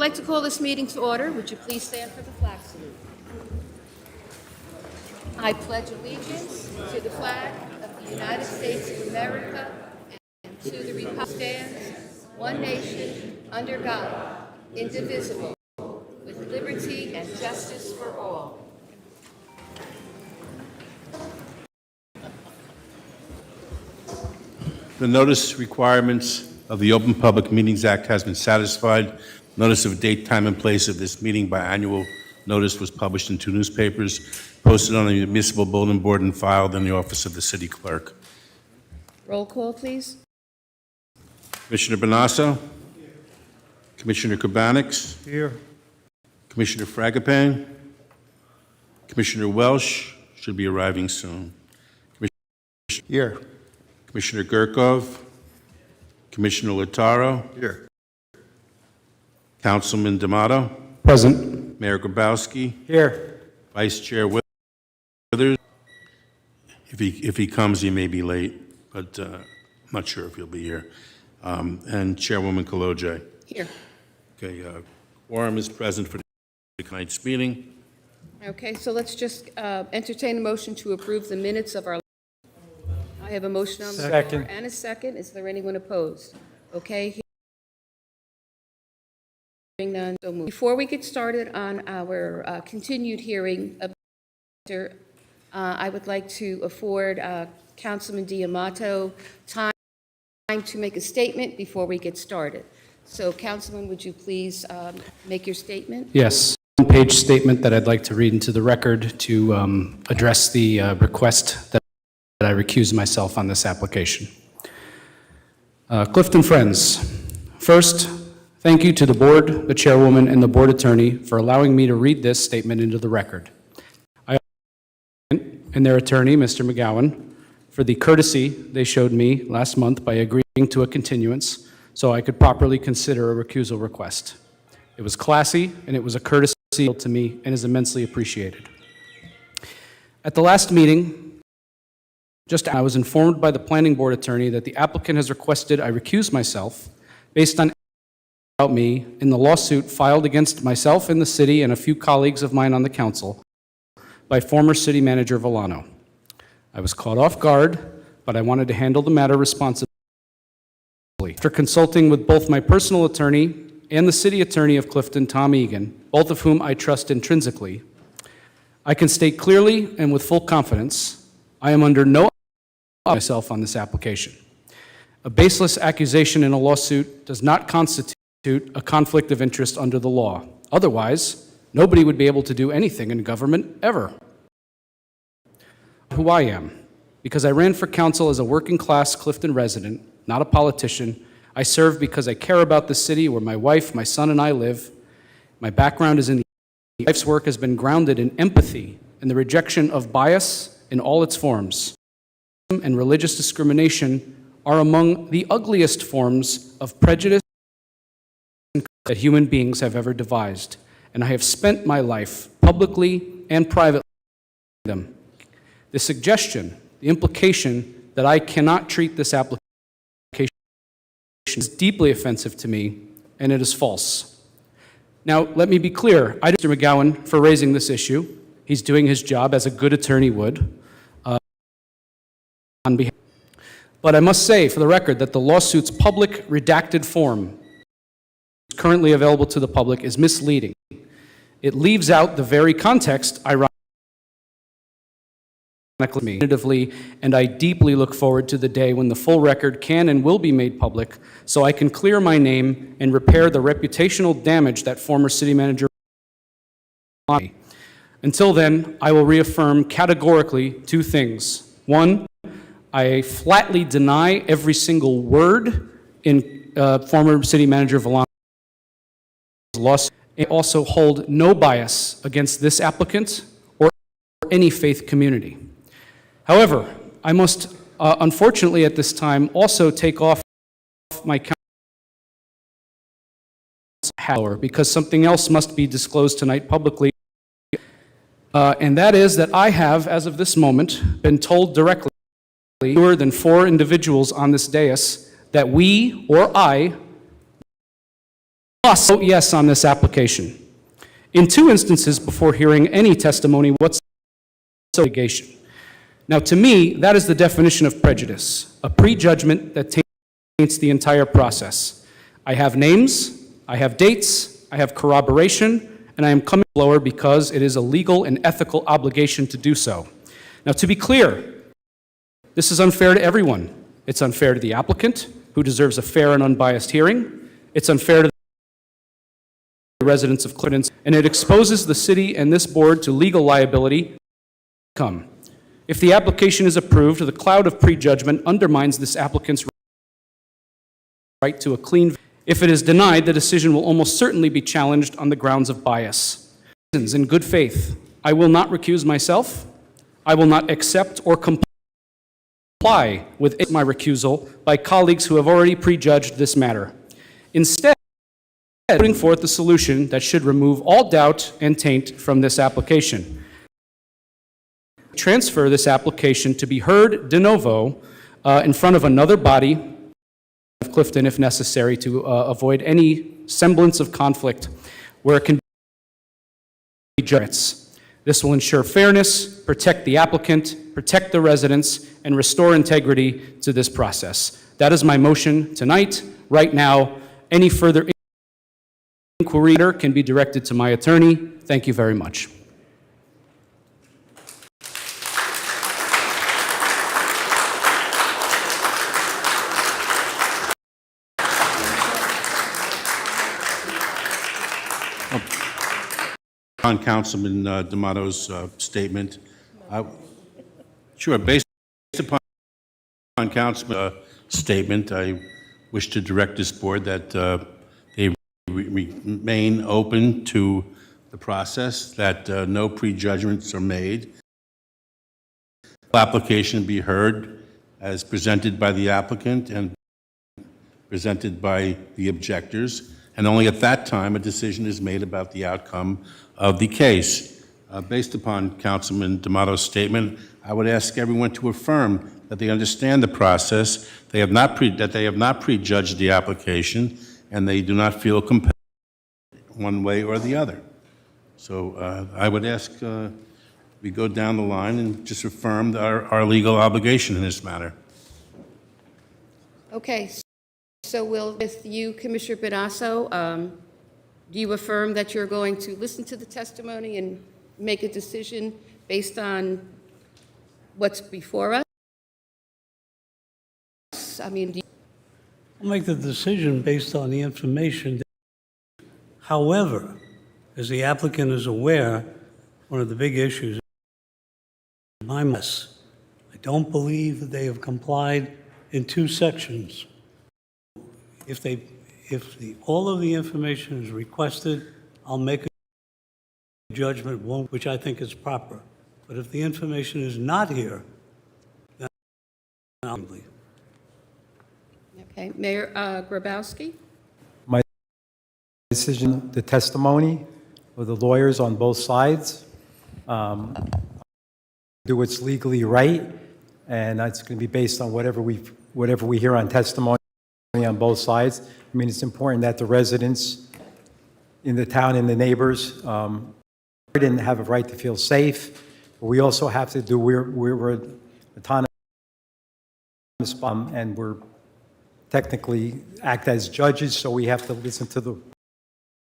like to call this meeting to order. Would you please stand for the flag salute? I pledge allegiance to the flag of the United States of America and to the republic that stands, one nation, under God, indivisible, with liberty and justice for all. The notice requirements of the Open Public Meetings Act has been satisfied. Notice of date, time, and place of this meeting by annual notice was published in 2 newspapers, posted on the municipal bulletin board, and filed in the office of the city clerk. Roll call, please. Commissioner Bonasso? Commissioner Kubanix? Here. Commissioner Fragapane? Commissioner Welsh should be arriving soon. Here. Commissioner Gurkov? Commissioner Lataro? Here. Councilman D'Amato? Present. Mayor Grabowski? Here. Vice Chair Withers? If he comes, he may be late, but I'm not sure if he'll be here. And Chairwoman Kaloje. Here. Okay, quorum is present for tonight's meeting. Okay, so let's just entertain a motion to approve the minutes of our. I have a motion on the floor and a second. Is there anyone opposed? Okay. Hearing none, so moved. Before we get started on our continued hearing, I would like to afford Councilman D'Amato time to make a statement before we get started. So, Councilman, would you please make your statement? Yes. One-page statement that I'd like to read into the record to address the request that I recuse myself on this application. Clifton friends, first, thank you to the board, the chairwoman, and the board attorney for allowing me to read this statement into the record. I and their attorney, Mr. McGowan, for the courtesy they showed me last month by agreeing to a continuance so I could properly consider a recusal request. It was classy, and it was a courtesy to me and is immensely appreciated. At the last meeting, I was informed by the planning board attorney that the applicant has requested I recuse myself based on about me in the lawsuit filed against myself and the city and a few colleagues of mine on the council by former city manager Villano. I was caught off guard, but I wanted to handle the matter responsibly. After consulting with both my personal attorney and the city attorney of Clifton, Tom Egan, both of whom I trust intrinsically, I can state clearly and with full confidence, I am under no myself on this application. A baseless accusation in a lawsuit does not constitute a conflict of interest under the law. Otherwise, nobody would be able to do anything in government ever. Who I am, because I ran for council as a working-class Clifton resident, not a politician. I serve because I care about the city where my wife, my son, and I live. My background is in the life's work has been grounded in empathy and the rejection of bias in all its forms. And religious discrimination are among the ugliest forms of prejudice that human beings have ever devised. And I have spent my life publicly and privately with them. The suggestion, the implication that I cannot treat this application is deeply offensive to me, and it is false. Now, let me be clear. I thank Mr. McGowan for raising this issue. He's doing his job as a good attorney would. On behalf. But I must say, for the record, that the lawsuit's public redacted form currently available to the public is misleading. It leaves out the very context, ironically, and I deeply look forward to the day when the full record can and will be made public so I can clear my name and repair the reputational damage that former city manager did. Until then, I will reaffirm categorically 2 things. 1, I flatly deny every single word in former city manager Villano's lawsuit. I also hold no bias against this applicant or any faith community. However, I must, unfortunately at this time, also take off my counsel because something else must be disclosed tonight publicly, and that is that I have, as of this moment, been told directly fewer than 4 individuals on this dais that we, or I, must vote yes on this application. In 2 instances before hearing any testimony whatsoever. Litigation. Now, to me, that is the definition of prejudice, a prejudgment that taints the entire process. I have names, I have dates, I have corroboration, and I am coming lower because it is a legal and ethical obligation to do so. Now, to be clear, this is unfair to everyone. It's unfair to the applicant, who deserves a fair and unbiased hearing. It's unfair to the residents of Clifton, and it exposes the city and this board to legal liability. If the application is approved, the cloud of prejudgment undermines this applicant's right to a clean. If it is denied, the decision will almost certainly be challenged on the grounds of bias. In good faith, I will not recuse myself. I will not accept or comply with my recusal by colleagues who have already prejudged this matter. Instead, putting forth a solution that should remove all doubt and taint from this application. Transfer this application to be heard de novo in front of another body of Clifton if necessary to avoid any semblance of conflict where it can be judged. This will ensure fairness, protect the applicant, protect the residents, and restore integrity to this process. That is my motion tonight, right now. Any further inquiry can be directed to my attorney. Thank you very much. On Councilman D'Amato's statement, sure, based upon Councilman's statement, I wish to direct this board that they remain open to the process, that no prejudgments are made. Application be heard as presented by the applicant and presented by the objectors, and only at that time a decision is made about the outcome of the case. Based upon Councilman D'Amato's statement, I would ask everyone to affirm that they understand the process, they have not prejudged the application, and they do not feel compelled one way or the other. So I would ask we go down the line and just affirm our legal obligation in this matter. Okay, so with you, Commissioner Benasso, do you affirm that you're going to listen to the testimony and make a decision based on what's before us? I mean, I'll make the decision based on the information. However, as the applicant is aware, one of the big issues is my mess. I don't believe that they have complied in 2 sections. If all of the information is requested, I'll make a judgment, which I think is proper. But if the information is not here, then I'll leave. okay, Mayor Grabowski? My decision, the testimony of the lawyers on both sides, do what's legally right, and it's going to be based on whatever we hear on testimony on both sides. I mean, it's important that the residents in the town and the neighbors didn't have a right to feel safe. But we also have to do, we're autonomous, and we're technically act as judges, so we have to listen to the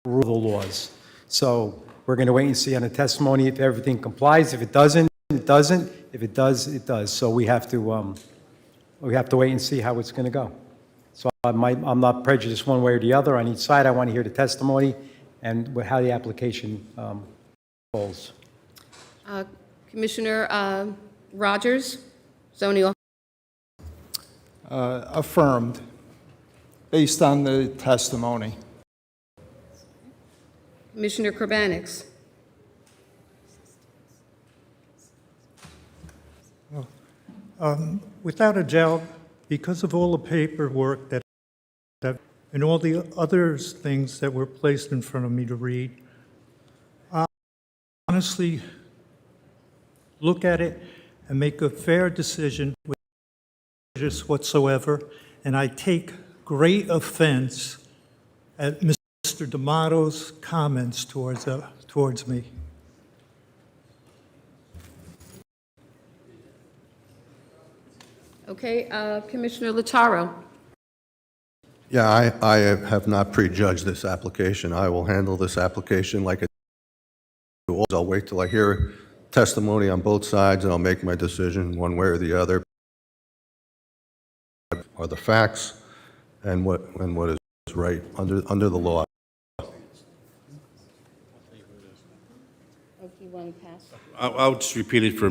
rule of the laws. So we're going to wait and see on the testimony if everything complies. If it doesn't, it doesn't. If it does, it does. So we have to wait and see how it's going to go. So I'm not prejudiced one way or the other on each side. I want to hear the testimony and how the application falls. Commissioner Rogers, zoning officer. Affirmed, based on the testimony. Commissioner Kurbanix. Without a doubt, because of all the paperwork that and all the other things that were placed in front of me to read, I honestly look at it and make a fair decision without prejudice whatsoever, and I take great offense at Mr. Mr. D'Amato's comments towards me. Okay, Commissioner Lataro. Yeah, I have not prejudged this application. I will handle this application like I do always. I'll wait till I hear testimony on both sides, and I'll make my decision one way or the other. Are the facts and what is right under the law. Okay, you want to pass? I'll just repeat it for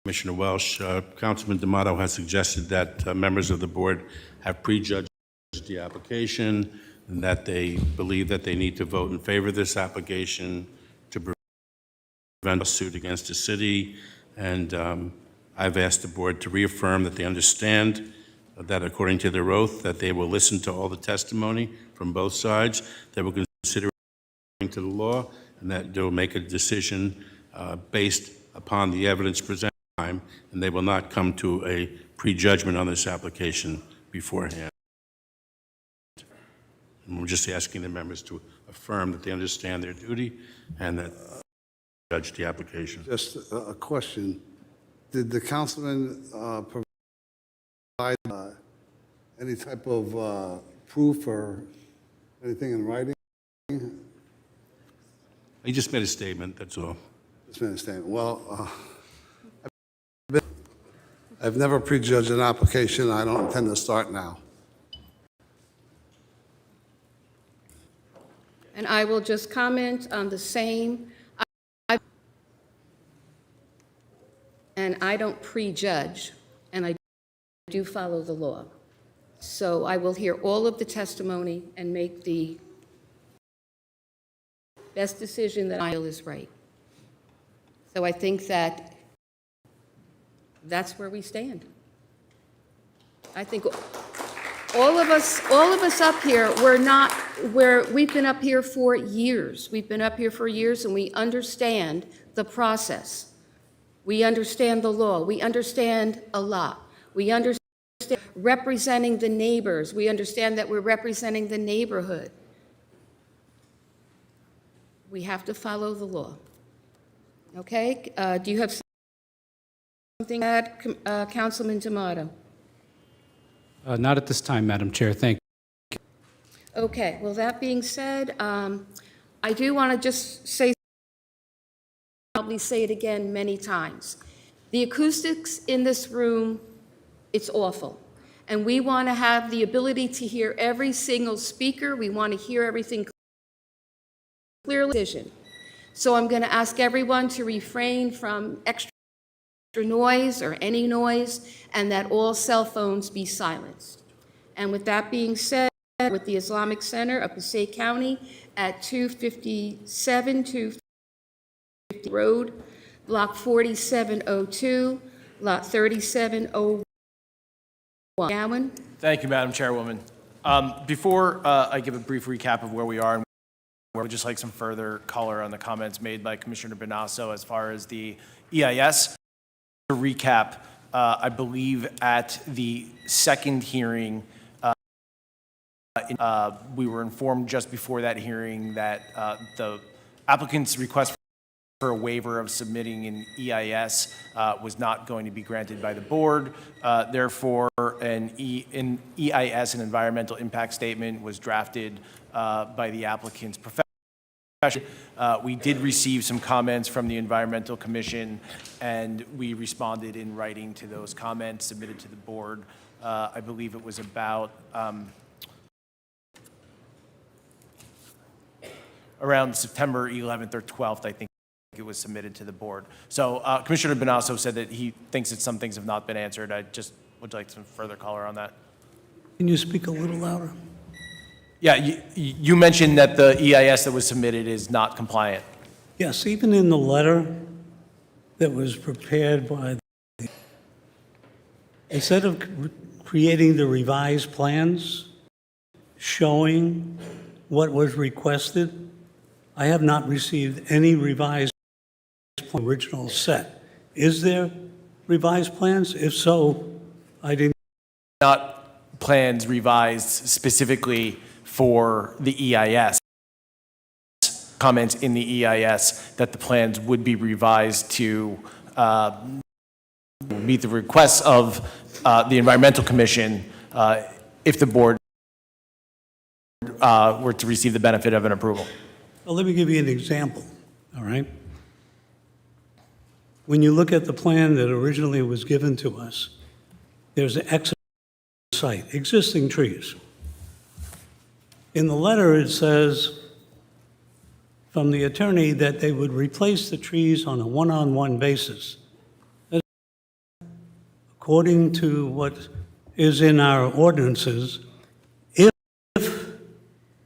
Commissioner Welsh. Councilman D'Amato has suggested that members of the board have prejudged the application and that they believe that they need to vote in favor of this application to prevent a suit against the city. And I've asked the board to reaffirm that they understand that according to their oath, that they will listen to all the testimony from both sides, they will consider according to the law, and that they will make a decision based upon the evidence presented, and they will not come to a prejudgment on this application beforehand. And we're just asking the members to affirm that they understand their duty and that judge the application. Just a question. Did the councilman provide any type of proof or anything in writing? He just made a statement, that's all. Just understand. Well, I've never prejudged an application. I don't intend to start now. And I will just comment on the same. And I don't prejudge, and I do follow the law. So I will hear all of the testimony and make the best decision that I feel is right. So I think that that's where we stand. I think all of us up here, we've been up here for years. We've been up here for years, and we understand the process. We understand the law. We understand a lot. We understand representing the neighbors. We understand that we're representing the neighborhood. We have to follow the law. Okay? Do you have something to add, Councilman D'Amato? Not at this time, Madam Chair. Thank you. Okay, well, that being said, I do want to just say, probably say it again many times. The acoustics in this room, it's awful. And we want to have the ability to hear every single speaker. We want to hear everything clearly. So I'm going to ask everyone to refrain from extra noise or any noise, and that all cell phones be silenced. And with that being said, with the Islamic Center of Passaic County at 257 250 Road, Block 4702, Lot 3701. Gowan. Thank you, Madam Chairwoman. Before I give a brief recap of where we are, and I would just like some further color on the comments made by Commissioner Bonasso as far as the EIS. To recap, I believe at the second hearing, we were informed just before that hearing that the applicant's request for a waiver of submitting an EIS was not going to be granted by the board. Therefore, an EIS, an environmental impact statement, was drafted by the applicant's professional. We did receive some comments from the Environmental Commission, and we responded in writing to those comments submitted to the board. I believe it was about around September 11th or 12th, I think it was submitted to the board. So Commissioner Bonasso said that he thinks that some things have not been answered. I just would like some further color on that. Can you speak a little louder? Yeah, you mentioned that the EIS that was submitted is not compliant. Yes, even in the letter that was prepared by instead of creating the revised plans showing what was requested, I have not received any revised original set. Is there revised plans? If so, I didn't. Not plans revised specifically for the EIS. comments in the EIS that the plans would be revised to meet the requests of the Environmental Commission if the board were to receive the benefit of an approval. Well, let me give you an example, all right? When you look at the plan that originally was given to us, there's an excellent site, existing trees. In the letter, it says from the attorney that they would replace the trees on a one-on-one basis. According to what is in our ordinances, if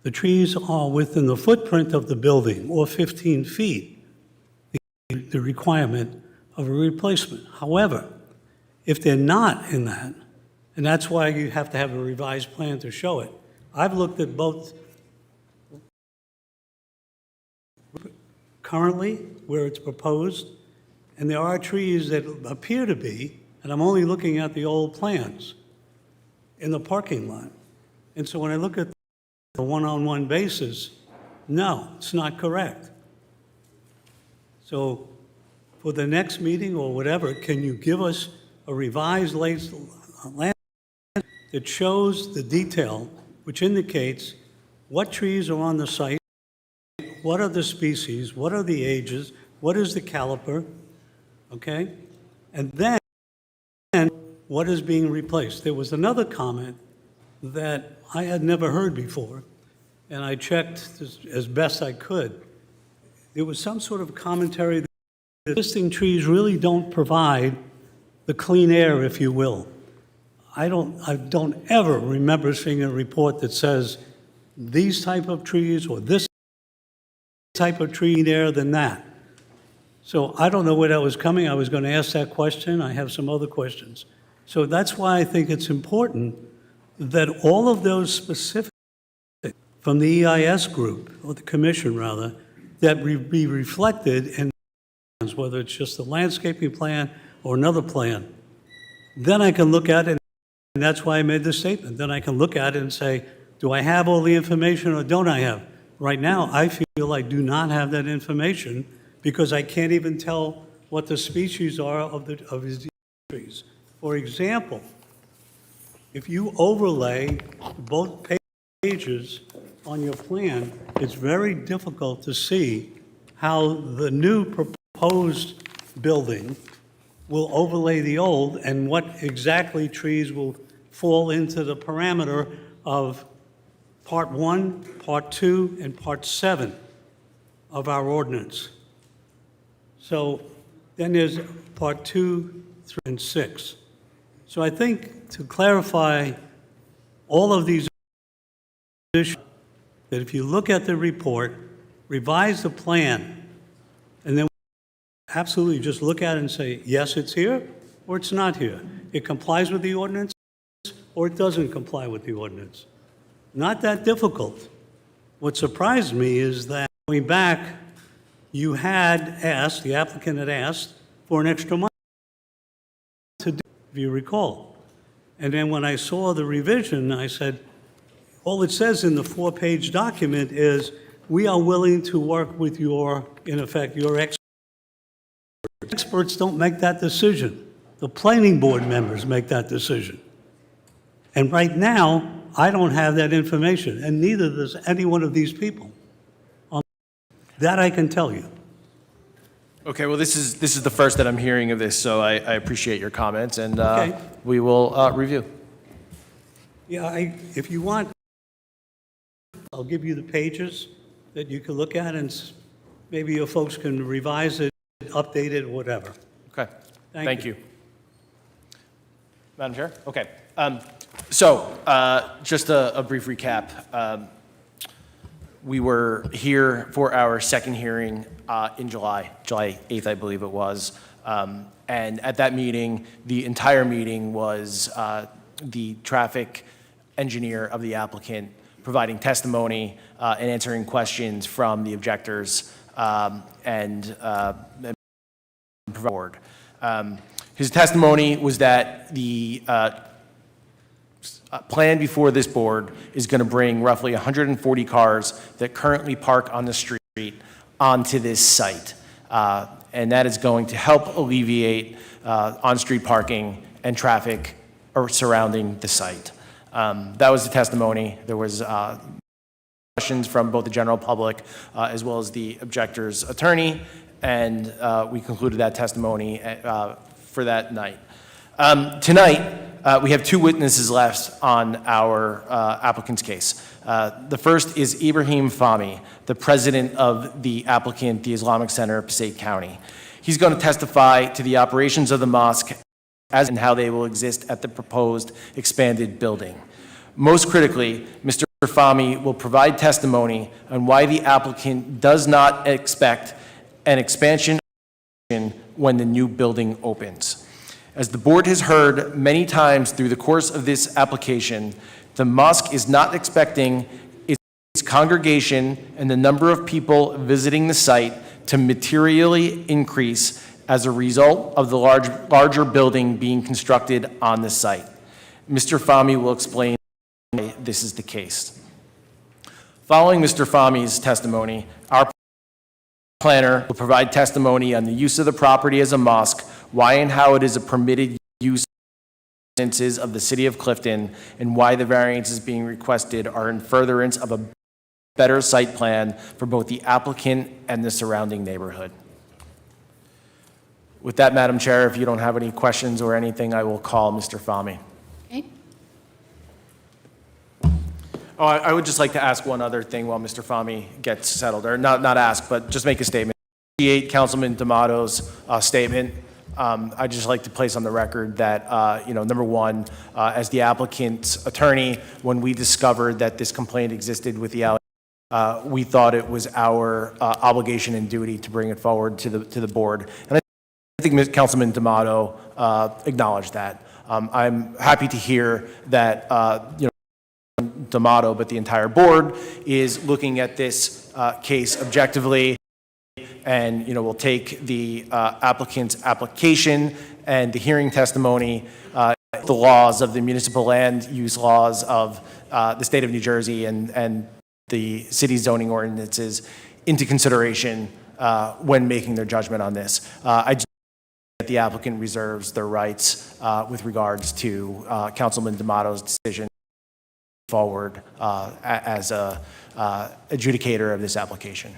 the trees are within the footprint of the building or 15 feet, the requirement of a replacement. However, if they're not in that, and that's why you have to have a revised plan to show it. I've looked at both currently where it's proposed, and there are trees that appear to be, and I'm only looking at the old plans, in the parking lot. And so when I look at the one-on-one basis, no, it's not correct. So for the next meeting or whatever, can you give us a revised land that shows the detail, which indicates what trees are on the site, what are the species, what are the ages, what is the caliper, okay? And then what is being replaced? There was another comment that I had never heard before, and I checked as best I could. There was some sort of commentary that existing trees really don't provide the clean air, if you will. I don't ever remember seeing a report that says these type of trees or this type of tree there than that. So I don't know where that was coming. I was going to ask that question. I have some other questions. So that's why I think it's important that all of those specific from the EIS group, or the commission rather, that be reflected in whether it's just a landscaping plan or another plan. Then I can look at it, and that's why I made this statement. Then I can look at it and say, do I have all the information or don't I have? Right now, I feel I do not have that information because I can't even tell what the species are of these trees. For example, if you overlay both pages on your plan, it's very difficult to see how the new proposed building will overlay the old and what exactly trees will fall into the parameter of Part 1, Part 2, and Part 7 of our ordinance. So then there's Part 2, 3, and 6. So I think to clarify all of these issues, that if you look at the report, revise the plan, and then absolutely just look at it and say, yes, it's here, or it's not here. It complies with the ordinance, or it doesn't comply with the ordinance. Not that difficult. What surprised me is that going back, you had asked, the applicant had asked, for an extra month to do, if you recall. And then when I saw the revision, I said, all it says in the 4-page document is, we are willing to work with your, in effect, your experts. Experts don't make that decision. The planning board members make that decision. And right now, I don't have that information, and neither does any one of these people. That I can tell you. Okay, well, this is the first that I'm hearing of this, so I appreciate your comments, and Okay. we will review. Yeah, if you want, I'll give you the pages that you can look at, and maybe your folks can revise it, update it, whatever. Okay, Thank you. Madam Chair? Okay. So just a brief recap. We were here for our second hearing in July 8th, I believe it was. And at that meeting, the entire meeting was the traffic engineer of the applicant providing testimony and answering questions from the objectors and board. His testimony was that the plan before this board is going to bring roughly 140 cars that currently park on the street onto this site. And that is going to help alleviate on-street parking and traffic surrounding the site. That was the testimony. There was questions from both the general public as well as the objector's attorney, and we concluded that testimony for that night. Tonight, we have two witnesses left on our applicant's case. The first is Ibrahim Fahmy, the president of the applicant, the Islamic Center of Passaic County. He's going to testify to the operations of the mosque as and how they will exist at the proposed expanded building. Most critically, Mr. Fahmy will provide testimony on why the applicant does not expect an expansion when the new building opens. As the board has heard many times through the course of this application, the mosque is not expecting its congregation and the number of people visiting the site to materially increase as a result of the larger building being constructed on the site. Mr. Fahmy will explain why this is the case. Following Mr. Fahmy's testimony, our planner will provide testimony on the use of the property as a mosque, why and how it is a permitted use of the city of Clifton, and why the variances being requested are in furtherance of a better site plan for both the applicant and the surrounding neighborhood. With that, Madam Chair, if you don't have any questions or anything, I will call Mr. Fahmy. Okay. Oh, I would just like to ask one other thing while Mr. Fahmy gets settled, or not ask, but just make a statement. Appreciate Councilman D'Amato's statement. I'd just like to place on the record that, number one, as the applicant's attorney, when we discovered that this complaint existed with the alley, we thought it was our obligation and duty to bring it forward to the board. And I think Councilman D'Amato acknowledged that. I'm happy to hear that, D'Amato, but the entire board is looking at this case objectively, and we'll take the applicant's application and the hearing testimony, the laws of the municipal land use laws of the state of New Jersey and the city's zoning ordinances into consideration when making their judgment on this. I just think that the applicant reserves their rights with regards to Councilman D'Amato's decision forward as a adjudicator of this application.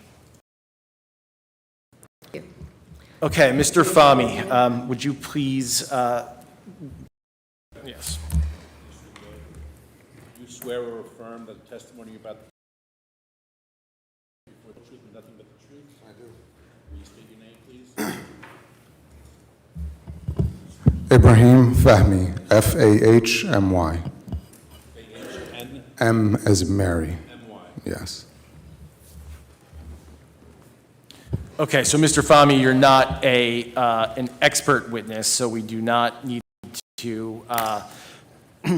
Okay, Mr. Fahmy, would you please, yes. Do you swear or affirm that the testimony about before the truth and nothing but the truth? I do. Will you state your name, please? Ibrahim Fahmy, Fahmy. M as in Mary. M-Y. Yes. Okay, so Mr. Fahmy, you're not an expert witness, so we do not need to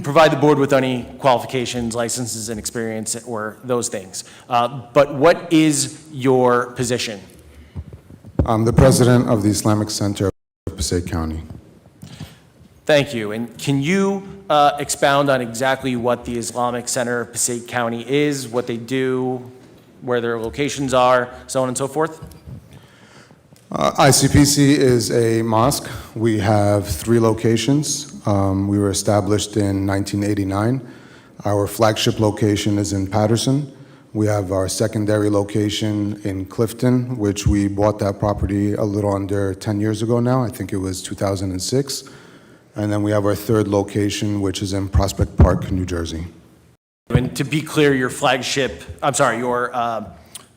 provide the board with any qualifications, licenses, and experience, or those things. But what is your position? I'm the president of the Islamic Center of Passaic County. Thank you. And can you expound on exactly what the Islamic Center of Passaic County is, what they do, where their locations are, so on and so forth? ICPC is a mosque. We have 3 locations. We were established in 1989. Our flagship location is in Patterson. We have our secondary location in Clifton, which we bought that property a little under 10 years ago now. I think it was 2006. And then we have our 3rd location, which is in Prospect Park, New Jersey. And to be clear, your flagship, I'm sorry,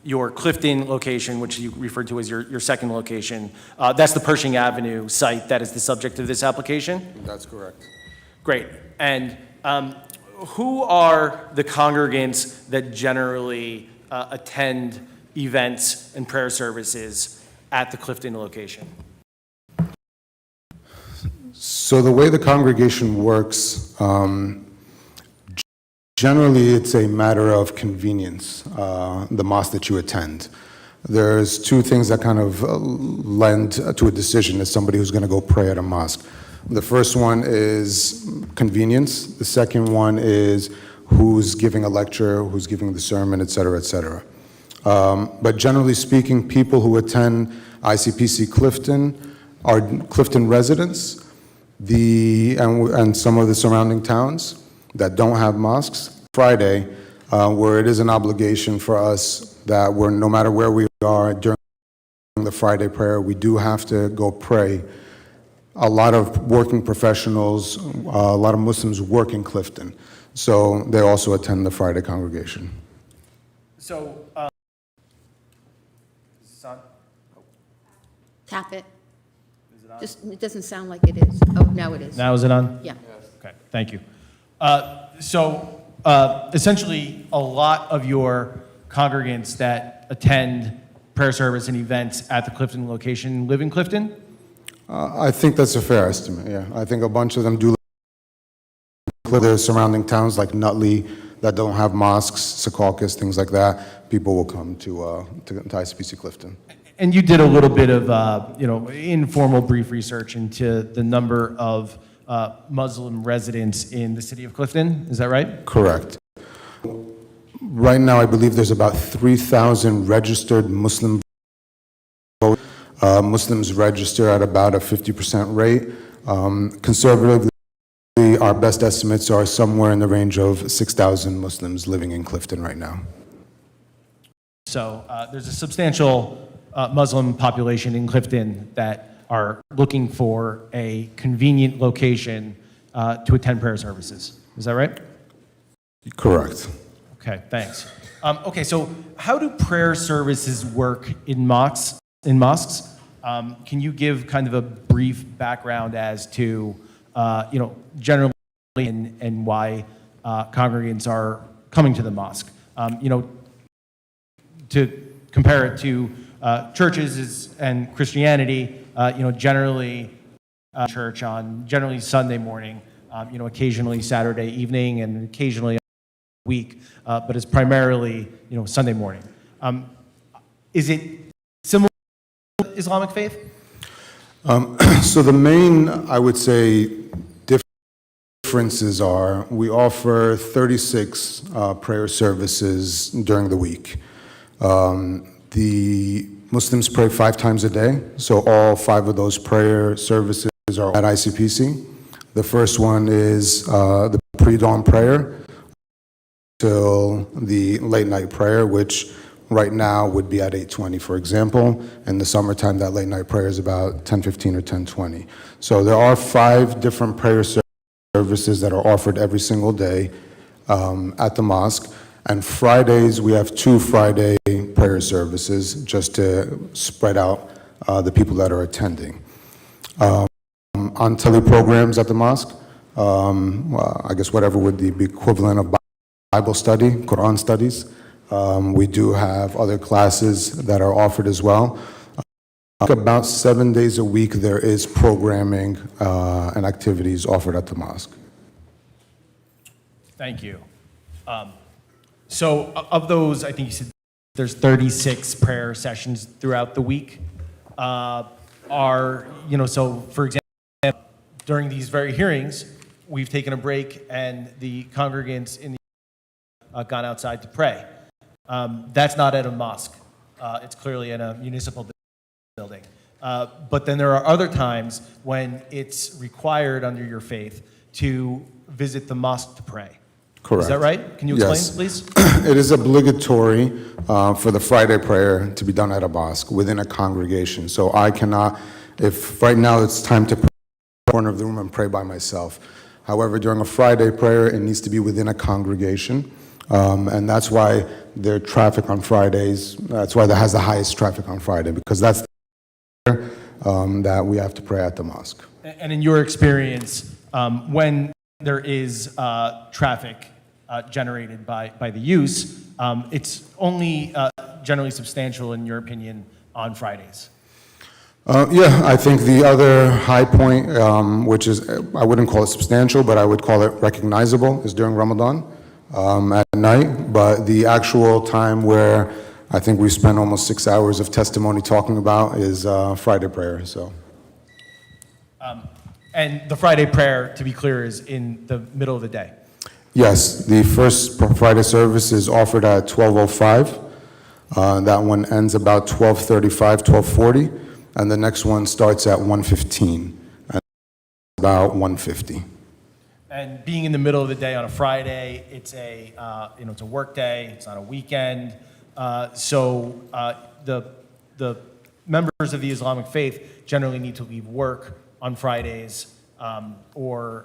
your Clifton location, which you referred to as your 2nd location, that's the Pershing Avenue site that is the subject of this application? That's correct. Great. And who are the congregants that generally attend events and prayer services at the Clifton location? So the way the congregation works, generally it's a matter of convenience, the mosque that you attend. There's 2 things that kind of lend to a decision as somebody who's going to go pray at a mosque. The first one is convenience. The second one is who's giving a lecture, who's giving the sermon, et cetera, et cetera. But generally speaking, people who attend ICPC Clifton are Clifton residents, and some of the surrounding towns that don't have mosques. Friday, where it is an obligation for us that no matter where we are during the Friday prayer, we do have to go pray. A lot of working professionals, a lot of Muslims work in Clifton, so they also attend the Friday congregation. So, is this on? Tap it. Just, it doesn't sound like it is. Oh, now it is. Now is it on? Yeah. Okay, thank you. Essentially, a lot of your congregants that attend prayer service and events at the Clifton location live in Clifton? I think that's a fair estimate, yeah. I think a bunch of them do live in the surrounding towns like Nutley that don't have mosques, Secaucus, things like that. People will come to ICPC Clifton. And you did a little bit of, informal brief research into the number of Muslim residents in the city of Clifton, is that right? Correct. Right now, I believe there's about 3,000 registered Muslim voters. Muslims register at about a 50% rate. Conservatively, our best estimates are somewhere in the range of 6,000 Muslims living in Clifton right now. So there's a substantial Muslim population in Clifton that are looking for a convenient location to attend prayer services. Is that right? Correct. Okay, thanks. Okay, so how do prayer services work in mosques? Can you give kind of a brief background as to, generally and why congregants are coming to the mosque? To compare it to churches and Christianity, generally church on generally Sunday morning, occasionally Saturday evening, and occasionally week, but it's primarily, Sunday morning. Is it similar to Islamic faith? So the main, I would say, differences are we offer 36 prayer services during the week. The Muslims pray 5 times a day, so all 5 of those prayer services are at ICPC. The first one is the pre-dawn prayer till the late night prayer, which right now would be at 8:20, for example. In the summertime, that late night prayer is about 10:15 or 10:20. So there are 5 different prayer services that are offered every single day at the mosque. And Fridays, we have 2 Friday prayer services just to spread out the people that are attending. On tele-programs at the mosque, I guess whatever would be the equivalent of Bible study, Quran studies. We do have other classes that are offered as well. About 7 days a week, there is programming and activities offered at the mosque. Thank you. So of those, I think you said there's 36 prayer sessions throughout the week. So for example, during these very hearings, we've taken a break and the congregants in the gone outside to pray. That's not at a mosque. It's clearly in a municipal building. But then there are other times when it's required under your faith to visit the mosque to pray. Correct. Is that right? Can you explain, Yes. please? It is obligatory for the Friday prayer to be done at a mosque within a congregation. So I cannot, if right now it's time to pray in the corner of the room and pray by myself. However, during a Friday prayer, it needs to be within a congregation. And that's why there's traffic on Fridays. That's why there has the highest traffic on Friday, because that's the prayer that we have to pray at the mosque. And in your experience, when there is traffic generated by the use, it's only generally substantial, in your opinion, on Fridays. Yeah, I think the other high point, which is, I wouldn't call it substantial, but I would call it recognizable, is during Ramadan at night. But the actual time where I think we spent almost 6 hours of testimony talking about is Friday prayer. So. And the Friday prayer, to be clear, is in the middle of the day. Yes, the first Friday service is offered at 12:05. That one ends about 12:35, 12:40, and the next one starts at 1:15, and about 1:50. And being in the middle of the day on a Friday, it's it's a work day, it's not a weekend. So the members of the Islamic faith generally need to leave work on Fridays, or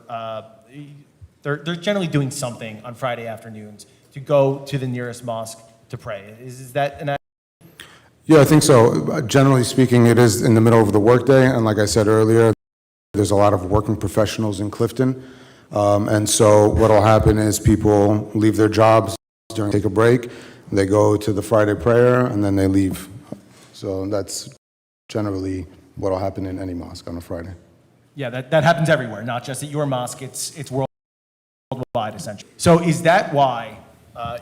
they're generally doing something on Friday afternoons to go to the nearest mosque to pray. Is that an? Yeah, I think so. Generally speaking, it is in the middle of the workday, and like I said earlier, there's a lot of working professionals in Clifton. And so what'll happen is people leave their jobs take a break, they go to the Friday prayer, and then they leave. So that's generally what'll happen in any mosque on a Friday. Yeah, that happens everywhere, not just at your mosque. It's worldwide, essentially. So is that why,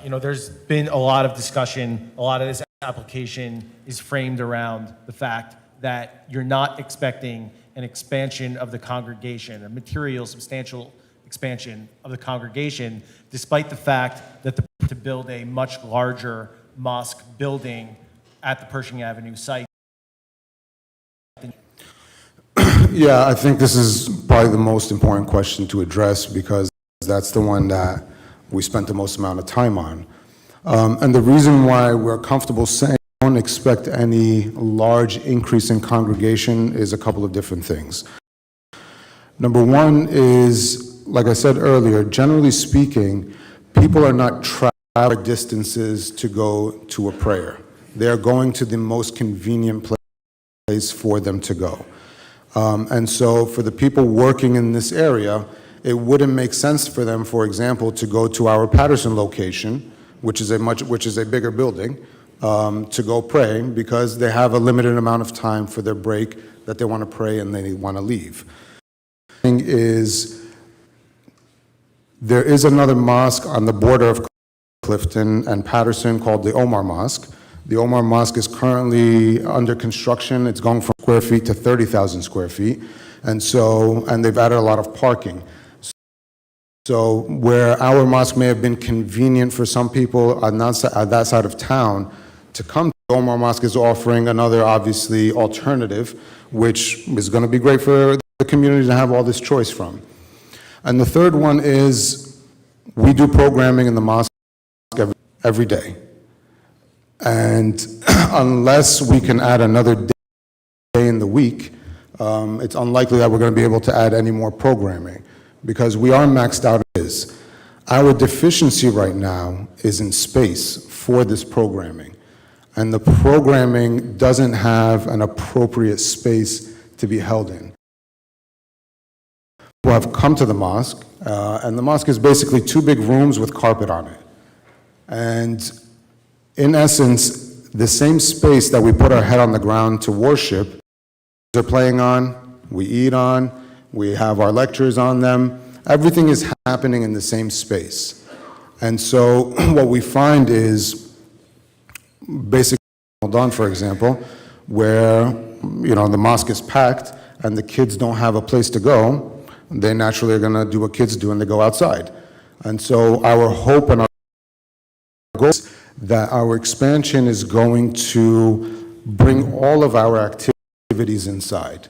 there's been a lot of discussion, a lot of this application is framed around the fact that you're not expecting an expansion of the congregation, a material, substantial expansion of the congregation, despite the fact that to build a much larger mosque building at the Pershing Avenue site. Yeah, I think this is probably the most important question to address because that's the one that we spent the most amount of time on. And the reason why we're comfortable saying we don't expect any large increase in congregation is a couple of different things. Number one is, like I said earlier, generally speaking, people are not traveling distances to go to a prayer. They're going to the most convenient place for them to go. And so for the people working in this area, it wouldn't make sense for them, for example, to go to our Patterson location, which is a bigger building, to go pray because they have a limited amount of time for their break that they want to pray and they want to leave. The thing is, there is another mosque on the border of Clifton and Patterson called the Omar Mosque. The Omar Mosque is currently under construction. It's going from square feet to 30,000 square feet. And they've added a lot of parking. So where our mosque may have been convenient for some people on that side of town to come, the Omar Mosque is offering another, obviously, alternative, which is going to be great for the community to have all this choice from. And the third one is we do programming in the mosque every day. And unless we can add another day in the week, it's unlikely that we're going to be able to add any more programming because we are maxed out as is. Our deficiency right now is in space for this programming. And the programming doesn't have an appropriate space to be held in. People have come to the mosque, and the mosque is basically two big rooms with carpet on it. And in essence, the same space that we put our head on the ground to worship, they're playing on, we eat on, we have our lectures on them. Everything is happening in the same space. And so what we find is basically, Ramadan, for example, where the mosque is packed and the kids don't have a place to go, they naturally are going to do what kids do and they go outside. And so our hope and our goal is that our expansion is going to bring all of our activities inside.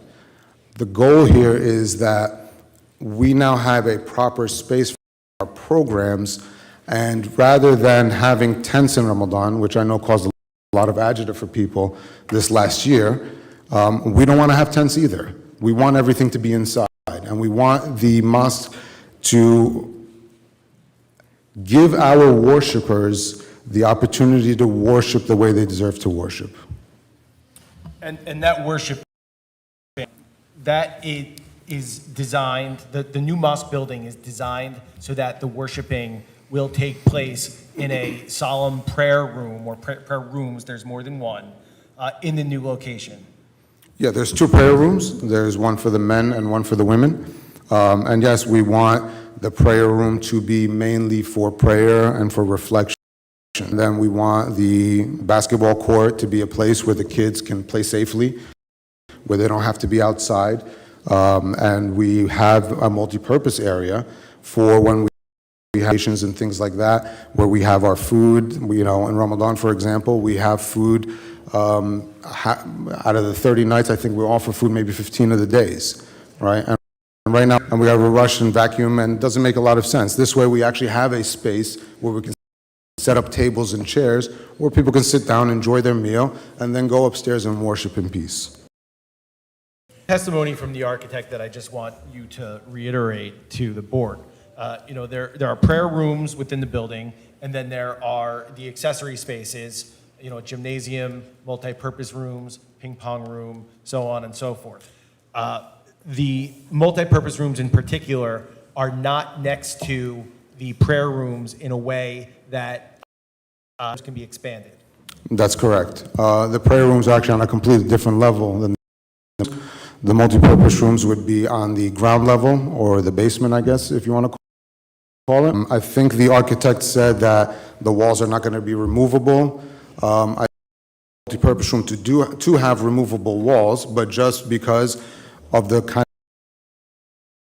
The goal here is that we now have a proper space for our programs, and rather than having tents in Ramadan, which I know caused a lot of agita for people this last year, we don't want to have tents either. We want everything to be inside, and we want the mosque to give our worshipers the opportunity to worship the way they deserve to worship. And that worship, that it is designed, the new mosque building is designed so that the worshiping will take place in a solemn prayer room or prayer rooms, there's more than one, in the new location. Yeah, there's two prayer rooms. There's one for the men and one for the women. And yes, we want the prayer room to be mainly for prayer and for reflection. Then we want the basketball court to be a place where the kids can play safely, where they don't have to be outside. And we have a multi-purpose area for when we rehabilitations and things like that, where we have our food. You know, in Ramadan, for example, we have food. Out of the 30 nights, I think we offer food maybe 15 of the days, right? And right now, and we have a rush and vacuum, and it doesn't make a lot of sense. This way, we actually have a space where we can set up tables and chairs where people can sit down, enjoy their meal, and then go upstairs and worship in peace. Testimony from the architect that I just want you to reiterate to the board. You know, there are prayer rooms within the building, and then there are the accessory spaces, you know, gymnasium, multi-purpose rooms, ping pong room, so on and so forth. The multi-purpose rooms in particular are not next to the prayer rooms in a way that can be expanded. That's correct. The prayer rooms are actually on a completely different level than the multi-purpose rooms would be on the ground level, or the basement, I guess, if you want to call it. I think the architect said that the walls are not going to be removable. I multi-purpose room to have removable walls, but just because of the kind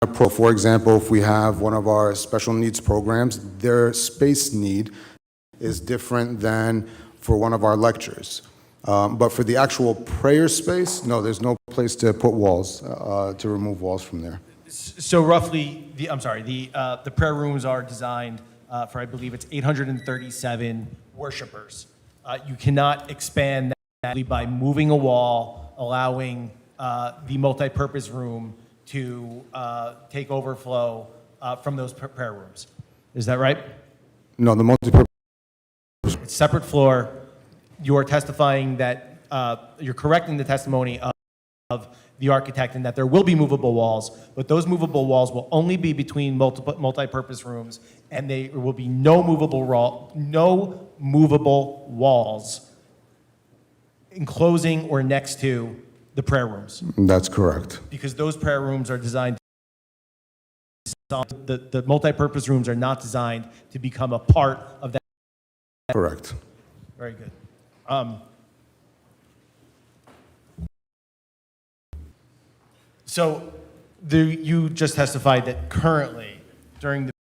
of, for example, if we have one of our special needs programs, their space need is different than for one of our lectures. But for the actual prayer space, no, there's no place to put walls, to remove walls from there. So roughly, the prayer rooms are designed for, I believe it's 837 worshipers. You cannot expand that by moving a wall, allowing the multi-purpose room to take overflow from those prayer rooms. Is that right? No, the multi-purpose. It's separate floor. You are testifying that you're correcting the testimony of the architect and that there will be movable walls, but those movable walls will only be between multi-purpose rooms, and there will be no movable walls enclosing or next to the prayer rooms. That's correct. Because those prayer rooms are designed, the multi-purpose rooms are not designed to become a part of that. Correct. Very good. So you just testified that currently, during the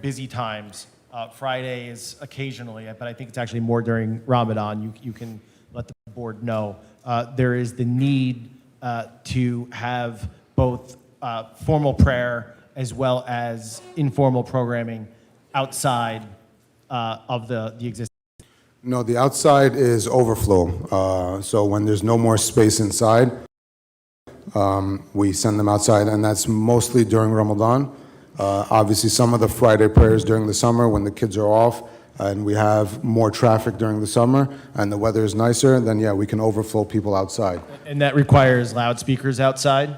busy times, Fridays occasionally, but I think it's actually more during Ramadan, you can let the board know, there is the need to have both formal prayer as well as informal programming outside of the existing. No, the outside is overflow. So when there's no more space inside, we send them outside, and that's mostly during Ramadan. Obviously, some of the Friday prayers during the summer when the kids are off and we have more traffic during the summer and the weather is nicer, then yeah, we can overflow people outside. And that requires loudspeakers outside?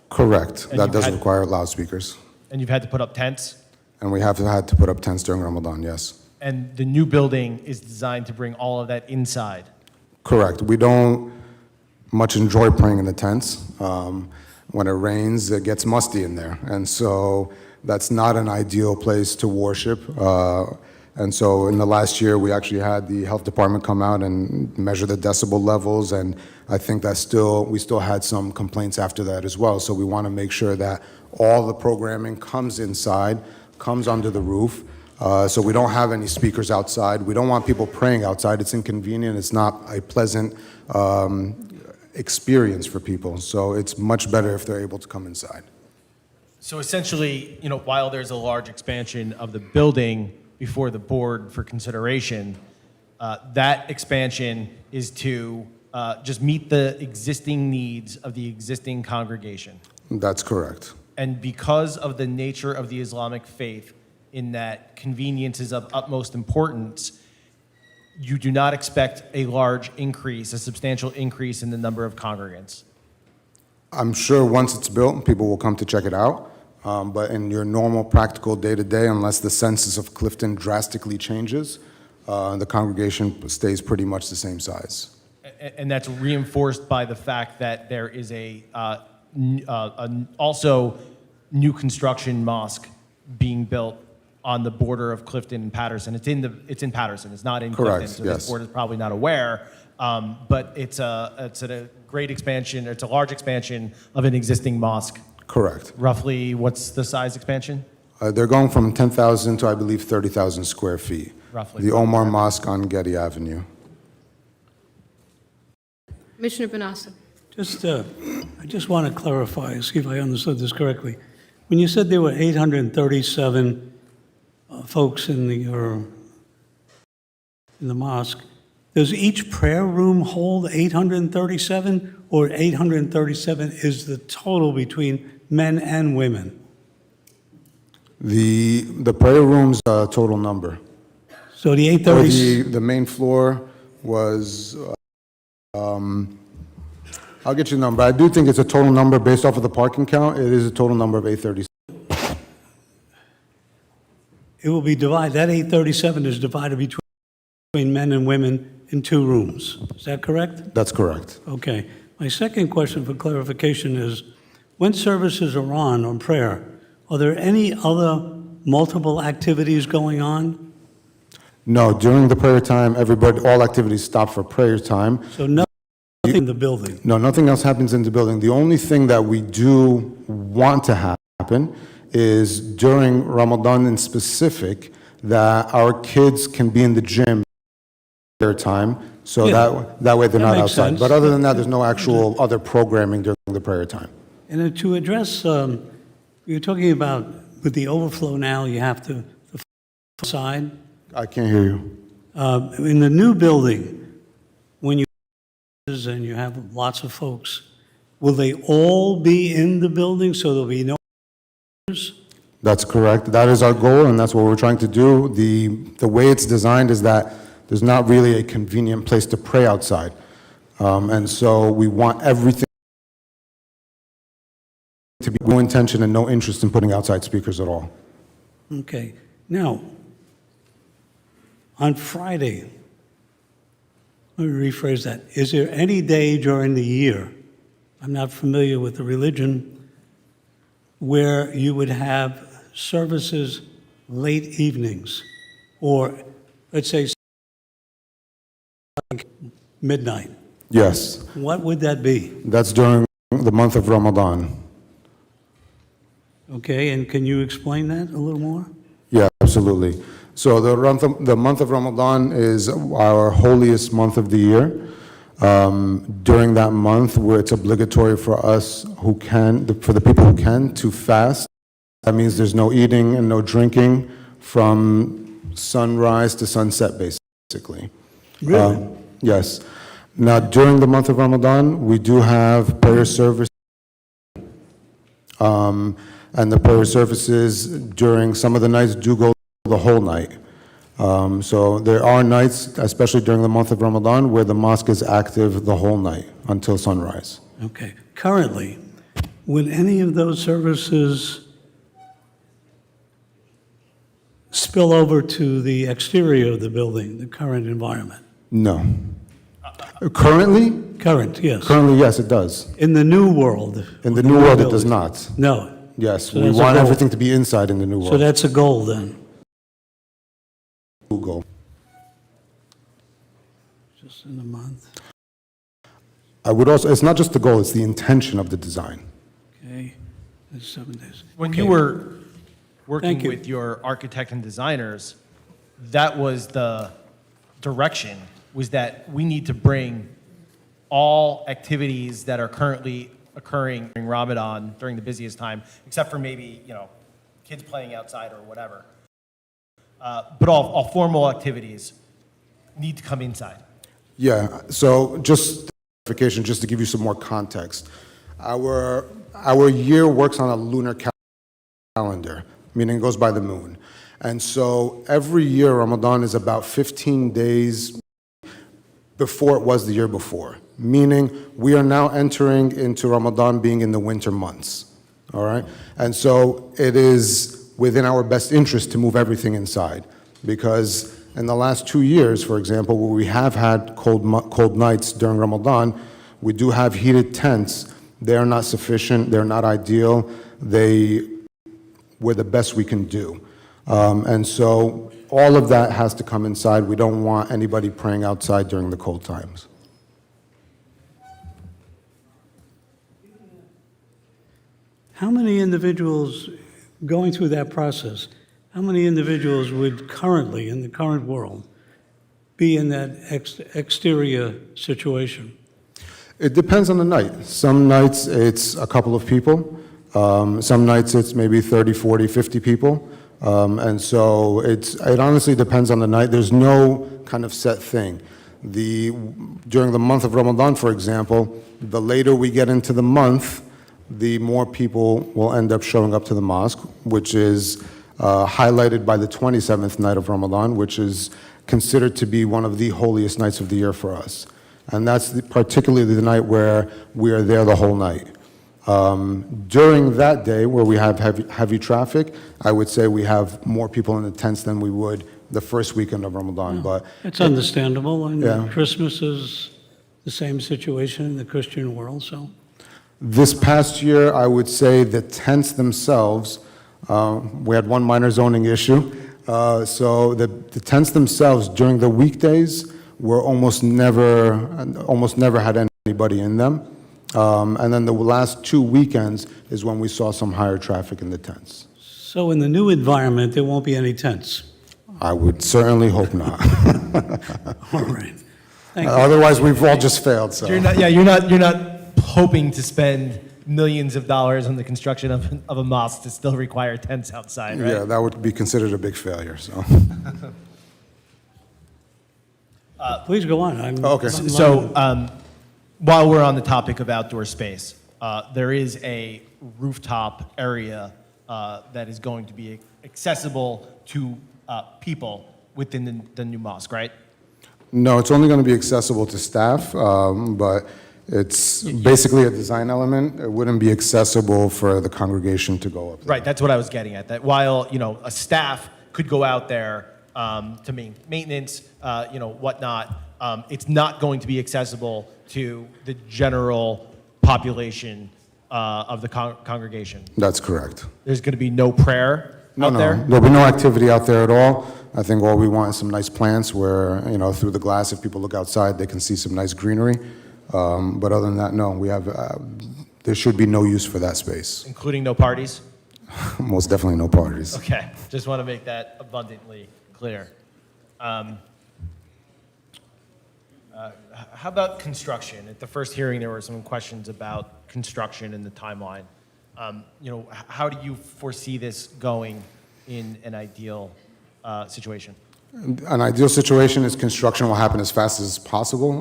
Correct. And that does require loudspeakers. And you've had to put up tents? And we have had to put up tents during Ramadan, yes. And the new building is designed to bring all of that inside? Correct. We don't much enjoy praying in the tents. When it rains, it gets musty in there. And so that's not an ideal place to worship. And so in the last year, we actually had the health department come out and measure the decibel levels. And I think that we still had some complaints after that as well. So we want to make sure that all the programming comes inside, comes under the roof. So we don't have any speakers outside. We don't want people praying outside. It's inconvenient. It's not a pleasant experience for people. So it's much better if they're able to come inside. So essentially, while there's a large expansion of the building before the board for consideration, that expansion is to just meet the existing needs of the existing congregation. That's correct. And because of the nature of the Islamic faith, in that convenience is of utmost importance, you do not expect a large increase, a substantial increase in the number of congregants. I'm sure once it's built, people will come to check it out. But in your normal practical day-to-day, unless the census of Clifton drastically changes, the congregation stays pretty much the same size. And that's reinforced by the fact that there is also new construction mosque being built on the border of Clifton and Patterson. It's in Patterson. It's not in Correct, Clifton, so yes. this board is probably not aware. But it's a great expansion. It's a large expansion of an existing mosque. Correct. Roughly, what's the size expansion? They're going from 10,000 to, I believe, 30,000 square feet. Roughly. The Omar Mosque on Getty Avenue. Commissioner Benassa. I just want to clarify, see if I understood this correctly. When you said there were 837 folks in the mosque, does each prayer room hold 837, or 837 is the total between men and women? The prayer room's total number. So the Or 837, the main floor was, I'll get you the number. I do think it's a total number based off of the parking count. It is a total number of 837. it will be divided, that 837 is divided between men and women in 2 rooms. Is that correct? That's correct. Okay. My second question for clarification is, when services are on prayer, are there any other multiple activities going on? No, during the prayer time, all activities stop for prayer time. So nothing in the building? No, nothing else happens in the building. The only thing that we do want to happen is during Ramadan in specific, that our kids can be in the gym their time, so Yeah. that way they're That not makes outside. sense. But other than that, there's no actual other programming during the prayer time. And then to address, you're talking about with the overflow now, you have to, the side. I can't hear you. In the new building, when you have lots of folks, will they all be in the building, so there'll be no? That's correct. That is our goal, and that's what we're trying to do. The way it's designed is that there's not really a convenient place to pray outside. And so we want everything to be no intention and no interest in putting outside speakers at all. Okay. Now, on Friday, let me rephrase that. Is there any day during the year, I'm not familiar with the religion, where you would have services late evenings, or let's say midnight? Yes, What would that be? that's during the month of Ramadan. Okay, and can you explain that a little more? Yeah, absolutely. So the month of Ramadan is our holiest month of the year. During that month, where it's obligatory for us who can, for the people who can, to fast. That means there's no eating and no drinking from sunrise to sunset, basically. Really? Yes. Now, during the month of Ramadan, we do have prayer service. And the prayer services during some of the nights do go the whole night. So there are nights, especially during the month of Ramadan, where the mosque is active the whole night until sunrise. Okay. Currently, would any of those services spill over to the exterior of the building, the current environment? No. Currently? Current, yes. Currently, yes, it does. In the new world? In the new world, it does not. No. Yes, So we that's a want goal. everything to be inside in the new So world. that's a goal then? Goal. Just in a month. I would also, it's not just the goal, it's the intention of the design. Okay. That's 7 days. When Okay. you were working Thank you. with your architect and designers, that was the direction, was that we need to bring all activities that are currently occurring during Ramadan, during the busiest time, except for maybe, kids playing outside or whatever. But all formal activities need to come inside. Yeah, so just clarification, just to give you some more context. Our year works on a lunar calendar, meaning it goes by the moon. And so every year Ramadan is about 15 days before it was the year before, meaning we are now entering into Ramadan being in the winter months, all right? And so it is within our best interest to move everything inside, because in the last 2 years, for example, where we have had cold nights during Ramadan, we do have heated tents. They are not sufficient, they're not ideal, we're the best we can do. And so all of that has to come inside. We don't want anybody praying outside during the cold times. How many individuals going through that process, how many individuals would currently, in the current world, be in that exterior situation? It depends on the night. Some nights it's a couple of people. Some nights it's maybe 30, 40, 50 people. And so it honestly depends on the night. There's no kind of set thing. During the month of Ramadan, for example, the later we get into the month, the more people will end up showing up to the mosque, which is highlighted by the 27th night of Ramadan, which is considered to be one of the holiest nights of the year for us. And that's particularly the night where we are there the whole night. During that day, where we have heavy traffic, I would say we have more people in the tents than we would the first weekend of Ramadan. But It's understandable, and Yeah. Christmas is the same situation in the Christian world, so. this past year, I would say the tents themselves, we had one minor zoning issue. So the tents themselves during the weekdays were almost never had anybody in them. And then the last 2 weekends is when we saw some higher traffic in the tents. So in the new environment, there won't be any tents? I would certainly hope not. All right. Thank you. Otherwise, we've all just failed, so. You're not hoping to spend millions of dollars on the construction of a mosque to still require tents outside, right? Yeah, that would be considered a big failure, so. Please go on. Okay. So, while we're on the topic of outdoor space, there is a rooftop area that is going to be accessible to people within the new mosque, right? No, it's only going to be accessible to staff, but it's basically a design element. It wouldn't be accessible for the congregation to go up there. Right, that's what I was getting at. That while, a staff could go out there to maintenance, whatnot, it's not going to be accessible to the general population of the congregation. That's correct. There's going to be no prayer out there? There'll be no activity out there at all. I think all we want is some nice plants where, through the glass, if people look outside, they can see some nice greenery. But other than that, no, there should be no use for that space. Including no parties? Most definitely no parties. Okay, just want to make that abundantly clear. How about construction? At the first hearing, there were some questions about construction and the timeline. How do you foresee this going in an ideal situation? An ideal situation is construction will happen as fast as possible.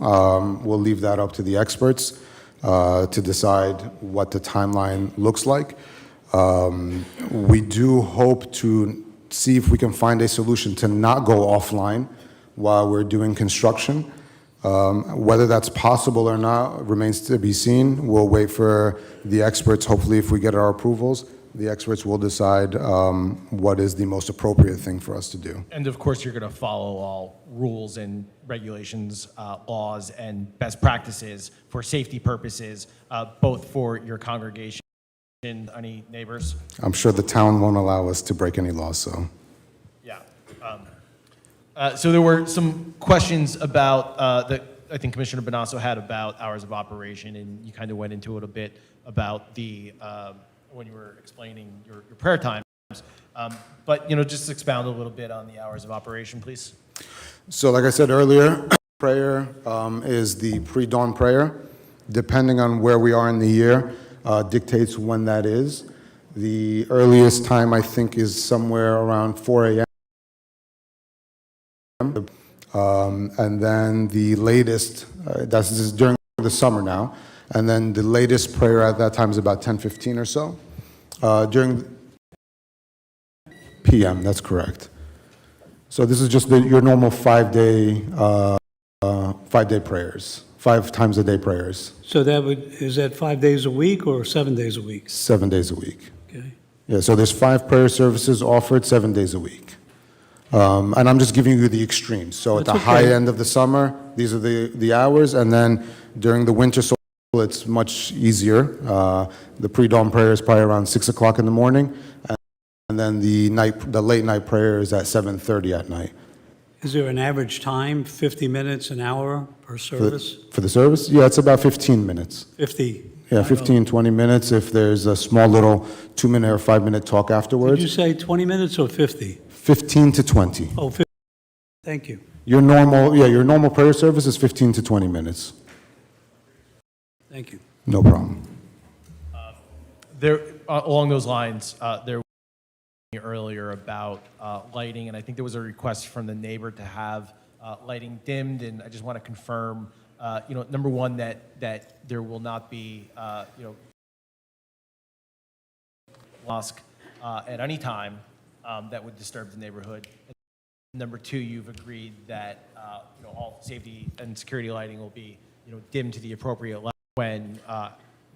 We'll leave that up to the experts to decide what the timeline looks like. We do hope to see if we can find a solution to not go offline while we're doing construction. Whether that's possible or not remains to be seen. We'll wait for the experts. Hopefully, if we get our approvals, the experts will decide what is the most appropriate thing for us to do. And of course, you're going to follow all rules and regulations, laws, and best practices for safety purposes, both for your congregation and any neighbors. I'm sure the town won't allow us to break any laws, so. Yeah. So there were some questions about that I think Commissioner Bonasso had about hours of operation, and you kind of went into it a bit about the when you were explaining your prayer times. But just expound a little bit on the hours of operation, please. So like I said earlier, prayer is the pre-dawn prayer. Depending on where we are in the year, dictates when that is. The earliest time, I think, is somewhere around 4 a.m. And then the latest, this is during the summer now, and then the latest prayer at that time is about 10:15 or so. During p.m., that's correct. So this is just your normal 5-day prayers, 5 times a day prayers. So is that 5 days a week or 7 days a week? 7 days a week. Okay. Yeah, so there's 5 prayer services offered 7 days a week. And I'm just giving you the extremes. So at the That's high okay. end of the summer, these are the hours, and then during the winter solstice, it's much easier. The pre-dawn prayer is probably around 6 o'clock in the morning, and then the late night prayer is at 7:30 at night. Is there an average time, 50 minutes, an hour per service? For the service? Yeah, it's about 15 minutes. 50? Yeah, 15, 20 minutes if there's a small little 2-minute or 5-minute talk Did you afterwards. say 20 minutes or 50? 15 to 20. Oh, 50. Thank you. Your normal prayer service is 15 to 20 minutes. Thank you. No problem. There, along those lines, there was earlier about lighting, and I think there was a request from the neighbor to have lighting dimmed, and I just want to confirm, number one, that there will not be, mosque at any time that would disturb the neighborhood. And number two, you've agreed that all safety and security lighting will be dimmed to the appropriate level when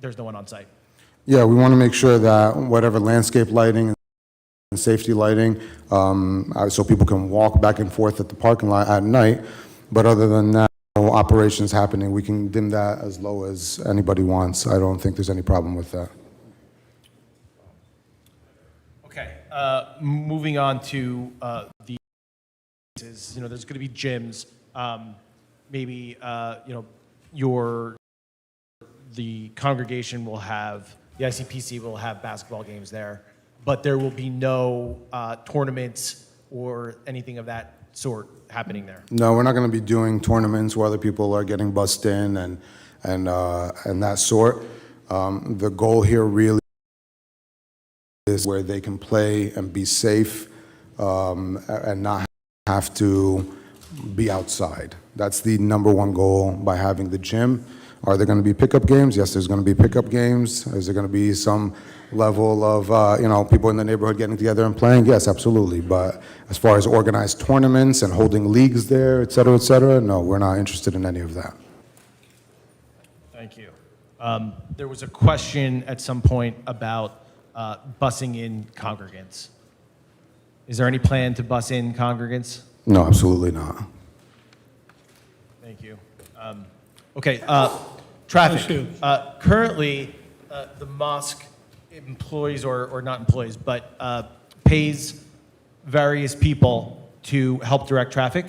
there's no one on site. Yeah, we want to make sure that whatever landscape lighting and safety lighting, so people can walk back and forth at the parking lot at night. But other than that, no operations happening. We can dim that as low as anybody wants. I don't think there's any problem with that. Okay, moving on to the, there's going to be gyms. Maybe, the congregation will have, the ICPC will have basketball games there, but there will be no tournaments or anything of that sort happening there. No, we're not going to be doing tournaments where other people are getting bussed in and that sort. The goal here really is where they can play and be safe and not have to be outside. That's the number one goal by having the gym. Are there going to be pickup games? Yes, there's going to be pickup games. Is there going to be some level of, people in the neighborhood getting together and playing? Yes, absolutely. But as far as organized tournaments and holding leagues there, et cetera, no, we're not interested in any of that. Thank you. There was a question at some point about busing in congregants. Is there any plan to bus in congregants? No, absolutely not. Thank you. Okay, traffic. Currently, the mosque employs, or not employs, but pays various people to help direct traffic.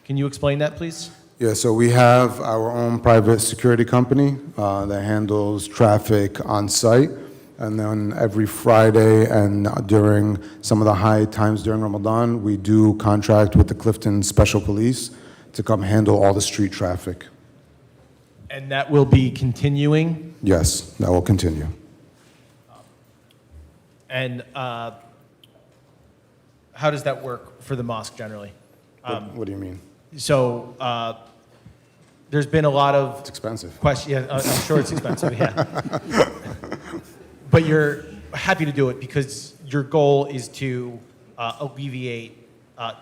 Can you explain that, please? Yeah, so we have our own private security company that handles traffic on site. And then every Friday and during some of the high times during Ramadan, we do contract with the Clifton Special Police to come handle all the street traffic. And that will be continuing? Yes, that will continue. And how does that work for the mosque generally? What do you mean? So there's been a lot of... It's expensive. Yeah, I'm sure it's expensive, yeah. But you're happy to do it because your goal is to alleviate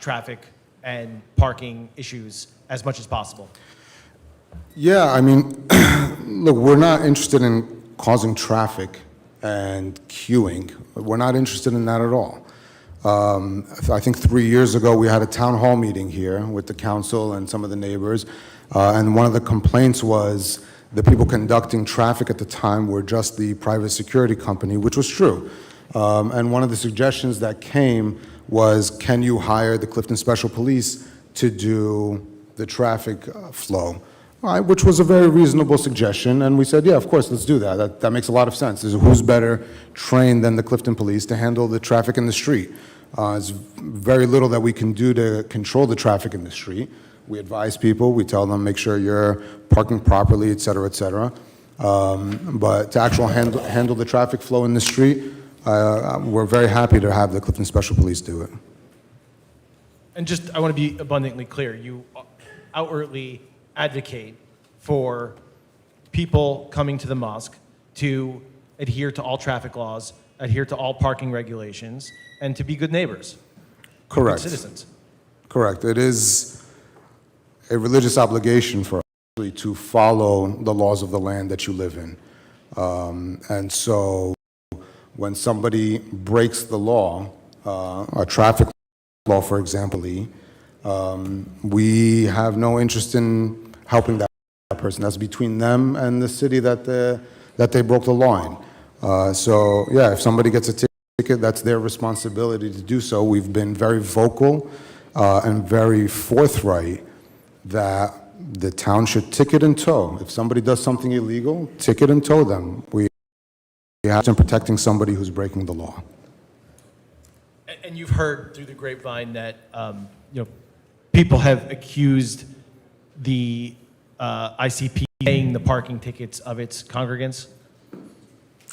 traffic and parking issues as much as possible. Yeah, I mean, look, we're not interested in causing traffic and queuing. We're not interested in that at all. I think 3 years ago, we had a town hall meeting here with the council and some of the neighbors, and one of the complaints was the people conducting traffic at the time were just the private security company, which was true. And one of the suggestions that came was, can you hire the Clifton Special Police to do the traffic flow? Which was a very reasonable suggestion, and we said, yeah, of course, let's do that. That makes a lot of sense. Who's better trained than the Clifton Police to handle the traffic in the street? There's very little that we can do to control the traffic in the street. We advise people, we tell them, make sure you're parking properly, et cetera, et cetera. But to actually handle the traffic flow in the street, we're very happy to have the Clifton Special Police do it. And just, I want to be abundantly clear, you outwardly advocate for people coming to the mosque to adhere to all traffic laws, adhere to all parking regulations, and to be good neighbors. Correct. Good citizens. Correct. It is a religious obligation for us to follow the laws of the land that you live in. And so when somebody breaks the law, a traffic law, for example, we have no interest in helping that person. That's between them and the city that they broke the law in. So yeah, if somebody gets a ticket, that's their responsibility to do so. We've been very vocal and very forthright that the town should ticket and tow. If somebody does something illegal, ticket and tow them. We have to protecting somebody who's breaking the law. And you've heard through the grapevine that, people have accused the ICP paying the parking tickets of its congregants?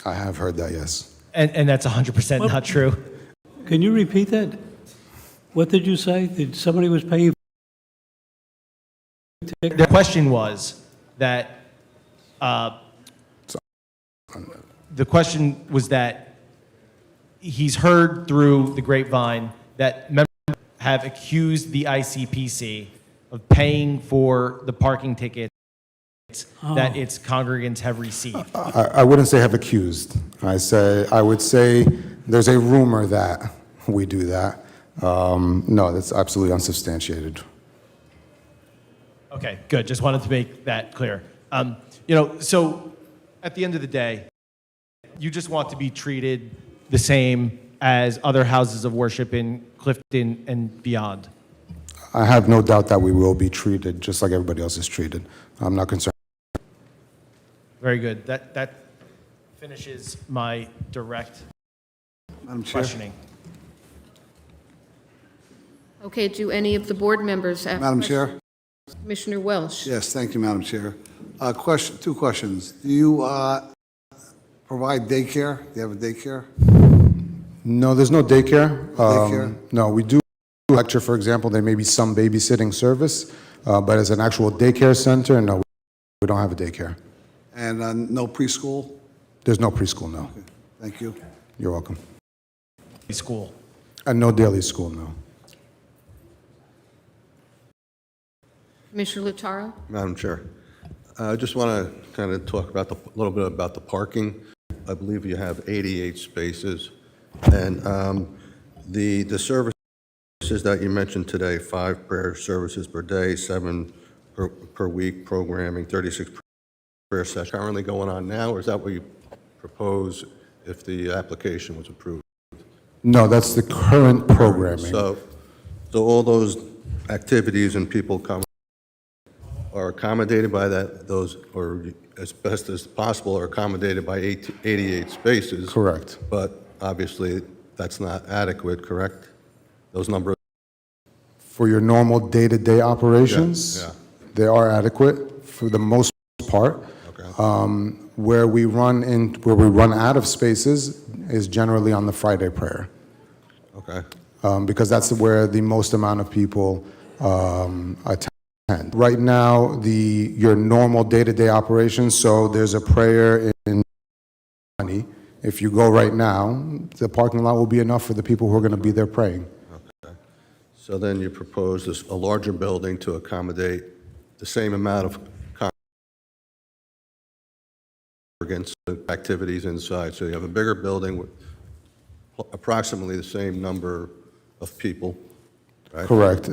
I have heard that, yes. And that's 100% not true? Can you repeat that? What did you say? That somebody was paying? The question was that, he's heard through the grapevine that members have accused the ICPC of paying for the parking tickets that its congregants have received. I wouldn't say have accused. I would say there's a rumor that we do that. No, that's absolutely unsubstantiated. Okay, good. Just wanted to make that clear. So at the end of the day, you just want to be treated the same as other houses of worship in Clifton and beyond. I have no doubt that we will be treated just like everybody else is treated. I'm not concerned. Very good. That finishes my direct Madam Chair. questioning. Okay, do any of the board members have Madam questions? Chair? Commissioner Welsh? Yes, thank you, Madam Chair. Two questions. Do you provide daycare? Do you have a daycare? No, there's no daycare. Daycare? No, we do lecture, for example. There may be some babysitting service, but as an actual daycare center, no, we don't have a daycare. And no preschool? There's no preschool, no. Okay, thank you. You're welcome. School. And no daily school, no. Commissioner Lutaro? Madam Chair, I just want to kind of talk about a little bit about the parking. I believe you have 88 spaces, and the services that you mentioned today, 5 prayer services per day, 7 per week programming, 36 prayer sessions currently going on now, or is that what you propose if the application was approved? No, that's the current programming. So all those activities and people come are accommodated by those, or as best as possible, are accommodated by 88 spaces. Correct. But obviously, that's not adequate, correct? Those numbers? For your normal day-to-day operations, Yeah. they are adequate for the most part. Okay. Where we run out of spaces is generally on the Friday prayer, Okay. because that's where the most amount of people attend. Right now, your normal day-to-day operations, so there's a prayer in money. If you go right now, the parking lot will be enough for the people who are going to be there praying. Okay. So then you propose a larger building to accommodate the same amount of congregants, activities inside. So you have a bigger building with approximately the same number of people, right? Correct.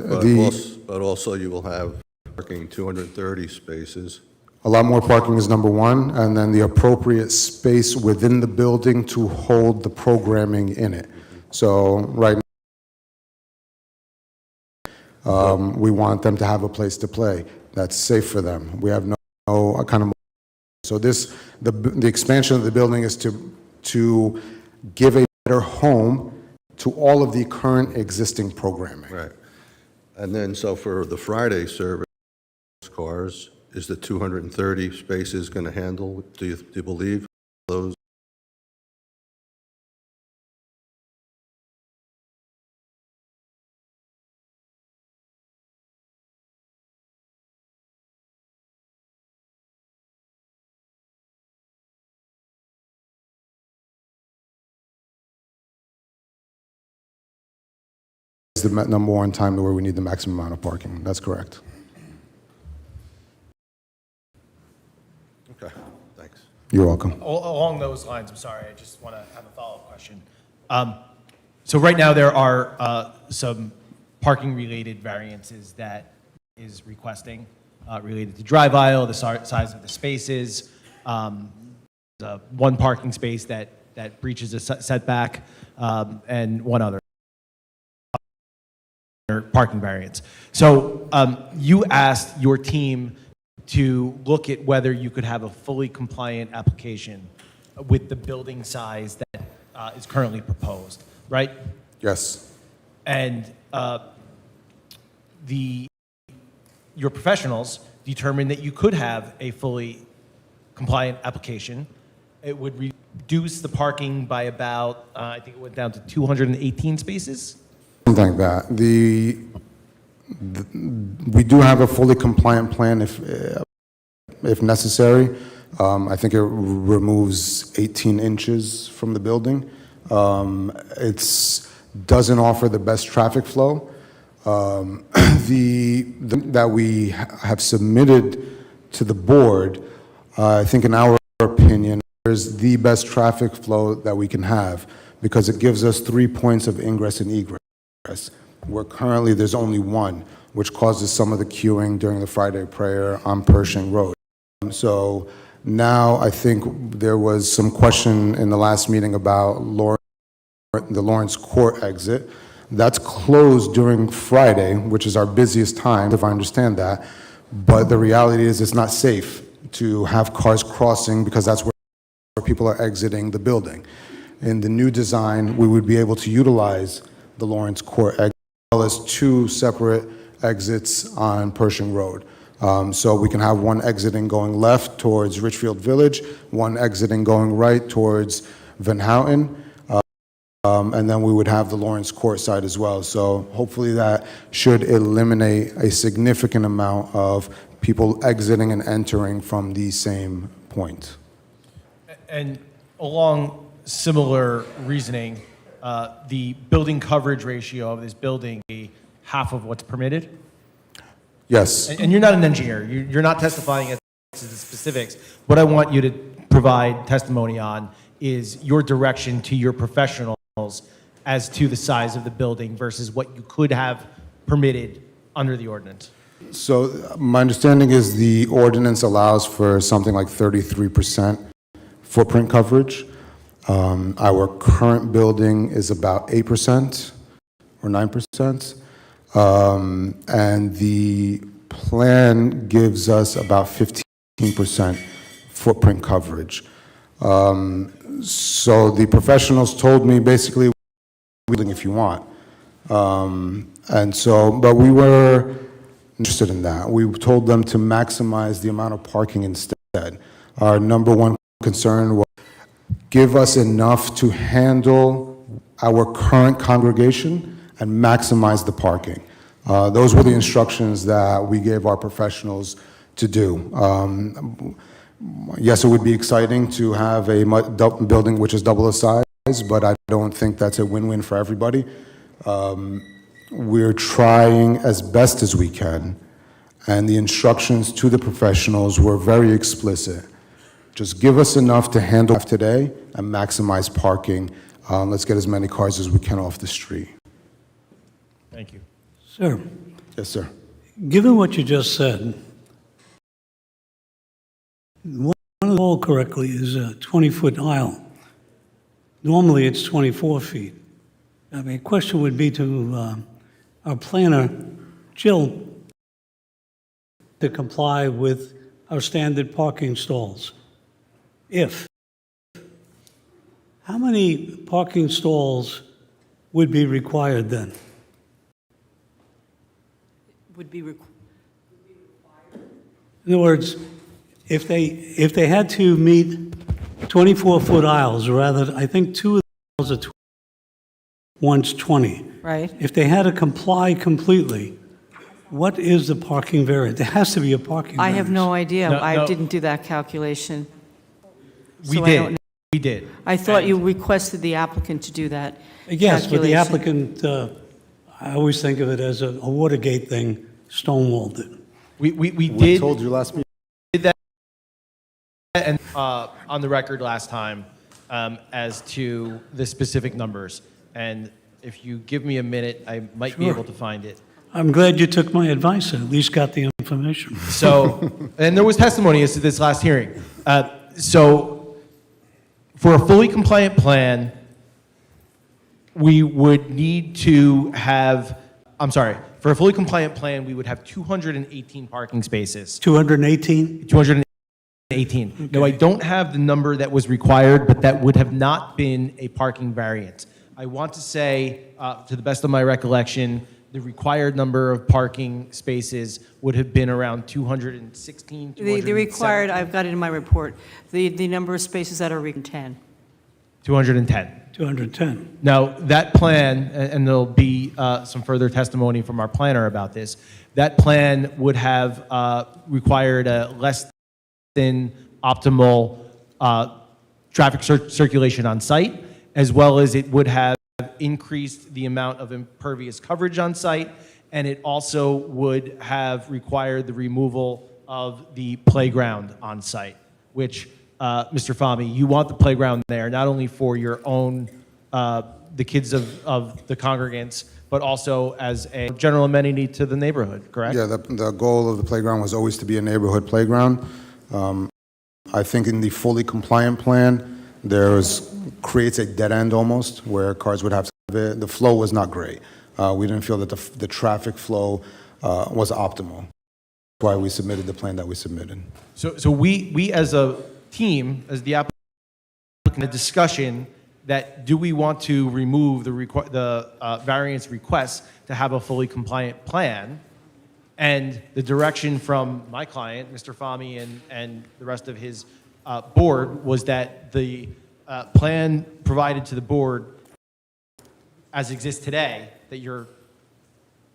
But also you will have parking 230 spaces. A lot more parking is number one, and then the appropriate space within the building to hold the programming in it. So right now, we want them to have a place to play that's safe for them. We have no kind of. So the expansion of the building is to give a better home to all of the current existing programming. Right. And then, so for the Friday service cars, is the 230 spaces going to handle, do you believe, those? Is the number one time where we need the maximum amount of parking. That's correct. Okay, thanks. You're welcome. Along those lines, I'm sorry, I just want to have a follow-up question. So right now, there are some parking-related variances that is requesting related to drive aisle, the size of the spaces, one parking space that breaches a setback, and one other. parking variance. So you asked your team to look at whether you could have a fully compliant application with the building size that is currently proposed, right? Yes. And your professionals determined that you could have a fully compliant application. It would reduce the parking by about, I think it went down to 218 spaces. Something like that. We do have a fully compliant plan if necessary. I think it removes 18 inches from the building. It doesn't offer the best traffic flow. That we have submitted to the board, I think in our opinion, is the best traffic flow that we can have because it gives us 3 points of ingress and egress, where currently there's only one, which causes some of the queuing during the Friday prayer on Pershing Road. So now I think there was some question in the last meeting about the Lawrence Court exit. That's closed during Friday, which is our busiest time, if I understand that. But the reality is it's not safe to have cars crossing because that's where people are exiting the building. In the new design, we would be able to utilize the Lawrence Court exit as well as 2 separate exits on Pershing Road. So we can have one exiting going left towards Richfield Village, one exiting going right towards Van Houten, and then we would have the Lawrence Court side as well. So hopefully that should eliminate a significant amount of people exiting and entering from the same point. And along similar reasoning, the building coverage ratio of this building be half of what's permitted? Yes. And you're not an engineer. You're not testifying as to the specifics. What I want you to provide testimony on is your direction to your professionals as to the size of the building versus what you could have permitted under the ordinance. So my understanding is the ordinance allows for something like 33% footprint coverage. Our current building is about 8% or 9%. And the plan gives us about 15% footprint coverage. So the professionals told me basically, if you want. And so, but we were interested in that. We told them to maximize the amount of parking instead. Our number one concern was give us enough to handle our current congregation and maximize the parking. Those were the instructions that we gave our professionals to do. Yes, it would be exciting to have a building which is double the size, but I don't think that's a win-win for everybody. We're trying as best as we can, and the instructions to the professionals were very explicit. Just give us enough to handle today and maximize parking. Let's get as many cars as we can off the street. Thank you. Sir, Yes, sir. given what you just said, one of the all correctly is a 20-foot aisle. Normally, it's 24 feet. I mean, question would be to our planner, Jill, to comply with our standard parking stalls. How many parking stalls would be required then? Would be required. In other words, if they had to meet 24-foot aisles, rather, I think 2 of the aisles are one's 20. Right. If they had to comply completely, what is the parking variance? There has to be a parking variance. I have no idea. No, I no. didn't do that calculation. We So I don't did. know. We did. I thought And- you requested the applicant to do that Yes, but the calculation. applicant, I always think of it as a Watergate thing, stonewalled it. We We did. told you last meeting. Did that and on the record last time as to the specific numbers. And if you give me a minute, I might be Sure. able to find it. I'm glad you took my advice and at least got the information. So, and there was testimony as to this last hearing. So, for a fully compliant plan, we would need to have, I'm sorry, For a fully compliant plan, we would have 218 parking spaces. 218? 218. No, I don't have the number that was required, but that would have not been a parking variance. I want to say, to the best of my recollection, the required number of parking spaces would have been around 216, The required, I've got it in my report, the number of spaces that are 10. 210. 210. Now, that plan, and there'll be some further testimony from our planner about this, that plan would have required a less than optimal traffic circulation on site, as well as it would have increased the amount of impervious coverage on site, and it also would have required the removal of the playground on site, which, Mr. Fahmy, you want the playground there, not only for your own, the kids of the congregants, but also as a general amenity to the neighborhood, correct? Yeah, the goal of the playground was always to be a neighborhood playground. I think in the fully compliant plan, creates a dead end almost, where cars would have to have it. The flow was not great. We didn't feel that the traffic flow was optimal. That's why we submitted the plan that we submitted. So we as a team, as the applicant, a discussion that do we want to remove the variance request to have a fully compliant plan? And the direction from my client, Mr. Fahmy, and the rest of his board was that the plan provided to the board as exists today, that you're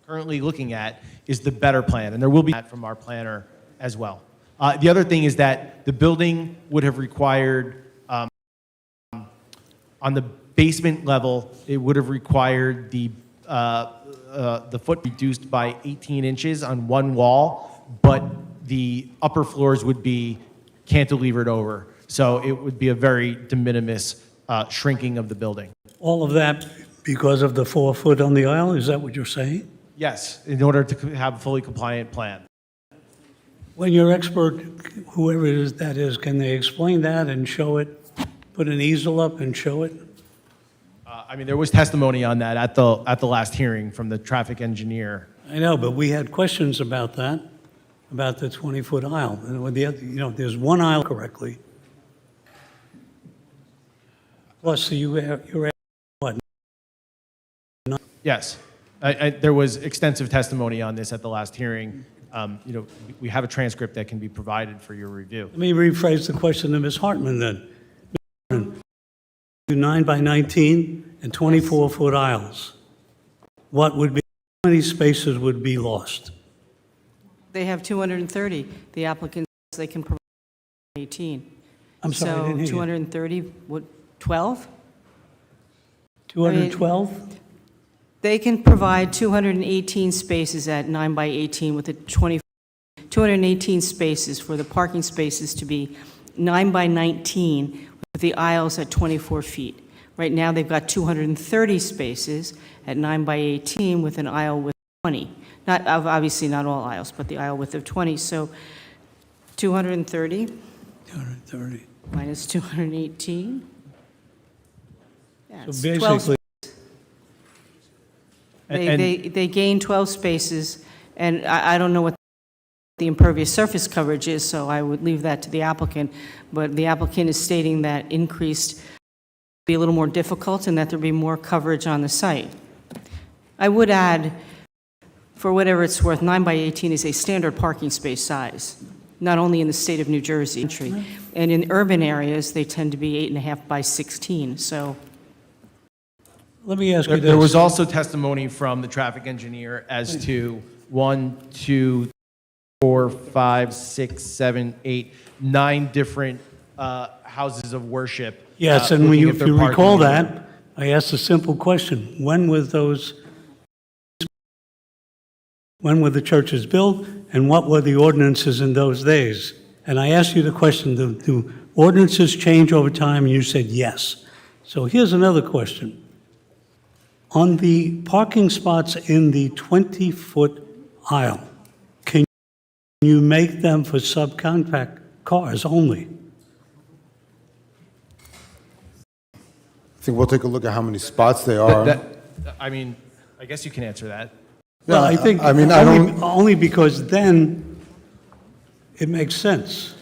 currently looking at, is the better plan. And there will be that from our planner as well. The other thing is that the building would have required, on the basement level, it would have required the foot reduced by 18 inches on one wall, but the upper floors would be cantilevered over. So it would be a very de minimis shrinking of the building. All of that because of the 4-foot on the aisle? Is that what you're saying? Yes, in order to have a fully compliant plan. When your expert, whoever it is that is, can they explain that and show it? Put an easel up and show it? I mean, there was testimony on that at the last hearing from the traffic engineer. I know, but we had questions about that, about the 20-foot aisle. And with the other, there's one aisle correctly. Plus, you're what? Yes, there was extensive testimony on this at the last hearing. We have a transcript that can be provided for your review. Let me rephrase the question to Ms. Hartman then. 9 by 19 and 24-foot aisles. How many spaces would be lost? They have 230. The applicants, they can provide 18. I'm sorry, I didn't hear you. So 230, what, 12? 212? They can provide 218 spaces at 9 by 18 with a 218 spaces for the parking spaces to be 9 by 19 with the aisles at 24 feet. Right now, they've got 230 spaces at 9 by 18 with an aisle width of 20. Obviously not all aisles, but the aisle width of 20. So 230 230. minus 218. Yeah, So it's basically, 12. They gain 12 spaces, and I don't know what the impervious surface coverage is, so I would leave that to the applicant. But the applicant is stating that increased be a little more difficult and that there'll be more coverage on the site. I would add, for whatever it's worth, 9 by 18 is a standard parking space size, not only in the state of New Jersey, and in urban areas, they tend to be 8.5 by 16, so. let me ask you this. There was also testimony from the traffic engineer as to 1, 2, 4, 5, 6, 7, 8, 9 different houses of worship. Yes, and looking if at their you parking recall meter. that, I asked a simple question. When were the churches built, and what were the ordinances in those days? And I asked you the question, do ordinances change over time? And you said yes. So here's another question. On the parking spots in the 20-foot aisle, can you make them for subcompact cars only? I think we'll take a look at how many spots there are. I mean, I guess you can answer that. Well, Yeah, I think I mean, I don't- only because then it makes sense.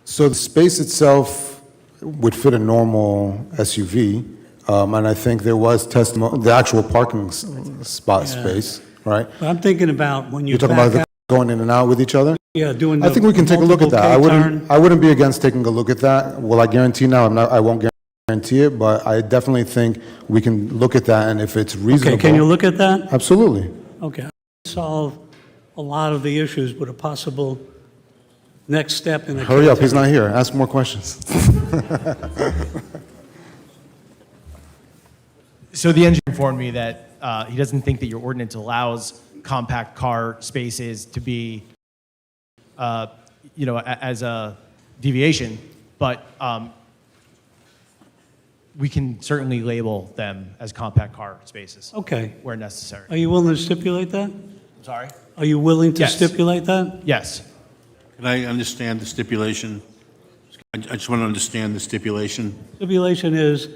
So the space itself would fit a normal SUV, and I think there was testimony, the actual parking spot Yeah. space, right? But I'm thinking about when you You're talking about back the out, going in and out with each other? yeah, doing I the think we can take a look at that. multiple K-turn. I wouldn't be against taking a look at that. Will I guarantee now? I won't guarantee it, but I definitely think we can look at that, and if it's reasonable. Okay, can you look at that? Absolutely. Okay. Solve a lot of the issues with a possible next step in the. Hurry up, he's K-turn. not here. Ask more questions. So the engineer informed me that he doesn't think that your ordinance allows compact car spaces to be, as a deviation, but we can certainly label them as compact car spaces Okay. where necessary. Are you willing to stipulate that? I'm sorry? Are you willing to Yes. stipulate that? Yes. Can I understand the stipulation? I just want to understand the stipulation. Stipulation is,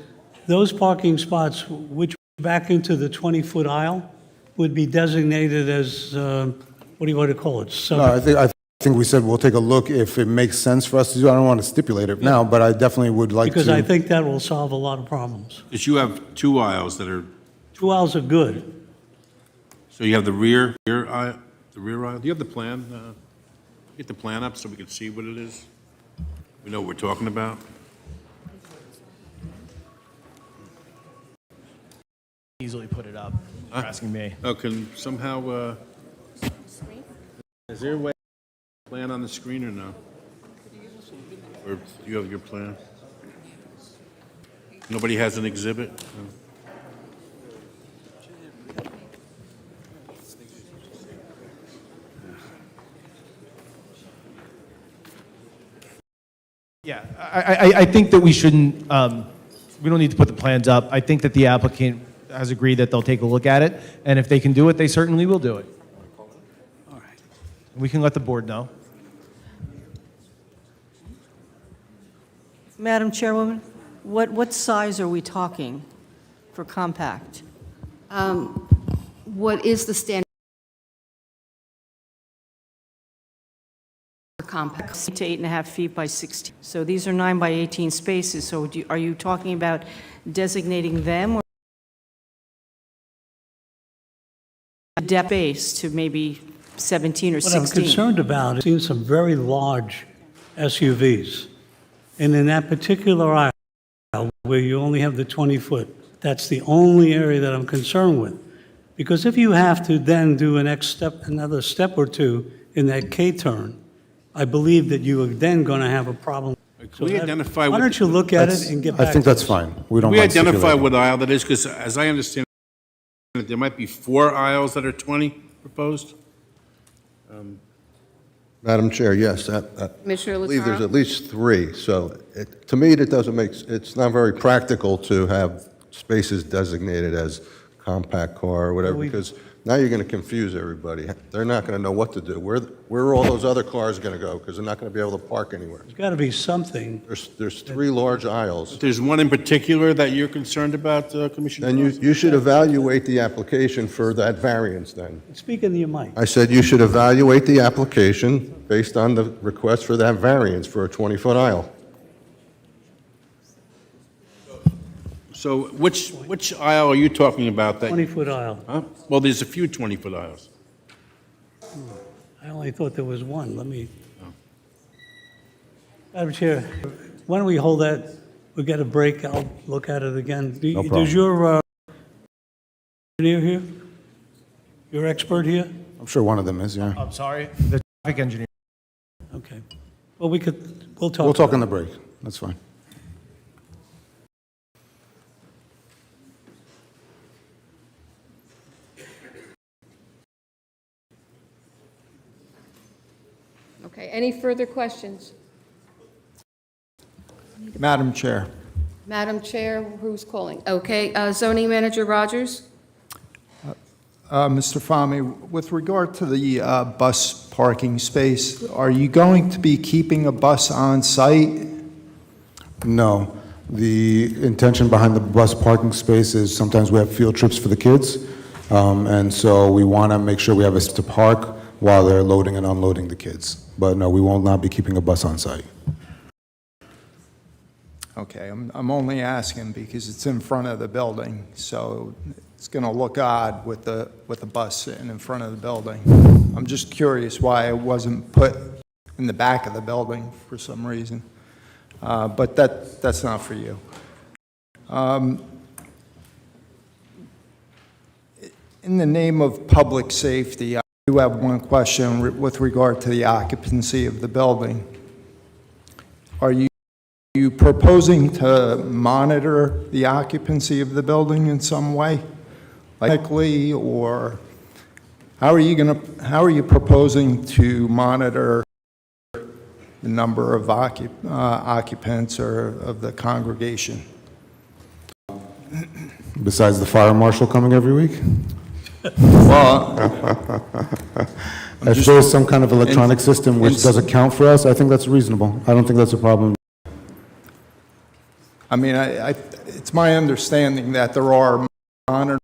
those parking spots which back into the 20-foot aisle would be designated as, what do you want to call it? No, I think we said we'll take a look if it makes sense for us to do. I don't want to stipulate it now, but I definitely would like to. Because I think that will solve a lot of problems. Because you have two aisles that are, 2 aisles are good. so you have the rear aisle, the rear aisle. Do you have the plan? Get the plan up so we can see what it is? We know what we're talking about? Easily put it up. You're asking me. Oh, can somehow, is there a way to plan on the screen or no? Or do you have your plan? Nobody has an exhibit? No. Yeah, I think that we shouldn't, we don't need to put the plans up. I think that the applicant has agreed that they'll take a look at it, and if they can do it, they certainly will do it. All right. We can let the board know. Madam Chairwoman, what size are we talking for compact? What is the standard for compact? To 8.5 feet by 16. So these are 9 by 18 spaces, so are you talking about designating them or depth base to maybe 17 or What I'm 16? concerned about is seeing some very large SUVs. And in that particular aisle, where you only have the 20-foot, that's the only area that I'm concerned with. Because if you have to then do another step or two in that K-turn, I believe that you are then going to have a problem. Can we identify Why what- don't you look at it and get back I think to that's us? fine. We don't We mind identify stipulating. what aisle that is, because as I understand it, there might be 4 aisles that are 20 proposed? Madam Chair, yes, I Commissioner believe there's Lataro? at least 3. So to me, it doesn't make, it's not very practical to have spaces designated as compact car or whatever, because now you're going to confuse everybody. They're not going to know what to do. Where are all those other cars going to go? Because they're not going to be able to park anywhere. There's got to be something. There's 3 large aisles. There's one in particular that you're concerned about, Commissioner? And you should evaluate the application for that variance then. Speak into your mic. I said you should evaluate the application based on the request for that variance for a 20-foot aisle. So which aisle are you talking about that? 20-foot aisle. Huh? Well, there's a few 20-foot aisles. I only thought there was one. Let me. Madam Chair, why don't we hold that? We'll get a break. I'll look at it again. No problem. Does your engineer here? Your expert here? I'm sure one of them is, yeah. I'm sorry, the traffic engineer. Okay. Well, we'll talk. We'll talk about on the break. That's fine. Okay, any further questions? Madam Chair. Madam Chair, who's calling? Okay, zoning manager Rogers? Mr. Fahmy, with regard to the bus parking space, are you going to be keeping a bus on site? No. The intention behind the bus parking space is sometimes we have field trips for the kids, And so we want to make sure we have a space to park while they're loading and unloading the kids. But no, we will not be keeping a bus on site. Okay, I'm only asking because it's in front of the building, so it's going to look odd with the bus sitting in front of the building. I'm just curious why it wasn't put in the back of the building for some reason. But that's not for you. In the name of public safety, I do have one question with regard to the occupancy of the building. Are you proposing to monitor the occupancy of the building in some way, likely, or how are you proposing to monitor the number of occupants or of the congregation? Besides the fire marshal coming every week? Well, if there's some kind of electronic system which doesn't count for us, I think that's reasonable. I don't think that's a problem. I mean, it's my understanding that there are monitors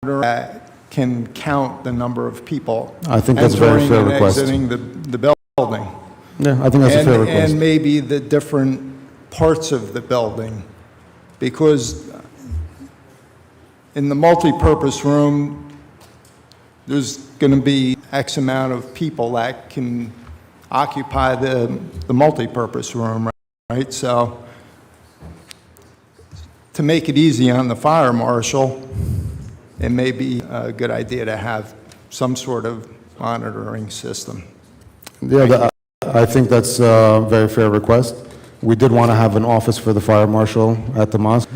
that can count the number of people I think that's a very fair entering and request. exiting the building. Yeah, I think that's a fair request. And maybe the different parts of the building, because in the multi-purpose room, there's going to be X amount of people that can occupy the multi-purpose room, right? So to make it easy on the fire marshal, it may be a good idea to have some sort of monitoring system. Yeah, I think that's a very fair request. We did want to have an office for the fire marshal at the mosque.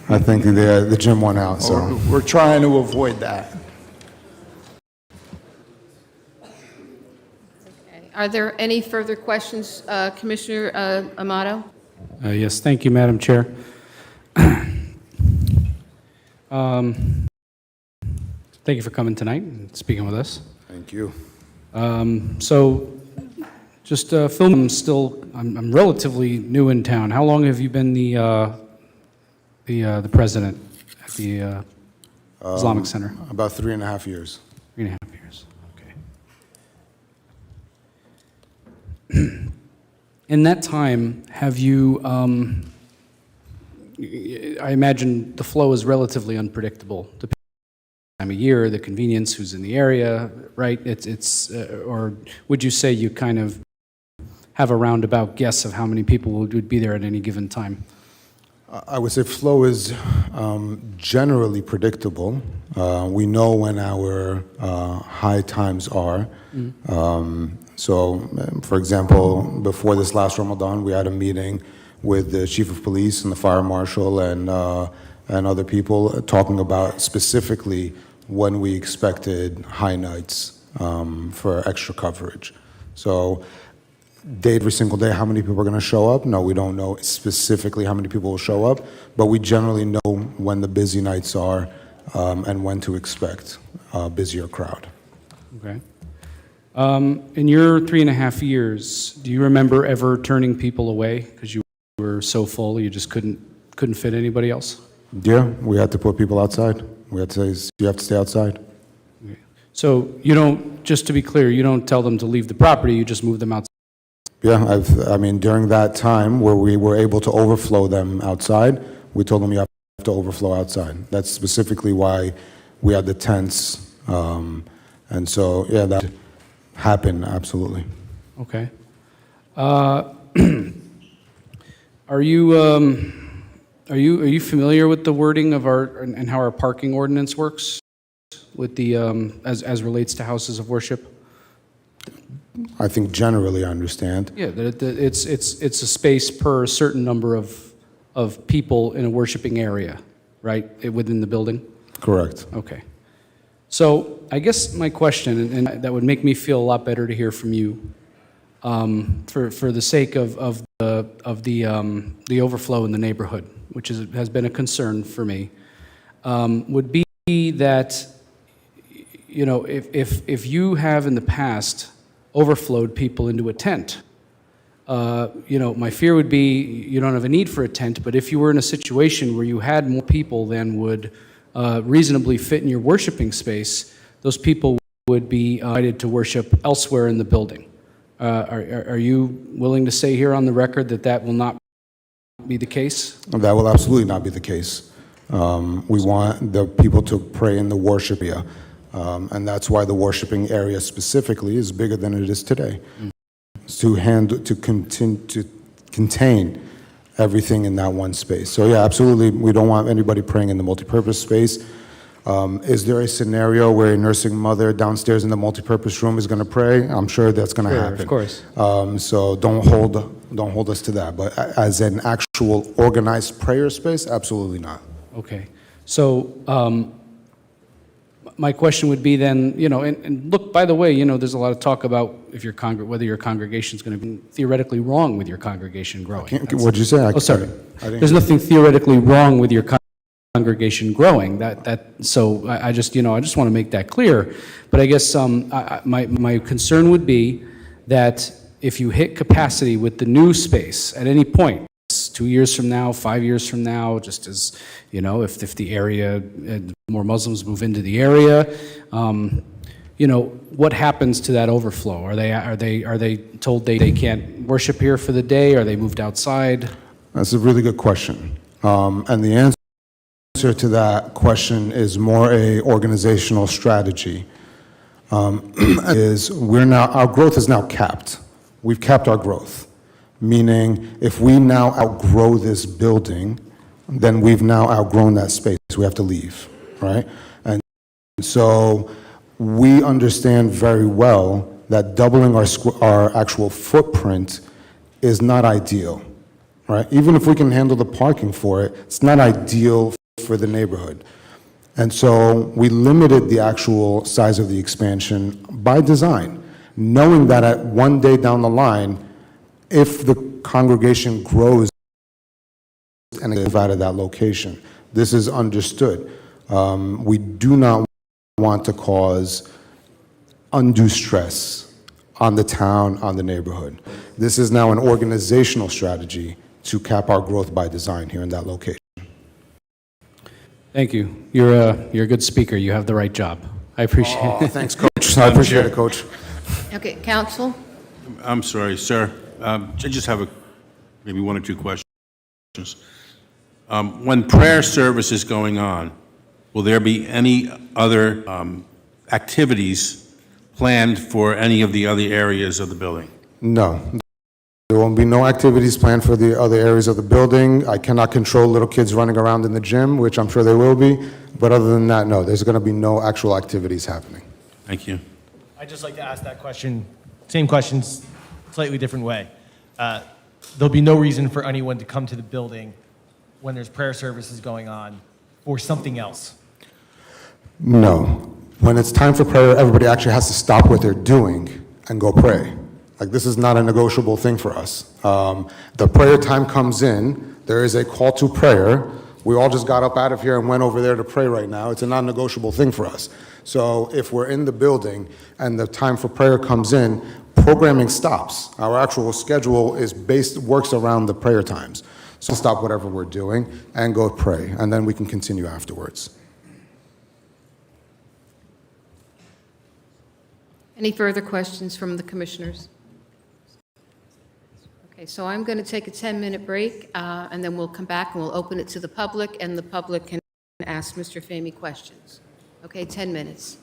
I think the gym won out, so. We're trying to avoid that. Are there any further questions, Commissioner Amato? Yes, thank you, Madam Chair. Thank you for coming tonight and speaking with us. Thank you. So, just film. I'm relatively new in town. How long have you been the president at the Islamic Center? About 3.5 years. 3.5 years. Okay. In that time, have you? I imagine the flow is relatively unpredictable. Depending on the time of year, the convenience, who's in the area, right? Or would you say you kind of have a roundabout guess of how many people would be there at any given time? I would say flow is generally predictable. We know when our high times are. So, for example, before this last Ramadan, we had a meeting with the chief of police and the fire marshal and other people talking about specifically when we expected high nights for extra coverage. So, every single day, how many people are going to show up? No, we don't know specifically how many people will show up, but we generally know when the busy nights are and when to expect a busier crowd. Okay. In your 3.5 years, do you remember ever turning people away because you were so full you just couldn't fit anybody else? Yeah, we had to put people outside. We had to say, you have to stay outside. Okay. So you don't, just to be clear, you don't tell them to leave the property, you just move them outside? Yeah, I mean, during that time where we were able to overflow them outside, we told them you have to overflow outside. That's specifically why we had the tents. And so, yeah, that happened, absolutely. Okay. Are you familiar with the wording of and how our parking ordinance works with the as relates to houses of worship? I think generally I understand. Yeah, that it's a space per a certain number of people in a worshiping area, right, within the building? Correct. Okay. So I guess my question, and that would make me feel a lot better to hear from you, for the sake of the overflow in the neighborhood, which has been a concern for me, would be that, you know, if you have in the past overflowed people into a tent, you know, my fear would be you don't have a need for a tent, but if you were in a situation where you had more people than would, you know, reasonably fit in your worshiping space, those people would be invited to worship elsewhere in the building. Are you willing to say here on the record that that will not be the case? That will absolutely not be the case. We want the people to pray in the worship area, and that's why the worshiping area specifically is bigger than it is today. To contain everything in that one space. So yeah, absolutely, we don't want anybody praying in the multipurpose space. Is there a scenario where a nursing mother downstairs in the multipurpose room is going to pray? I'm sure that's going to happen. Of course. So don't hold us to that. But as an actual organized prayer space, absolutely not. Okay. So my question would be then, and look, by the way, there's a lot of talk about if whether your congregation is going to be theoretically wrong with your congregation growing. What'd you say? Sorry. I didn't- There's nothing theoretically wrong with your congregation growing. So I just want to make that clear. But I guess my concern would be that if you hit capacity with the new space at any point, 2 years from now, 5 years from now, just as, if the area, more Muslims move into the area, what happens to that overflow? Are they told they can't worship here for the day? Are they moved outside? That's a really good question. And the answer to that question is more a organizational strategy. Our growth is now capped. We've capped our growth. Meaning, if we now outgrow this building, then we've now outgrown that space. We have to leave, right? And so we understand very well that doubling our actual footprint is not ideal, right? Even if we can handle the parking for it, it's not ideal for the neighborhood. And so we limited the actual size of the expansion by design, knowing that at one day down the line, if the congregation grows and move out of that location. This is understood. We do not want to cause undue stress on the town, on the neighborhood. This is now an organizational strategy to cap our growth by design here in that location. Thank you. You're a good speaker. You have the right job. I appreciate it. Thanks, Coach. I appreciate it, Coach. Okay, counsel? I'm sorry, sir. I just have maybe one or two questions. When prayer service is going on, will there be any other activities planned for any of the other areas of the building? No. There won't be no activities planned for the other areas of the building. I cannot control little kids running around in the gym, which I'm sure there will be. But other than that, no, there's going to be no actual activities happening. Thank you. I'd just like to ask that question, same questions, slightly different way. There'll be no reason for anyone to come to the building when there's prayer services going on or something else. No. When it's time for prayer, everybody actually has to stop what they're doing and go pray. Like, this is not a negotiable thing for us. The prayer time comes in, there is a call to prayer. We all just got up out of here and went over there to pray right now. It's a non-negotiable thing for us. So if we're in the building and the time for prayer comes in, programming stops. Our actual schedule works around the prayer times. So stop whatever we're doing and go pray, and then we can continue afterwards. Any further questions from the commissioners? Okay, so I'm going to take a 10-minute break, and then we'll come back and we'll open it to the public, and the public can ask Mr. Fahmy questions. Okay, 10 minutes.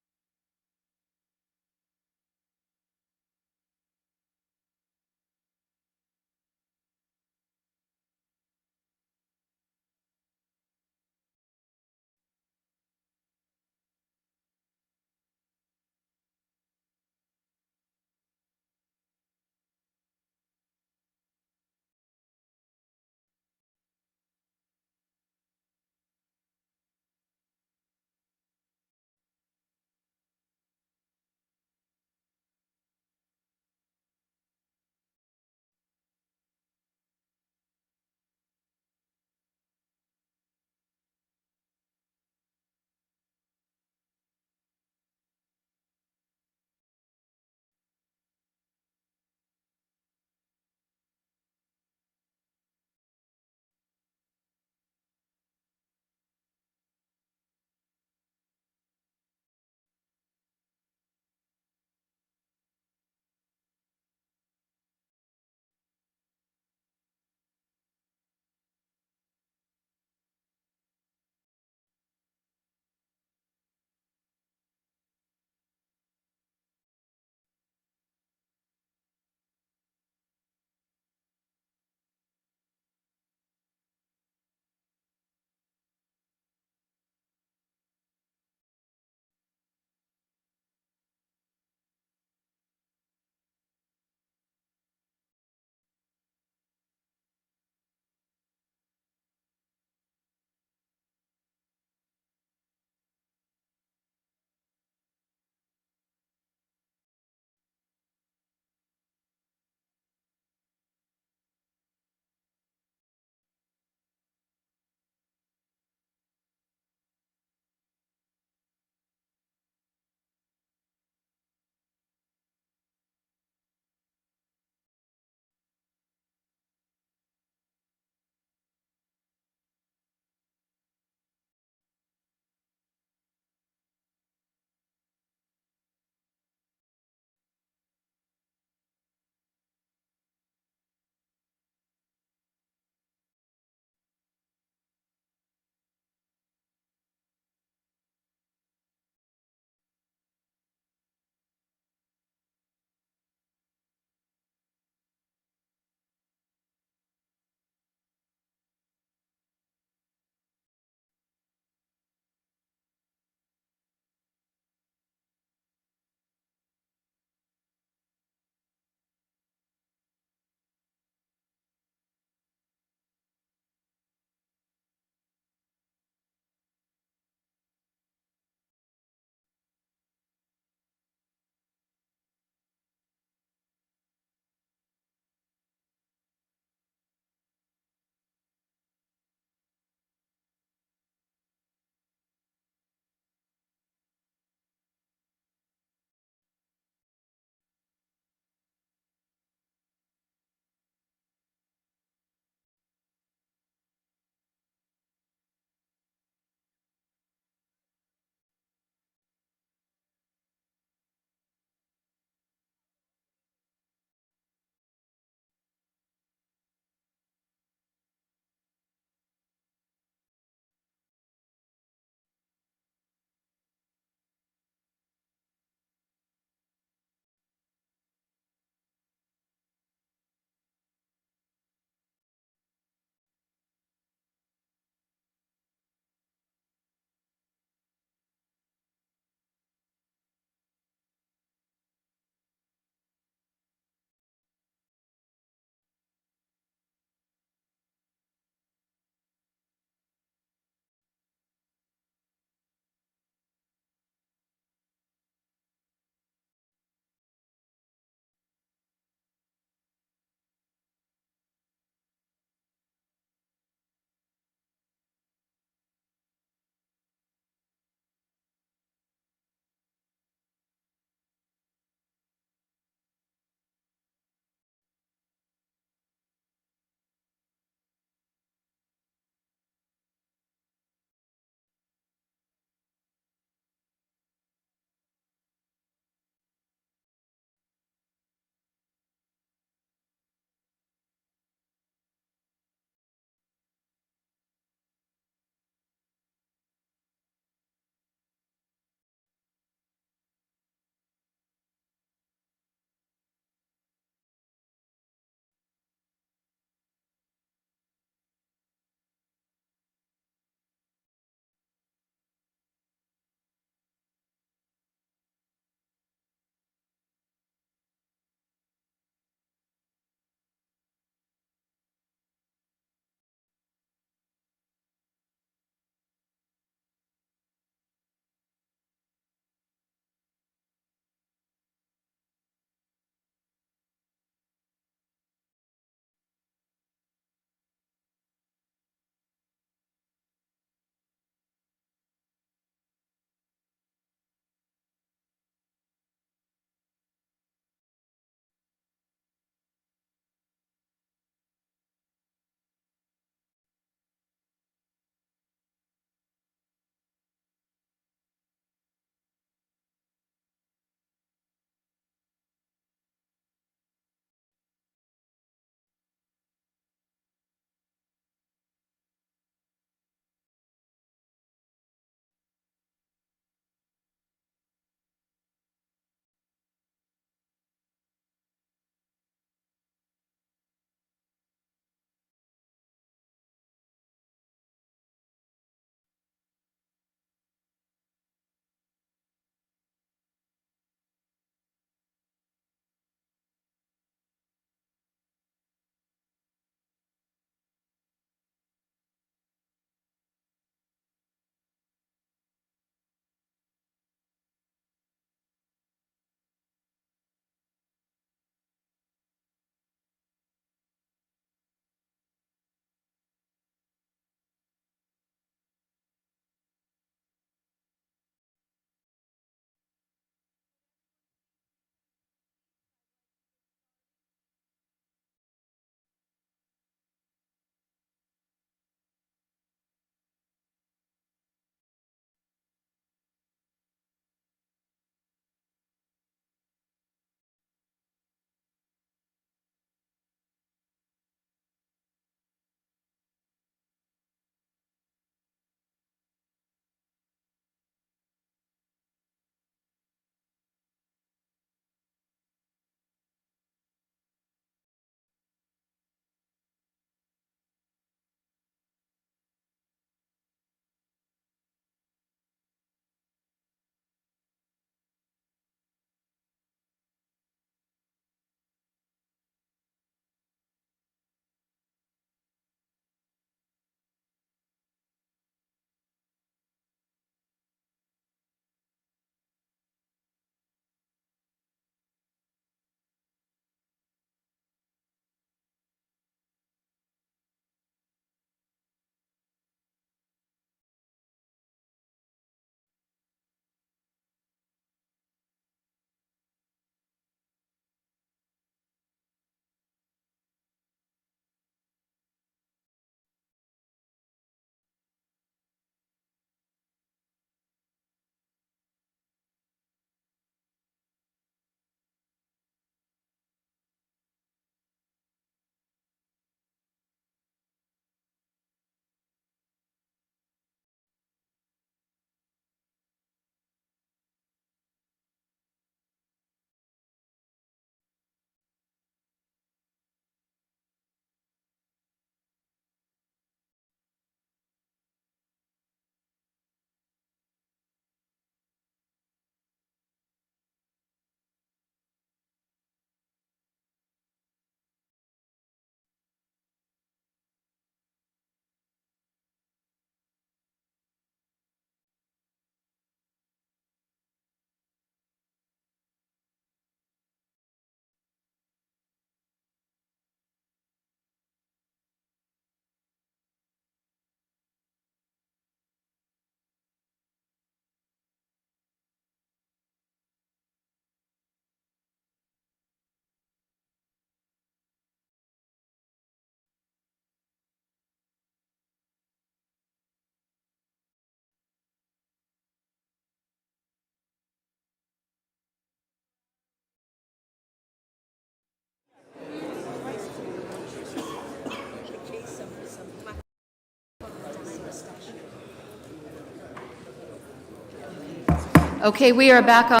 Okay, we are back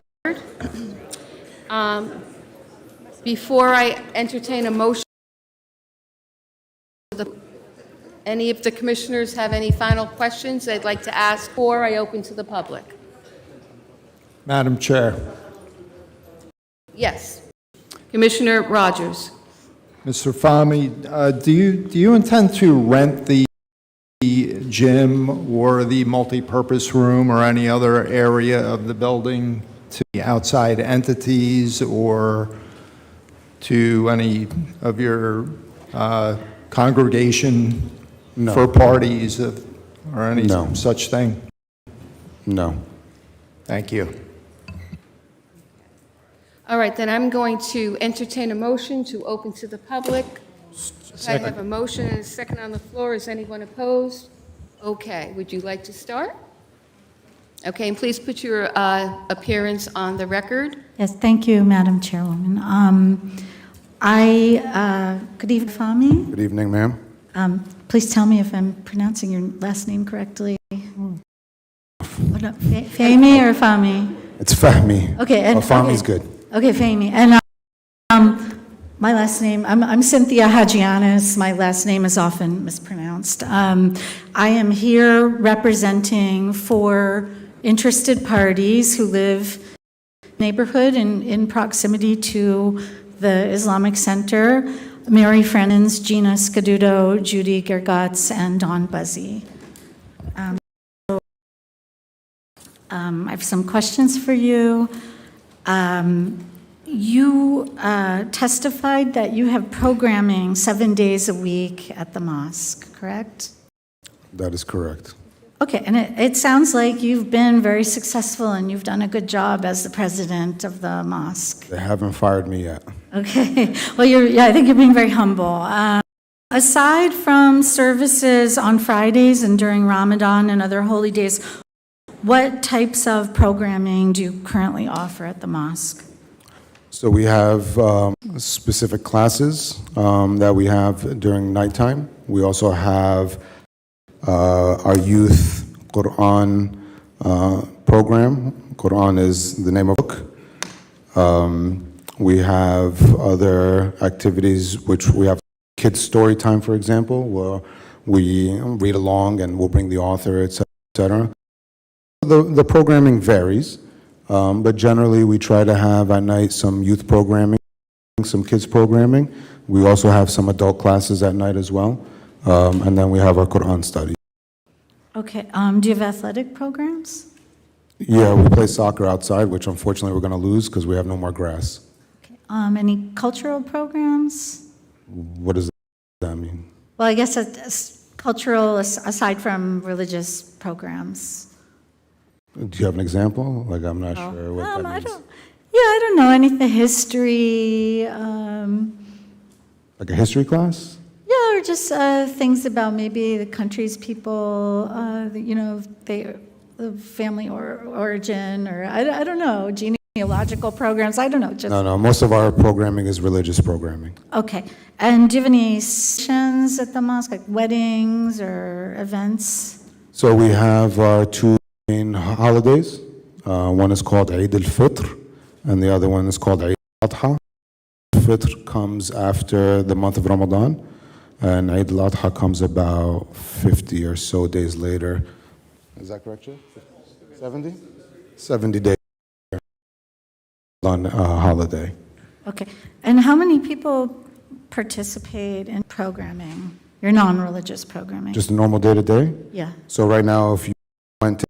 on. Before I entertain a motion, any of the commissioners have any final questions they'd like to ask, or I open to the public? Madam Chair, Yes. Commissioner Rogers. Mr. Fahmy, do you intend to rent the gym or the multipurpose room or any other area of the building to outside entities or to any of your congregation No. for parties or any No. such thing? No. Thank you. All right, then I'm going to entertain a motion to open to the public. I have a motion and a second on the floor. Is anyone opposed? Okay, would you like to start? Okay, and please put your appearance on the record. Yes, thank you, Madam Chairwoman. Good evening, Fahmy. Good evening, ma'am. Please tell me if I'm pronouncing your last name correctly. Fahmy or Fahmy? It's Fahmy. Okay, and Fahmy's okay. good. Okay, Fahmy. And my last name, I'm Cynthia Hagianis. My last name is often mispronounced. I am here representing 4 interested parties who live in the neighborhood in proximity to the Islamic Center: Mary Frennens, Gina Scaduto, Judy Gergatz, and Dawn Buzzy. I have some questions for you. You testified that you have programming 7 days a week at the mosque, correct? That is correct. Okay, and it sounds like you've been very successful and you've done a good job as the president of the mosque. They haven't fired me yet. Okay, well, I think you're being very humble. Aside from services on Fridays and during Ramadan and other holy days, what types of programming do you currently offer at the mosque? So we have specific classes that we have during nighttime. We also have our youth Quran program. Quran is the name of the book. We have other activities, which we have kids' story time, for example, where we read along and we'll bring the author, etc. The programming varies, but generally we try to have at night some youth programming, some kids programming. We also have some adult classes at night as well, and then we have our Quran study. Okay, do you have athletic programs? Yeah, we play soccer outside, which unfortunately we're going to lose because we have no more grass. Okay, any cultural programs? What does that mean? Well, I guess cultural aside from religious programs. Do you have an example? Like, I'm not sure what that means. I don't know, any the history. Like a history class? Yeah, or just things about maybe the country's people, the family origin, or I don't know, genealogical programs, I don't know. Just No, most of our programming is religious programming. Okay, and do you have any sessions at the mosque, like weddings or events? So we have our 2 main holidays. One is called Eid al-Fitr, and the other one is called Eid al-Adha. Fitr comes after the month of Ramadan, and Eid al-Adha comes about 50 or so days later. Is that correct, Jeff? 70? 70 days on holiday. Okay, and how many people participate in programming, your non-religious programming? Just a normal day-to-day? Yeah. So right now, if you went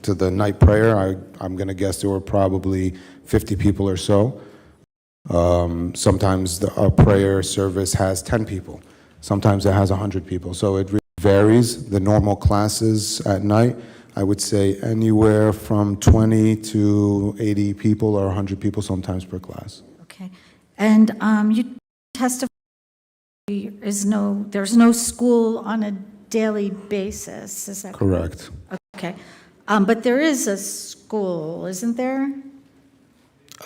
to the night prayer, I'm going to guess there were probably 50 people or so. Sometimes our prayer service has 10 people. Sometimes it has 100 people. So it really varies. The normal classes at night, I would say anywhere from 20 to 80 people or 100 people sometimes per class. Okay, and you testified there's no school on a daily basis, is that correct? Okay, but there is a school, isn't there?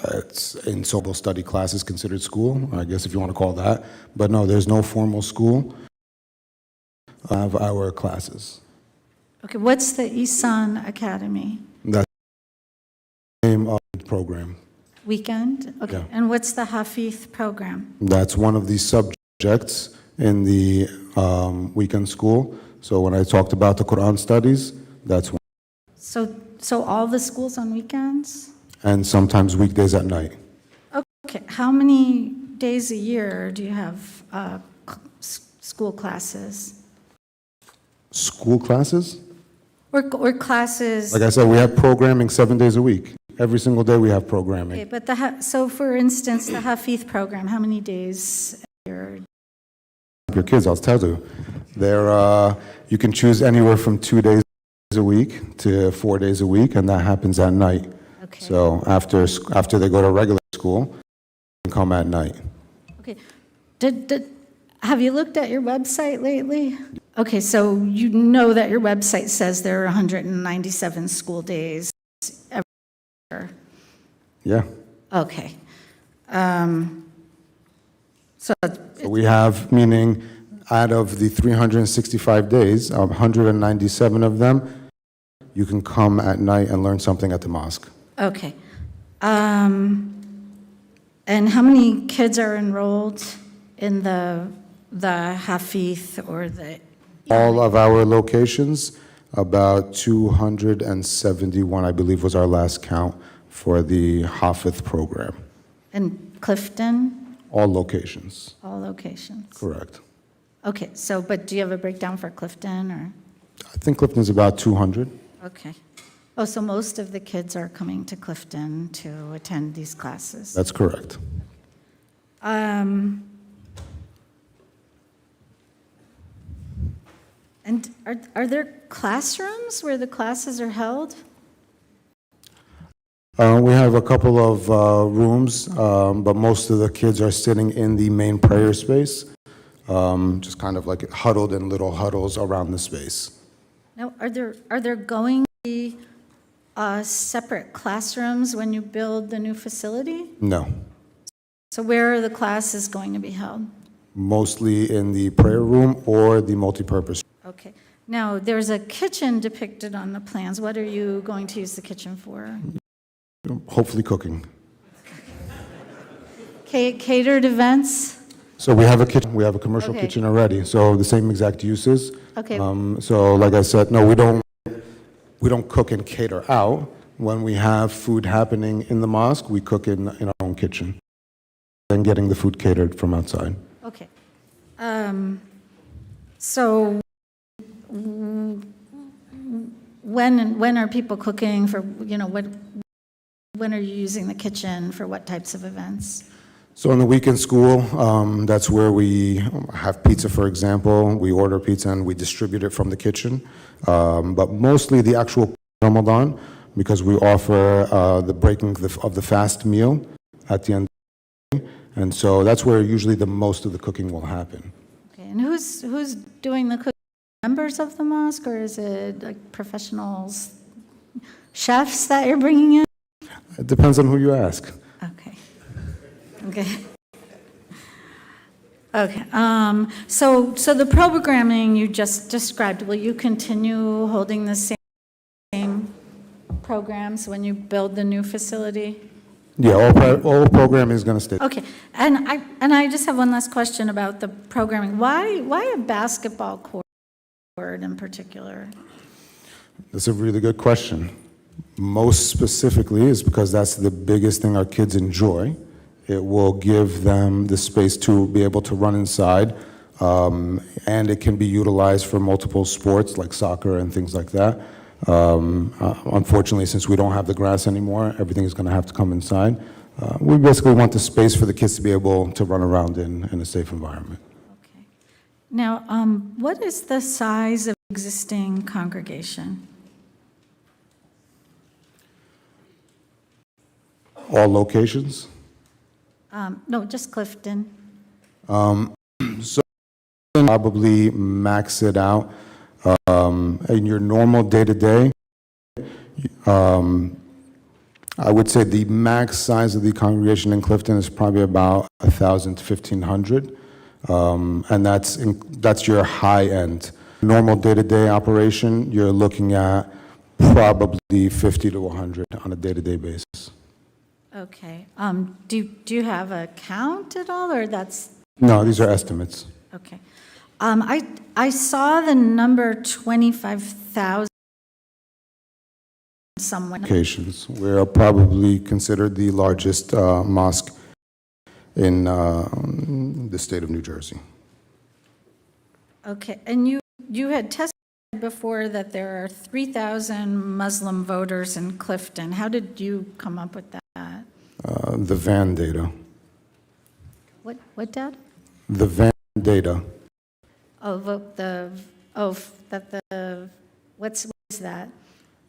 It's in social study classes considered school, I guess if you want to call that. But no, there's no formal school of our classes. Okay, what's the Isan Academy? That's the name of the program. Weekend? Okay, Yeah. and what's the Hafith program? That's one of the subjects in the weekend school. So when I talked about the Quran studies, that's one. So all the schools on weekends? And sometimes weekdays at night. Okay, how many days a year do you have school classes? School classes? Or classes? Like I said, we have programming 7 days a week. Every single day we have Okay, programming. but so for instance, the Hafith program, how many days a year? Your kids, I'll tell you. You can choose anywhere from 2 days a week to 4 days a week, and that happens at night. Okay. So after they go to regular school, they can come at night. Okay. Have you looked at your website lately? Okay, so you know that your website says there are 197 school days every year. Yeah. Okay. So So we have, meaning out of the 365 days, 197 of them, you can come at night and learn something at the mosque. okay. And how many kids are enrolled in the Hafith or the? All of our locations, about 271, I believe, was our last count for the Hafith program. In Clifton? All locations, All locations? correct. Okay, but do you have a breakdown for Clifton or? I think Clifton's about 200. Okay. Oh, so most of the kids are coming to Clifton to attend these classes? That's correct. And are there classrooms where the classes are held? We have a couple of rooms, but most of the kids are sitting in the main prayer space, just kind of like huddled in little huddles around the space. Now, are there going to be separate classrooms when you build the new facility? No, So where are the classes going to be held? mostly in the prayer room or the multipurpose. Okay. Now, there's a kitchen depicted on the plans. What are you going to use the kitchen for? Hopefully cooking. Catered events? So we have a kitchen, we have a commercial Okay. kitchen already, so the same exact uses. Okay. So like I said, no, we don't cook and cater out. When we have food happening in the mosque, we cook in our own kitchen, and getting the food catered from outside. Okay. So when are people cooking for, when are you using the kitchen for what types of events? So in the weekend school, that's where we have pizza, for example. We order pizza and we distribute it from the kitchen. But mostly the actual Ramadan, because we offer the breaking of the fast meal at the end of the day. And so that's where usually the most of the cooking will happen. Okay, and who's doing the cooking? Members of the mosque, or is it like professionals, chefs that you're bringing in? It depends on who you ask. Okay. Okay. Okay. So the programming you just described, will you continue holding the same programs when you build the new facility? Yeah, all programming is going to stay. Okay. And I just have one last question about the programming. Why a basketball court in particular? That's a really good question. Most specifically is because that's the biggest thing our kids enjoy. It will give them the space to be able to run inside, and it can be utilized for multiple sports like soccer and things like that. Unfortunately, since we don't have the grass anymore, everything is going to have to come inside. We basically want the space for the kids to be able to run around in a safe environment. Okay. Now, what is the size of existing congregation? All locations? No, just Clifton. So probably max it out. In your normal day-to-day, I would say the max size of the congregation in Clifton is probably about 1,000 to 1,500, and that's your high end. normal day-to-day operation, you're looking at probably 50 to 100 on a day-to-day basis. Okay. Do you have a count at all, or that's, No, these are estimates. okay. I saw the number 25,000 somewhere. Locations. We are probably considered the largest mosque in the state of New Jersey. Okay, and you had testified before that there are 3,000 Muslim voters in Clifton. How did you come up with that? The van data. What data? The van data. Oh, what is that?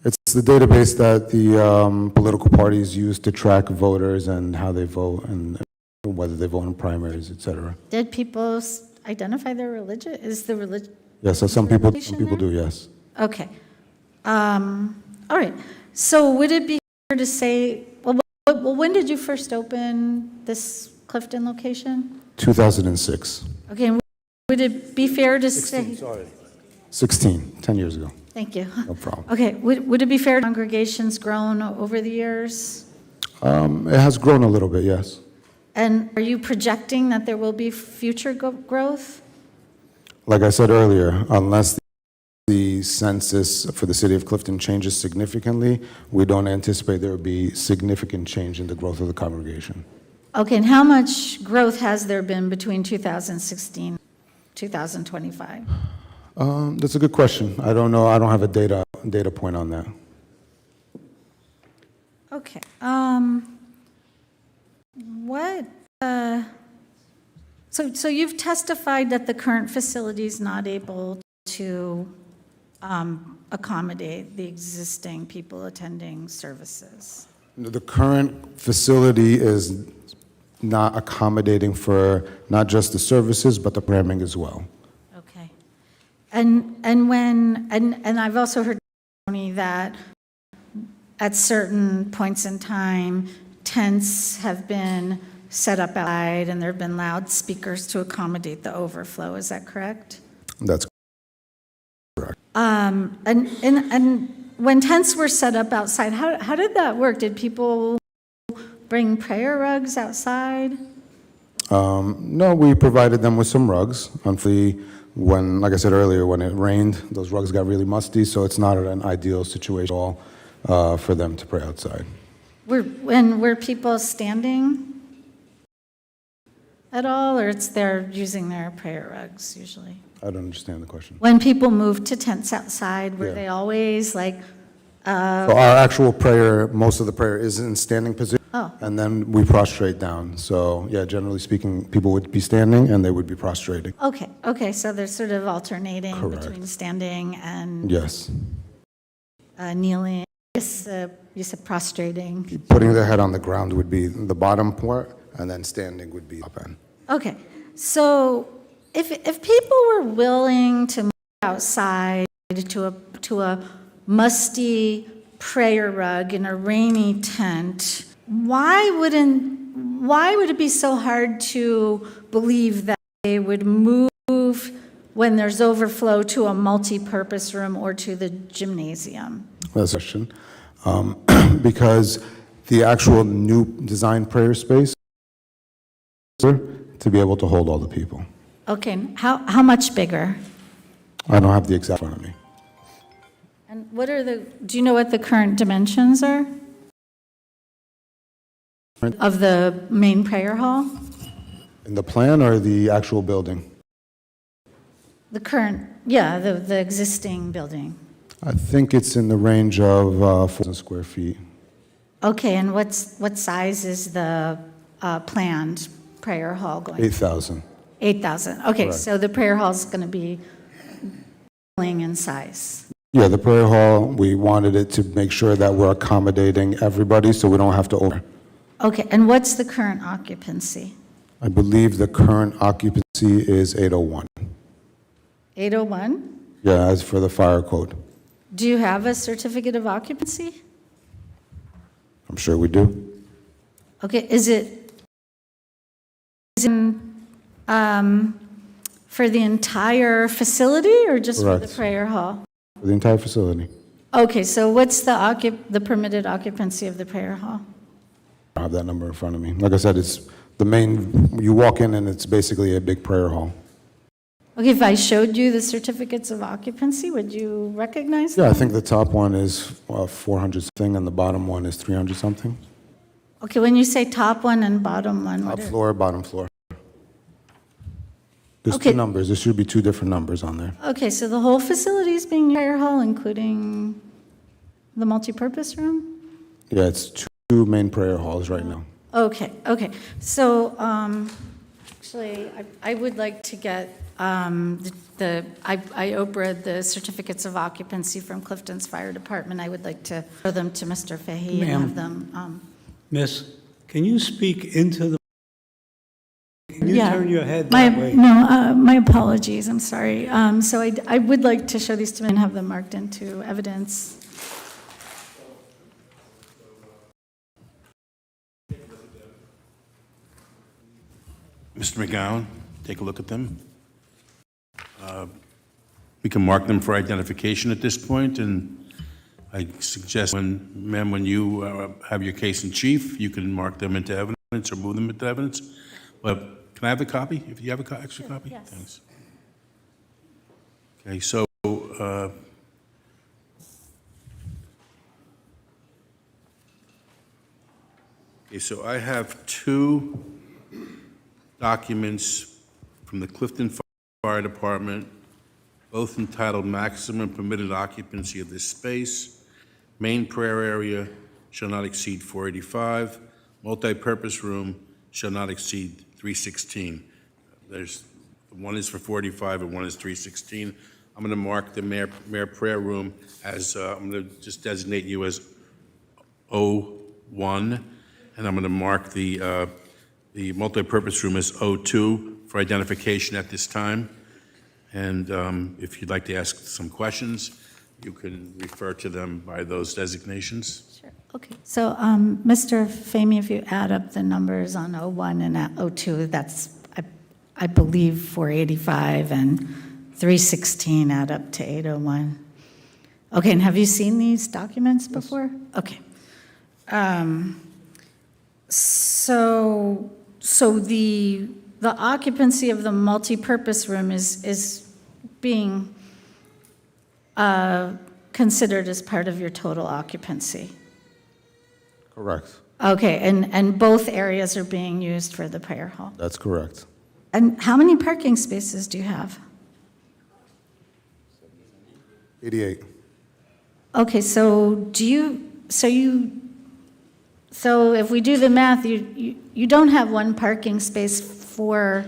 It's the database that the political parties use to track voters and how they vote and whether they vote in primaries, et cetera. Did people identify their religion? Is the religion? Yes, so some people there? do, yes. Okay. All right. So would it be fair to say, well, when did you first open this Clifton location? 2006. Okay, and would it be fair to say? 16, 10 years ago. Thank you. No problem. Okay, would it be fair congregations grown over the years? It has grown a little bit, yes. And are you projecting that there will be future growth? Like I said earlier, unless the census for the city of Clifton changes significantly, we don't anticipate there will be significant change in the growth of the congregation. Okay, and how much growth has there been between 2016 and 2025? That's a good question. I don't know. I don't have a data point on that. Okay. So you've testified that the current facility is not able to accommodate the existing people attending services. The current facility is not accommodating for not just the services, but the programming as well. Okay. And I've also heard testimony that at certain points in time, tents have been set up outside and there have been loudspeakers to accommodate the overflow. Is that correct? That's correct. And when tents were set up outside, how did that work? Did people bring prayer rugs outside? No, we provided them with some rugs. Unfortunately, like I said earlier, when it rained, those rugs got really musty, so it's not an ideal situation at all for them to pray outside. Were people standing at all, or they're using their prayer rugs usually? I don't understand the question. When people moved to tents outside, were Yeah. they always like? So our actual prayer, most of the prayer is in standing position, Oh. and then we prostrate down. So yeah, generally speaking, people would be standing and they would be prostrating. Okay, so they're sort of alternating Correct. between standing and Yes. kneeling. Yes, you said prostrating. Putting their head on the ground would be the bottom part, and then standing would be up end. Okay, so if people were willing to move outside to a musty prayer rug in a rainy tent, why would it be so hard to believe that they would move when there's overflow to a multi-purpose room or to the gymnasium? That's a question. Because the actual new design prayer space to be able to hold all the people. Okay, how much bigger? I don't have the exact one of me. And do you know what the current dimensions are of the main prayer hall? In the plan or the actual building? The current, yeah, the existing building. I think it's in the range of 4,000 square feet. Okay, and what size is the planned prayer hall going? 8,000. 8,000. Okay, Correct. so the prayer hall is going to be doubling in size. Yeah, the prayer hall, we wanted it to make sure that we're accommodating everybody so we don't have to over. Okay, and what's the current occupancy? I believe the current occupancy is 801. 801? Yeah, as for the fire code. Do you have a certificate of occupancy? I'm sure we do. Okay, is it in For the entire facility or just for the Correct. prayer hall? For the entire facility. Okay, so what's the permitted occupancy of the prayer hall? I have that number in front of me. Like I said, it's the main, you walk in and it's basically a big prayer hall. Okay, if I showed you the certificates of occupancy, would you recognize them? Yeah, I think the top one is 400 something and the bottom one is 300 something. Okay, when you say top one and bottom one, Top what are? floor, bottom floor. There's Okay. two numbers. There should be two different numbers on there. Okay, so the whole facility is being prayer hall, including the multipurpose room? Yeah, it's two main prayer halls right now. Okay, okay. So, actually, I would like to get I OPRA'd the certificates of occupancy from Clifton's Fire Department. I would like to show them to Mr. Fahey and have them. Miss, can you speak into the, can you Yeah. turn your head My, that way? no, my apologies, I'm sorry. So I would like to show these to them and have them marked into evidence. Mr. McGowan, take a look at them. We can mark them for identification at this point, and I suggest, when you have your case in chief, you can mark them into evidence or move them into evidence. But can I have a copy, if you have an extra copy? yes. Thanks. Okay, so, I have two documents from the Clifton Fire Department, both entitled Maximum Permitted Occupancy of this Space. Main prayer area shall not exceed 485. Multi-purpose room shall not exceed 316. One is for 45 and one is 316. I'm going to mark the mayor prayer room as, I'm going to just designate you as O1, and I'm going to mark the multipurpose room as O2 for identification at this time. And if you'd like to ask some questions, you can refer to them by those designations. Sure, okay. So, Mr. Fahmy, if you add up the numbers on O1 and O2, that's, I believe, 485 and 316 add up to 801. Okay, and have you seen these documents before? Okay. So the occupancy of the multipurpose room is being considered as part of your total occupancy. Correct. Okay, and both areas are being used for the prayer hall. That's correct. And how many parking spaces do you have? 88. Okay, so if we do the math, you don't have one parking space for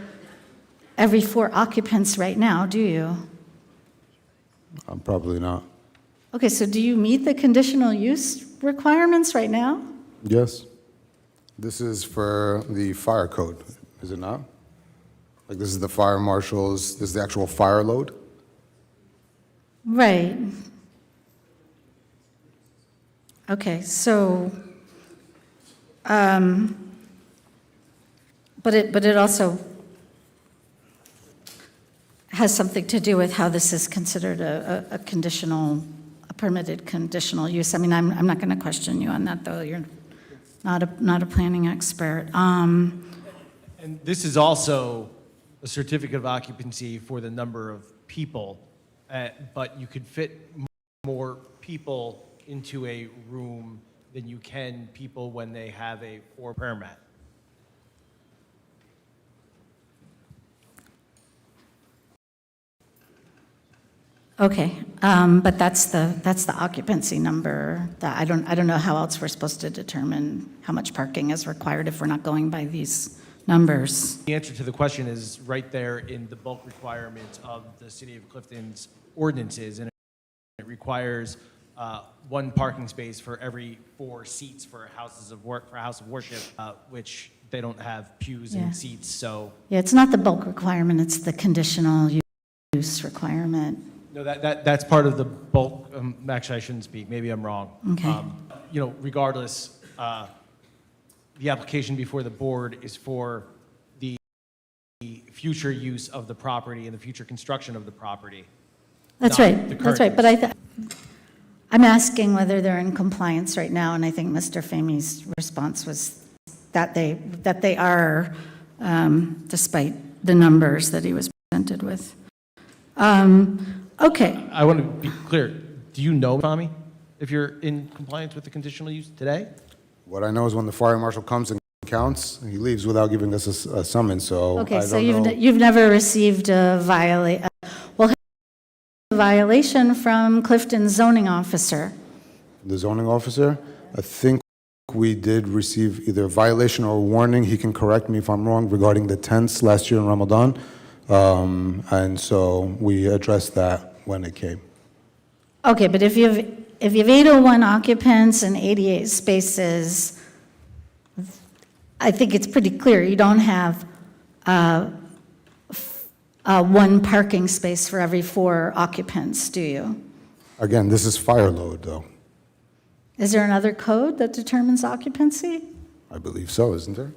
every 4 occupants right now, do you? Probably not. Okay, so do you meet the conditional use requirements right now? Yes. This is for the fire code, is it not? Like this is the fire marshals, this is the actual fire load? Right. Okay, so, but it also has something to do with how this is considered a permitted conditional use. I mean, I'm not going to question you on that, though. You're not a planning expert. And this is also a certificate of occupancy for the number of people, but you could fit more people into a room than you can people when they have a 4 prayer mat. Okay, but that's the occupancy number. That I don't know how else we're supposed to determine how much parking is required if we're not going by these numbers. The answer to the question is right there in the bulk requirements of the City of Clifton's ordinances, and it requires 1 parking space for every 4 seats for houses of work, for a house of worship, which they don't have pews Yeah. and seats, so. Yeah, it's not the bulk requirement, it's the conditional use requirement. No, that's part of the bulk, actually, I shouldn't speak, maybe I'm wrong. Okay. Regardless, the application before the board is for the future use of the property and the future construction of the property. That's not right, the that's current right. But use. I'm asking whether they're in compliance right now, and I think Mr. Fahmy's response was that they are, despite the numbers that he was presented with. Okay, I want to be clear. Do you know, Tommy, if you're in compliance with the conditional use today? What I know is when the fire marshal comes and counts, he leaves without giving us a summons, so okay, I so don't know. you've never received a violation from Clifton zoning officer? The zoning officer, I think we did receive either a violation or a warning. He can correct me if I'm wrong regarding the tents last year in Ramadan. And so we addressed that when it came. Okay, but if you have 801 occupants and 88 spaces, I think it's pretty clear you don't have one parking space for every 4 occupants, do you? Again, this is fire load, though. Is there another code that determines occupancy? I believe so, isn't there?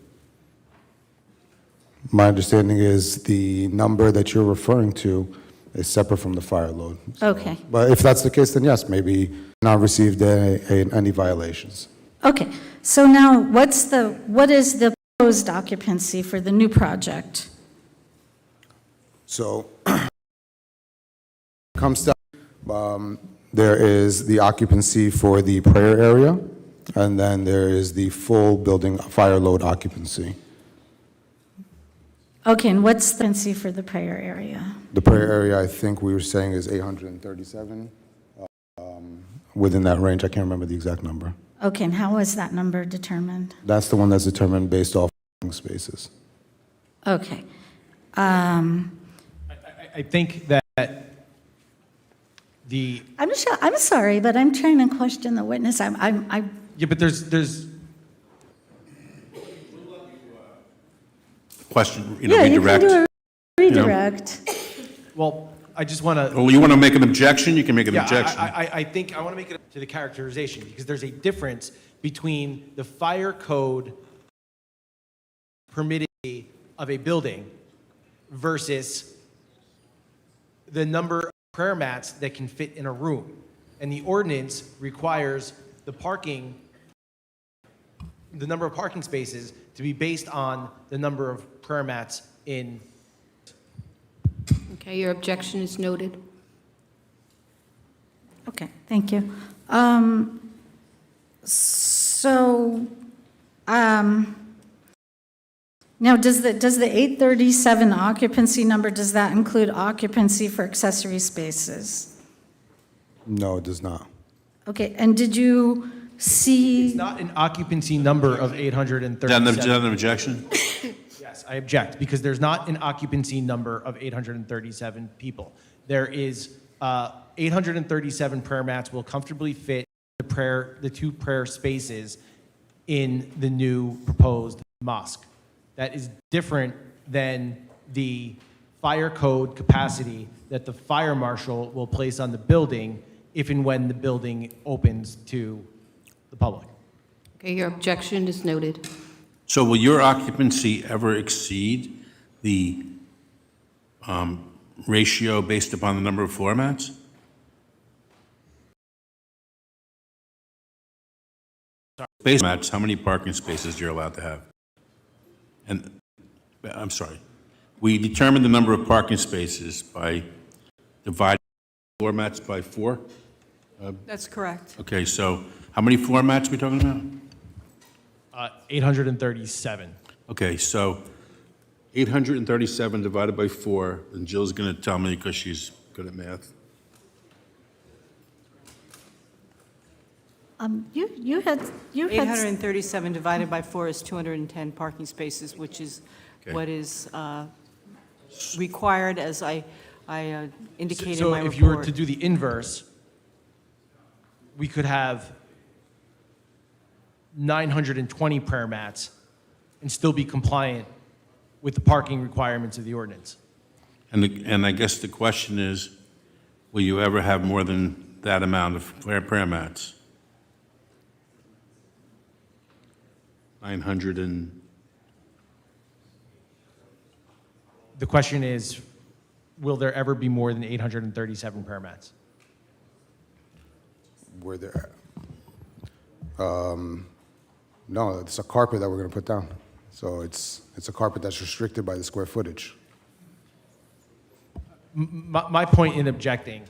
My understanding is the number that you're referring to is separate from the fire load. So- Okay. But if that's the case, then yes, maybe not received any violations. Okay, so now what is the proposed occupancy for the new project? So, comes down, there is the occupancy for the prayer area, and then there is the full building fire load occupancy. Okay, and what's the occupancy for the prayer area? The prayer area, I think we were saying is 837, within that range. I can't remember the exact number. Okay, and how was that number determined? That's the one that's determined based off spaces. Okay. I think that the, I'm sorry, but I'm trying to question the witness. yeah, but there's, Question, Yeah, you can redirect. do a you know. redirect. well, I just want to. Well, you want to make an objection, you can make an Yeah, objection. I think I want to make it to the characterization because there's a difference between the fire code permitted of a building versus the number of prayer mats that can fit in a room. And the ordinance requires the number of parking spaces to be based on the number of prayer mats in. Okay, your objection is noted. Okay, thank you. Now, does the 837 occupancy number, does that include occupancy for accessory spaces? No, it does not. Okay, and did you see? It's not an occupancy number of 837. Is that an objection? Yes, I object, because there's not an occupancy number of 837 people. There is 837 prayer mats will comfortably fit the 2 prayer spaces in the new proposed mosque. That is different than the fire code capacity that the fire marshal will place on the building if and when the building opens to the public. Okay, your objection is noted. So will your occupancy ever exceed the ratio based upon the number of floor mats? Space mats, how many parking spaces you're allowed to have? And, I'm sorry, we determine the number of parking spaces by dividing floor mats by 4? That's correct. Okay, so how many floor mats are we talking about? 837. Okay, so 837 divided by 4, and Jill's going to tell me because she's good at math. You had 837 divided by 4 is 210 parking spaces, which is Okay. what is required, as I indicated in So my report. if you were to do the inverse, we could have 920 prayer mats and still be compliant with the parking requirements of the ordinance. And I guess the question is, will you ever have more than that amount of prayer mats? 900 and... The question is, will there ever be more than 837 prayer mats? Were there? No, it's a carpet that we're going to put down. So it's a carpet that's restricted by the square footage. My point in objecting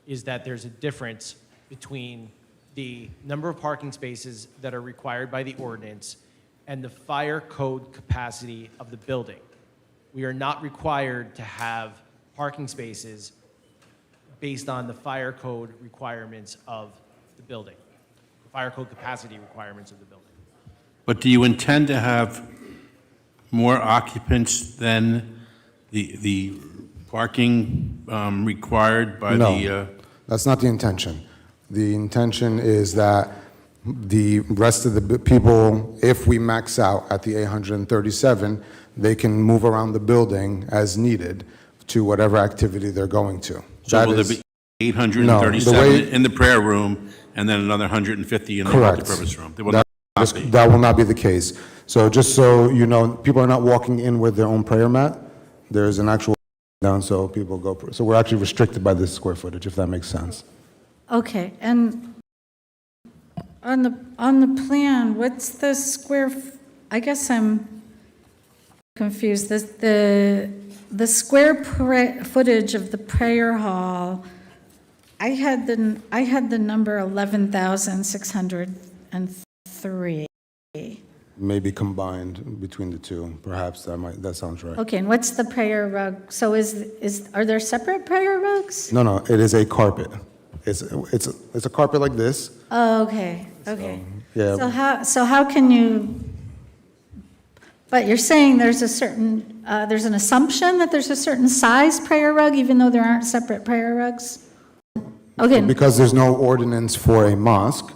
is that there's a difference between the number of parking spaces that are required by the ordinance and the fire code capacity of the building. We are not required to have parking spaces based on the fire code requirements of the building, the fire code capacity requirements of the building. But do you intend to have more occupants than the parking required by No, that's not the intention. The intention is that the rest of the people, if we max out at the 837, they can move around the building as needed to whatever activity they're going to. So That will is- there be 837 No, the way- in the prayer room and then another 150 in the Correct. multipurpose room? There will That- not be. That will not be the case. So just so you know, people are not walking in with their own prayer mat. There's an actual down, so people go. So we're actually restricted by this square footage, if that makes sense. Okay, and on the plan, what's the I guess I'm confused. The square footage of the prayer hall, I had the number 11,603. Maybe combined between the two, perhaps that sounds right. Okay, and what's the prayer rug? So are there separate prayer rugs? No, it is a carpet. It's a carpet like this. Oh, okay, okay. Yeah. So how can you, but you're saying there's an assumption that there's a certain size prayer rug, even though there aren't separate prayer rugs? Okay, Because there's no ordinance for a mosque,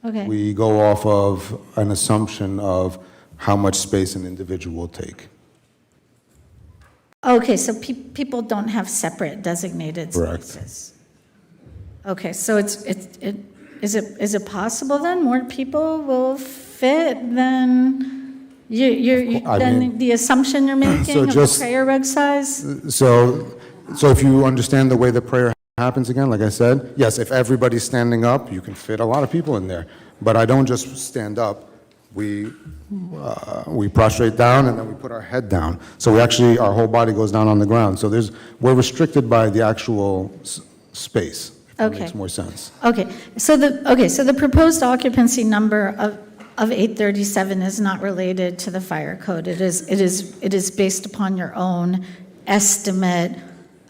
okay. we go off of an assumption of how much space an individual will take. Okay, so people don't have separate designated Correct. spaces. Okay, so is it possible then more people will fit than the assumption you're making of the prayer rug size? So if you understand the way the prayer happens again, like I said, yes, if everybody's standing up, you can fit a lot of people in there. But I don't just stand up. We prostrate down and then we put our head down. So our whole body goes down on the ground. So we're restricted by the actual space. If that makes more sense. Okay, so the proposed occupancy number of 837 is not related to the fire code. It is based upon your own estimate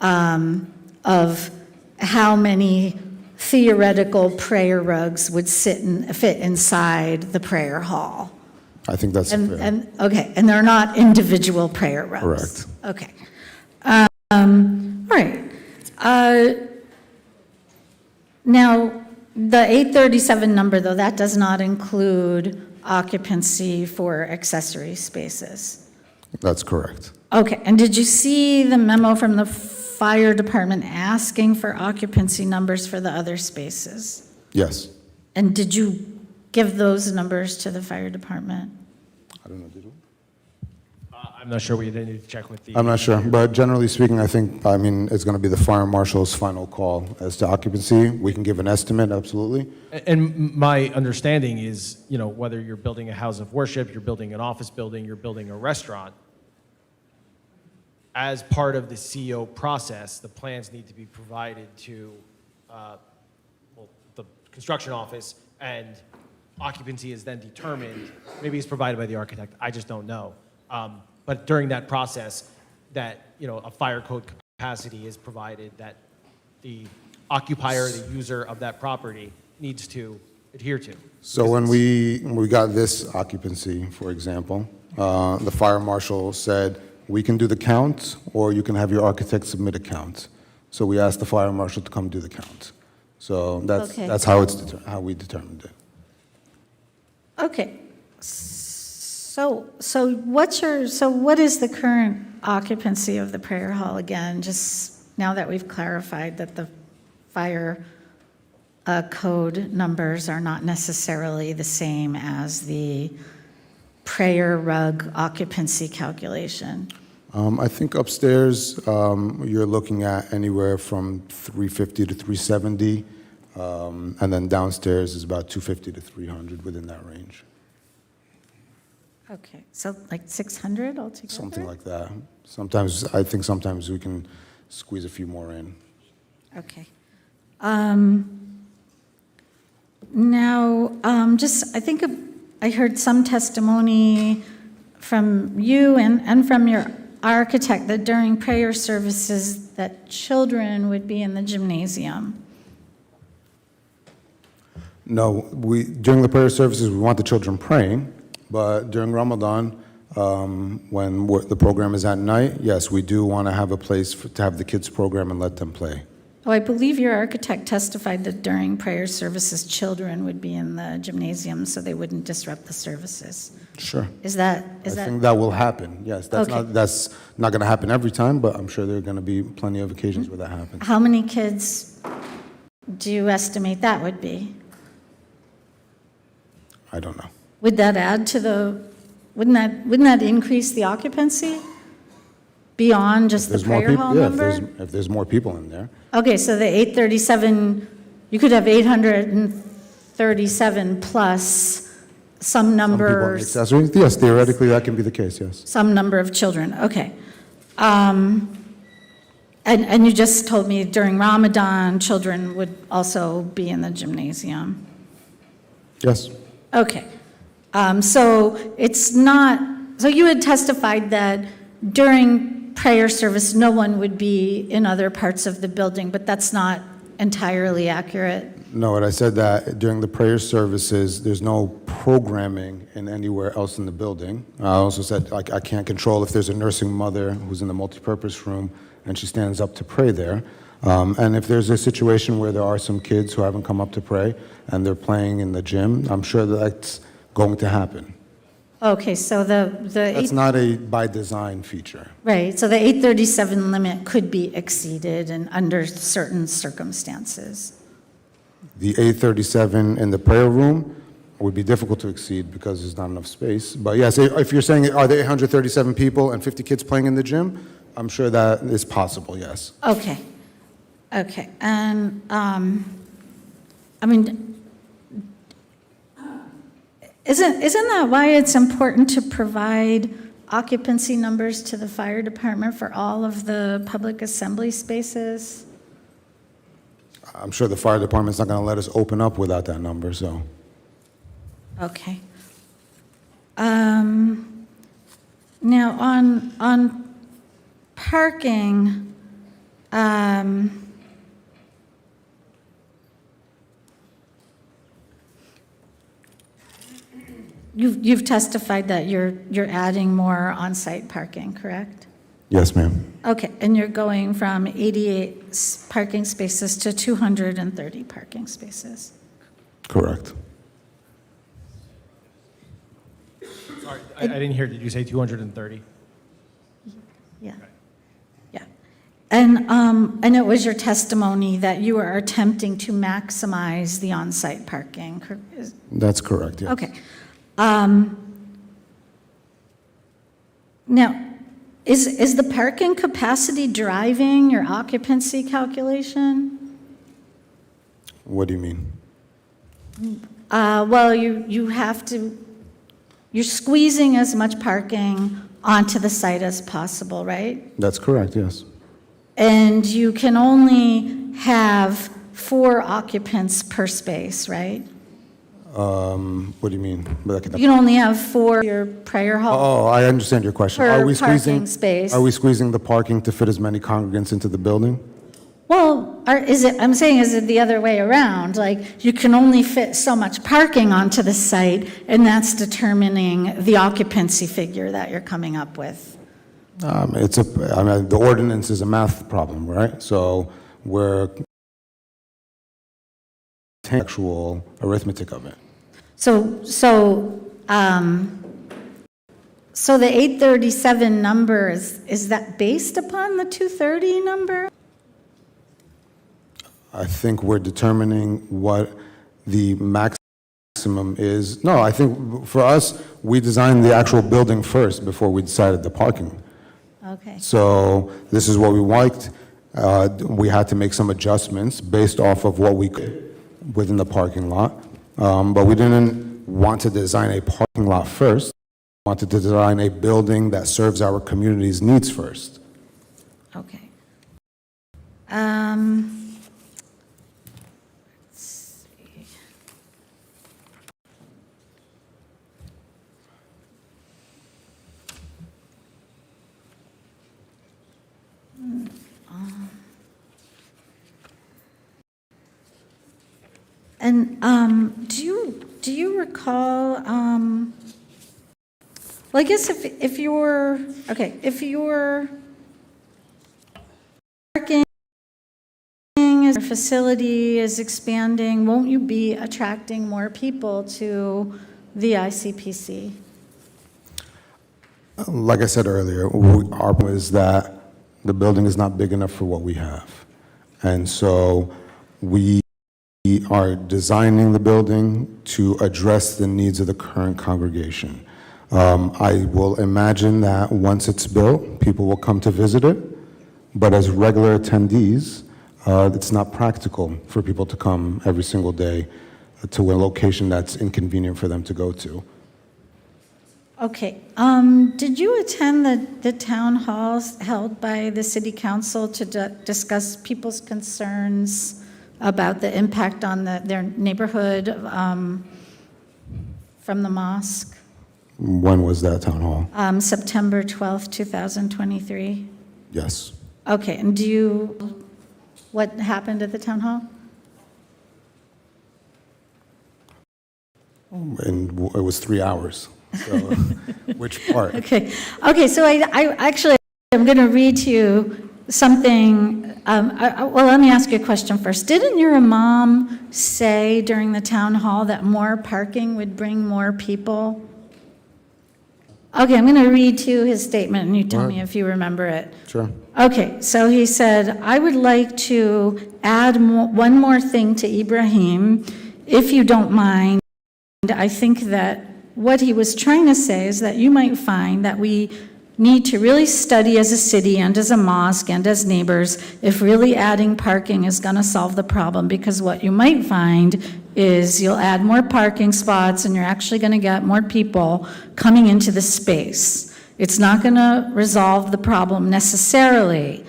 of how many theoretical prayer rugs would fit inside the prayer hall. I think that's fair. And they're not individual prayer rugs. Correct. Okay. All right. Now, the 837 number, though, that does not include occupancy for accessory spaces. That's correct. Okay, and did you see the memo from the fire department asking for occupancy numbers for the other spaces? Yes. And did you give those numbers to the fire department? I don't know, did you? I'm not sure. We need to check with the. I'm not sure, but generally speaking, it's going to be the fire marshal's final call as to occupancy. We can give an estimate, absolutely. And my understanding is, whether you're building a house of worship, you're building an office building, you're building a restaurant, as part of the CO process, the plans need to be provided to the construction office, and occupancy is then determined. Maybe it's provided by the architect. I just don't know. But during that process, that a fire code capacity is provided that the occupier, the user of that property, needs to adhere to. So when we got this occupancy, for example, the fire marshal said, we can do the count, or you can have your architect submit a count. So we asked the fire marshal to come do the count. So that's how we determined it. Okay. So what is the current occupancy of the prayer hall again? Just now that we've clarified that the fire code numbers are not necessarily the same as the prayer rug occupancy calculation. I think upstairs, you're looking at anywhere from 350 to 370, and then downstairs is about 250 to 300, within that range. Okay, so like 600 altogether? Something like that. Sometimes, I think sometimes we can squeeze a few more in. Okay. Now, I think I heard some testimony from you and from your architect that during prayer services that children would be in the gymnasium. No, during the prayer services, we want the children praying, but during Ramadan, when the program is at night, yes, we do want to have a place to have the kids program and let them play. Oh, I believe your architect testified that during prayer services, children would be in the gymnasium so they wouldn't disrupt the services. Sure. Is that? I think that will happen, yes. Okay. That's not going to happen every time, but I'm sure there are going to be plenty of occasions where that happens. How many kids do you estimate that would be? I don't know. Would that add to wouldn't that increase the occupancy beyond just the prayer hall number? If there's more people in there. Okay, so the 837, you could have 837 plus some number. Accessories? Yes, theoretically, that can be the case, yes. Some number of children, okay. And you just told me during Ramadan, children would also be in the gymnasium. Yes. Okay. So it's not, so you had testified that during prayer service, no one would be in other parts of the building, but that's not entirely accurate. No, I said that during the prayer services, there's no programming in anywhere else in the building. I also said I can't control if there's a nursing mother who's in the multipurpose room and she stands up to pray there. And if there's a situation where there are some kids who haven't come up to pray and they're playing in the gym, I'm sure that's going to happen. Okay, so That's not a by design feature. right, so the 837 limit could be exceeded and under certain circumstances. The 837 in the prayer room would be difficult to exceed because there's not enough space. But yes, if you're saying, are there 837 people and 50 kids playing in the gym? I'm sure that is possible, yes. Okay, okay, and, I mean, isn't that why it's important to provide occupancy numbers to the fire department for all of the public assembly spaces? I'm sure the fire department's not going to let us open up without that number, so. Okay. Now, on parking, you've testified that you're adding more on-site parking, correct? Yes, ma'am. Okay, and you're going from 88 parking spaces to 230 parking spaces? Correct. Sorry, I didn't hear. Did you say 230? Yeah. Yeah. And it was your testimony that you are attempting to maximize the on-site parking? That's correct, yes. Okay. Now, is the parking capacity driving your occupancy calculation? What do you mean? Well, you're squeezing as much parking onto the site as possible, right? That's correct, yes. And you can only have 4 occupants per space, right? What do you mean? You can only have 4 your prayer hall. Oh, I understand your question. Per parking space. Are we squeezing the parking to fit as many congregants into the building? Well, is it the other way around? Like, you can only fit so much parking onto the site, and that's determining the occupancy figure that you're coming up with? The ordinance is a math problem, right? So we're actual arithmetic of it. So the 837 number, is that based upon the 230 number? I think we're determining what the maximum is. No, I think for us, we designed the actual building first before we decided the parking. Okay. So this is what we liked. We had to make some adjustments based off of what we could within the parking lot. But we didn't want to design a parking lot first. We wanted to design a building that serves our community's needs first. Okay. Let's see. And do you recall? Well, I guess if your parking facility is expanding, won't you be attracting more people to the ICPC? Like I said earlier, our point is that the building is not big enough for what we have. And so we are designing the building to address the needs of the current congregation. I will imagine that once it's built, people will come to visit it, but as regular attendees, it's not practical for people to come every single day to a location that's inconvenient for them to go to. Okay. Did you attend the town halls held by the city council to discuss people's concerns about the impact on their neighborhood from the mosque? When was that town hall? September 12th, 2023. Yes. Okay, and what happened at the town hall? And it was 3 hours. So, which part? Okay, so I'm going to read to you something. Well, let me ask you a question first. Didn't your imam say during the town hall that more parking would bring more people? Okay, I'm going to read to you his statement, and you tell me if you remember it. Sure. Okay, so he said, I would like to add one more thing to Ibrahim, if you don't mind. I think that what he was trying to say is that you might find that we need to really study as a city and as a mosque and as neighbors if really adding parking is going to solve the problem, because what you might find is you'll add more parking spots and you're actually going to get more people coming into the space. It's not going to resolve the problem necessarily,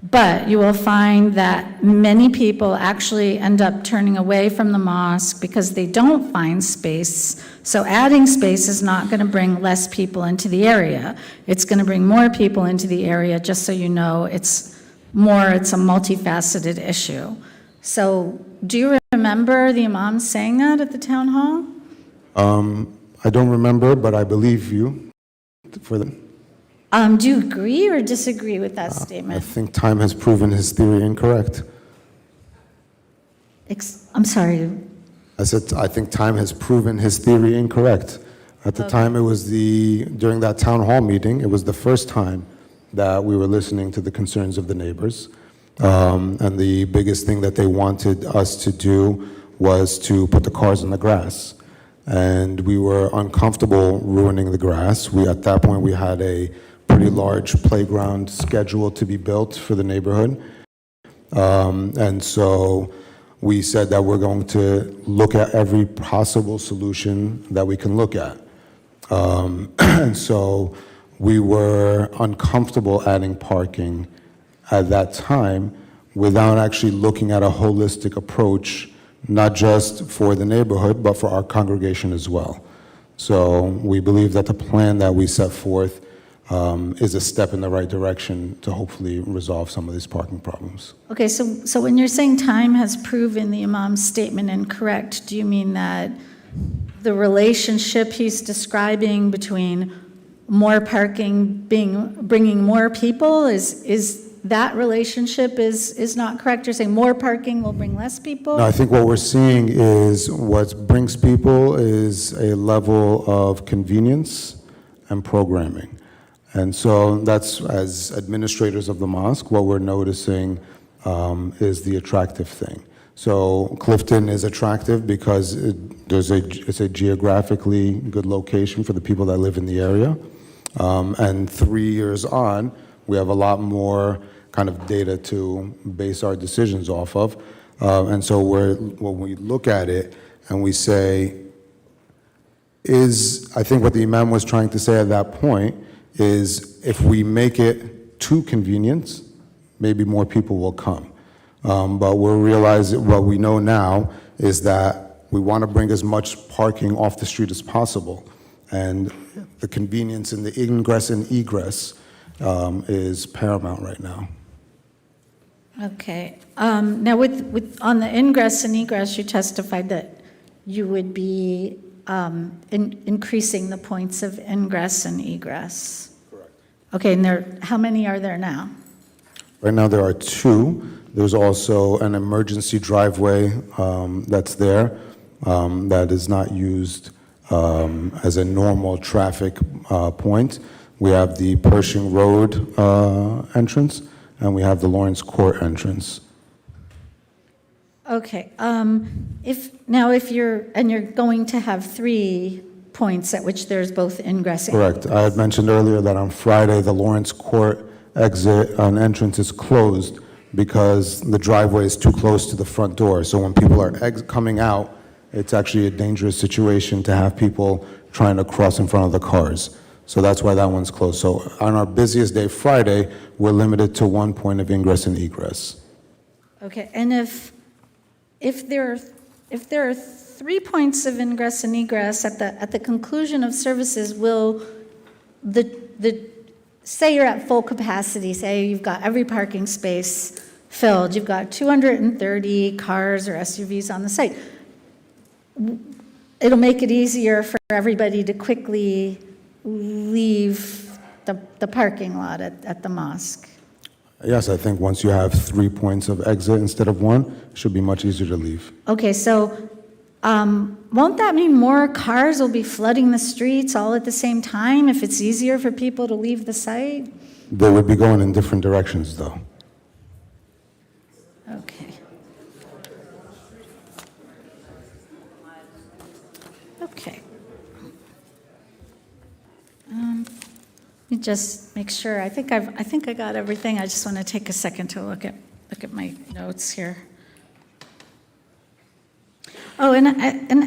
but you will find that many people actually end up turning away from the mosque because they don't find space. So adding space is not going to bring less people into the area. It's going to bring more people into the area, just so you know. It's a multifaceted issue. So do you remember the imam saying that at the town hall? I don't remember, but I believe you for them. Do you agree or disagree with that I statement? think time has proven his theory incorrect. I'm sorry. I said, I think time has proven his theory incorrect. At the time, during that town hall meeting, it was the first time that we were listening to the concerns of the neighbors. And the biggest thing that they wanted us to do was to put the cars in the grass. And we were uncomfortable ruining the grass. At that point, we had a pretty large playground scheduled to be built for the neighborhood. And so we said that we're going to look at every possible solution that we can look at. And so we were uncomfortable adding parking at that time without actually looking at a holistic approach, not just for the neighborhood, but for our congregation as well. So we believe that the plan that we set forth is a step in the right direction to hopefully resolve some of these parking problems. Okay, so when you're saying time has proven the imam's statement incorrect, do you mean that the relationship he's describing between more parking bringing more people is that relationship is not correct? You're saying more parking will bring less people? No, I think what we're seeing is what brings people is a level of convenience and programming. And so that's, as administrators of the mosque, what we're noticing is the attractive thing. So Clifton is attractive because it's a geographically good location for the people that live in the area. And 3 years on, We have a lot more kind of data to base our decisions off of. And so when we look at it and we say, I think what the Imam was trying to say at that point is if we make it too convenient, maybe more people will come. But we're realizing what we know now is that we want to bring as much parking off the street as possible. And the convenience in the ingress and egress is paramount right now. Okay. Now, on the ingress and egress, you testified that you would be increasing the points of ingress and egress. Correct. Okay, and how many are there now? Right now, there are 2. There's also an emergency driveway that's there that is not used as a normal traffic point. We have the Pershing Road entrance, and we have the Lawrence Court entrance. Okay. If you're going to have 3 points at which there's both ingress and Correct. I had mentioned earlier that on Friday, the Lawrence Court exit and entrance is closed because the driveway is too close to the front door. So when people are coming out, it's actually a dangerous situation to have people trying to cross in front of the cars. So that's why that one's closed. So on our busiest day, Friday, we're limited to 1 point of ingress and egress. Okay, and if there are 3 points of ingress and egress at the conclusion of services, will say you're at full capacity, say you've got every parking space filled, you've got 230 cars or SUVs on the site, it'll make it easier for everybody to quickly leave the parking lot at the mosque. Yes, I think once you have 3 points of exit instead of 1, it should be much easier to leave. Okay, so won't that mean more cars will be flooding the streets all at the same time if it's easier for people to leave the site? They would be going in different directions, though. Okay. Okay. Let me just make sure. I think I got everything. I just want to take a second to look at my notes here. Oh, and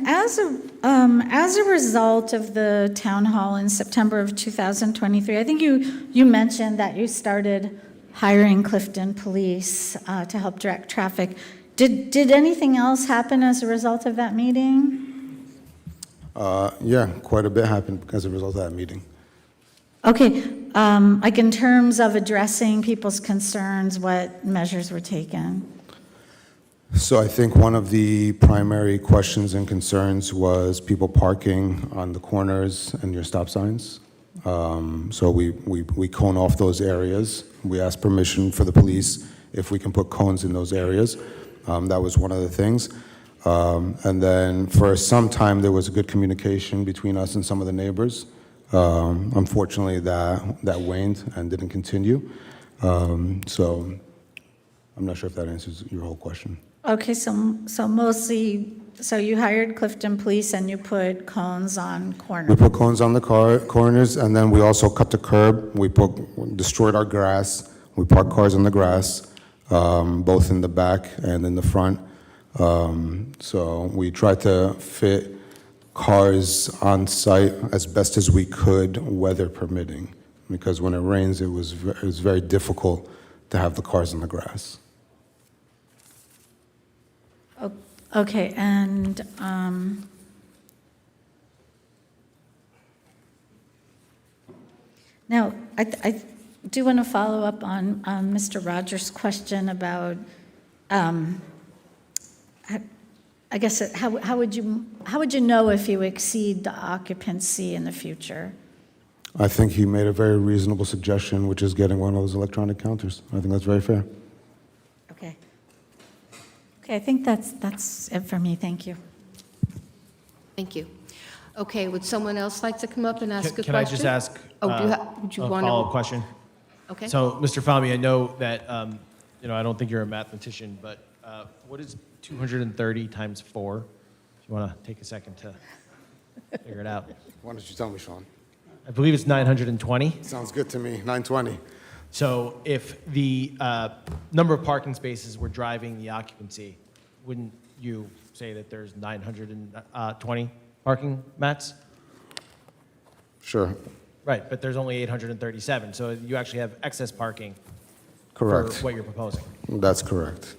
as a result of the town hall in September of 2023, I think you mentioned that you started hiring Clifton police to help direct traffic. Did anything else happen as a result of that meeting? Yeah, quite a bit happened as a result of that meeting. Okay, like in terms of addressing people's concerns, what measures were taken? So I think one of the primary questions and concerns was people parking on the corners and near stop signs. So we cone off those areas. We asked permission for the police if we can put cones in those areas. That was one of the things. And then for some time, there was a good communication between us and some of the neighbors. Unfortunately, that waned and didn't continue. So I'm not sure if that answers your whole question. Okay, so mostly, so you hired Clifton Police and you put cones on corners? We put cones on the corners, and then we also cut the curb. We destroyed our grass. We parked cars on the grass, both in the back and in the front. So we tried to fit cars on site as best as we could, weather permitting, because when it rains, it was very difficult to have the cars in the grass. Okay, and now I do want to follow up on Mr. Rogers' question about, I guess, how would you know if you exceed the occupancy in the future? I think he made a very reasonable suggestion, which is getting one of those electronic counters. I think that's very fair. Okay. Okay, I think that's it for me. Thank you. Thank you. Okay, would someone else like to come up and ask a question? Can I just ask would you a want to? follow-up question? Okay. So, Mr. Fahmy, I know that, I don't think you're a mathematician, but what is 230 times 4? If you want to take a second to figure it out. Why don't you tell me, Sean? I believe it's 920. Sounds good to me. 920. So if the number of parking spaces were driving the occupancy, wouldn't you say that there's 920 parking mats? Sure, Right, but there's only 837, so you actually have excess parking correct. for what you're proposing. That's correct.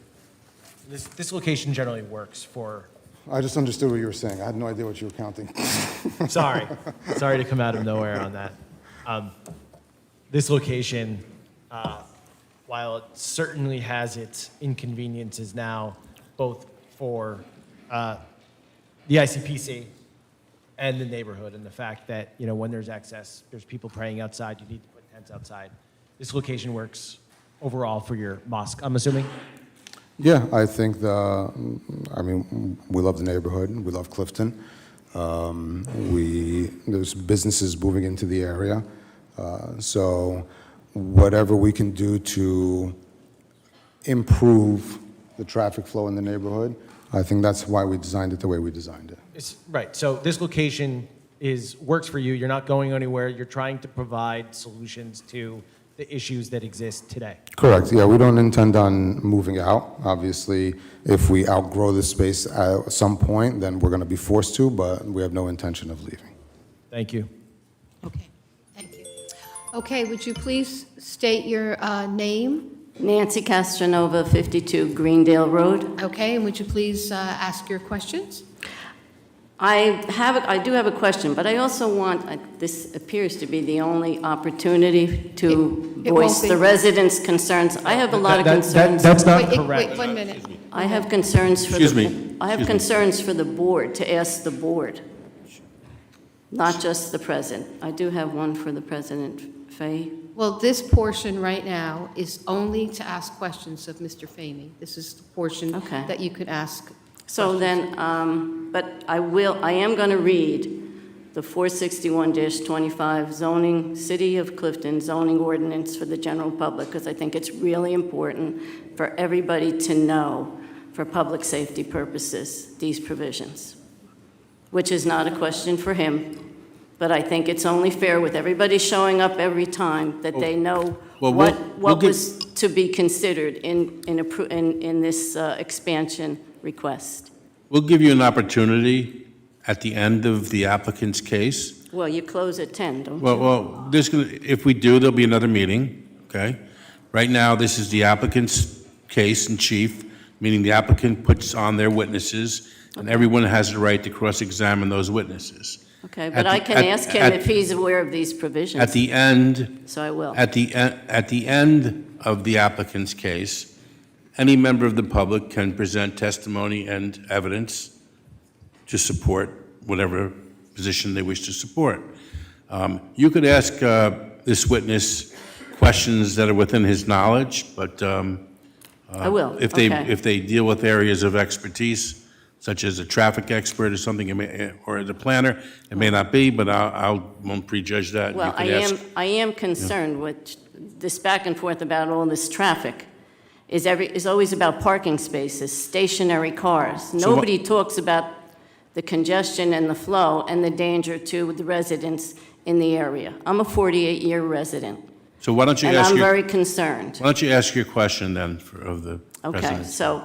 This location generally works for, I just understood what you were saying. I had no idea what you were counting. sorry to come out of nowhere on that. This location, while it certainly has its inconveniences now, both for the ICPC and the neighborhood, and the fact that, you know, when there's excess, there's people praying outside, you need to put tents outside. This location works overall for your mosque, I'm assuming? Yeah, I think we love the neighborhood. We love Clifton. There's businesses moving into the area. So whatever we can do to improve the traffic flow in the neighborhood, I think that's why we designed it the way we designed it. Right, so this location works for you, you're not going anywhere, you're trying to provide solutions to the issues that exist today. Correct, yeah, we don't intend on moving out. Obviously, if we outgrow the space at some point, then we're going to be forced to, but we have no intention of leaving. Thank you. Okay, thank you. Okay, would you please state your name? Nancy Castronova, 52 Greendale Road. Okay, and would you please ask your questions? I do have a question, but I also want, this appears to be the only opportunity to It won't voice be. the residents' concerns. I have a lot of concerns. That's not Wait, correct. wait, 1 minute. I have concerns for Excuse the, me. I have Excuse me. concerns for the board, to ask the board, not just the president. I do have one for the president, Fay. Well, this portion right now is only to ask questions of Mr. Famey. This is the portion Okay. that you could ask. So then, but I am going to read the 461-25 zoning, City of Clifton zoning ordinance for the general public, because I think it's really important for everybody to know, for public safety purposes, these provisions, which is not a question for him, but I think it's only fair with everybody showing up every time that they know Well, what we'll give- was to be considered in this expansion request. We'll give you an opportunity at the end of the applicant's case. Well, you close at 10, don't you? Well, if we do, there'll be another meeting, okay? Right now, this is the applicant's case in chief, meaning the applicant puts on their witnesses, and everyone has the right to cross-examine those witnesses. Okay, At but the- I can ask him at- if he's aware of these provisions. At the end, So I will. at the end of the applicant's case, any member of the public can present testimony and evidence to support whatever position they wish to support. You could ask this witness questions that are within his knowledge, but I will, if okay. they deal with areas of expertise, such as a traffic expert or something, or the planner, it may not be, but I won't prejudge that. You Well, could ask- I am concerned with this back and forth about all this traffic. Is always about parking spaces, stationary cars. what- Nobody talks about the congestion and the flow and the danger to the residents in the area. I'm a 48-year resident, So why don't you and ask I'm your... very concerned. Why don't you ask your question then of the Okay, president? so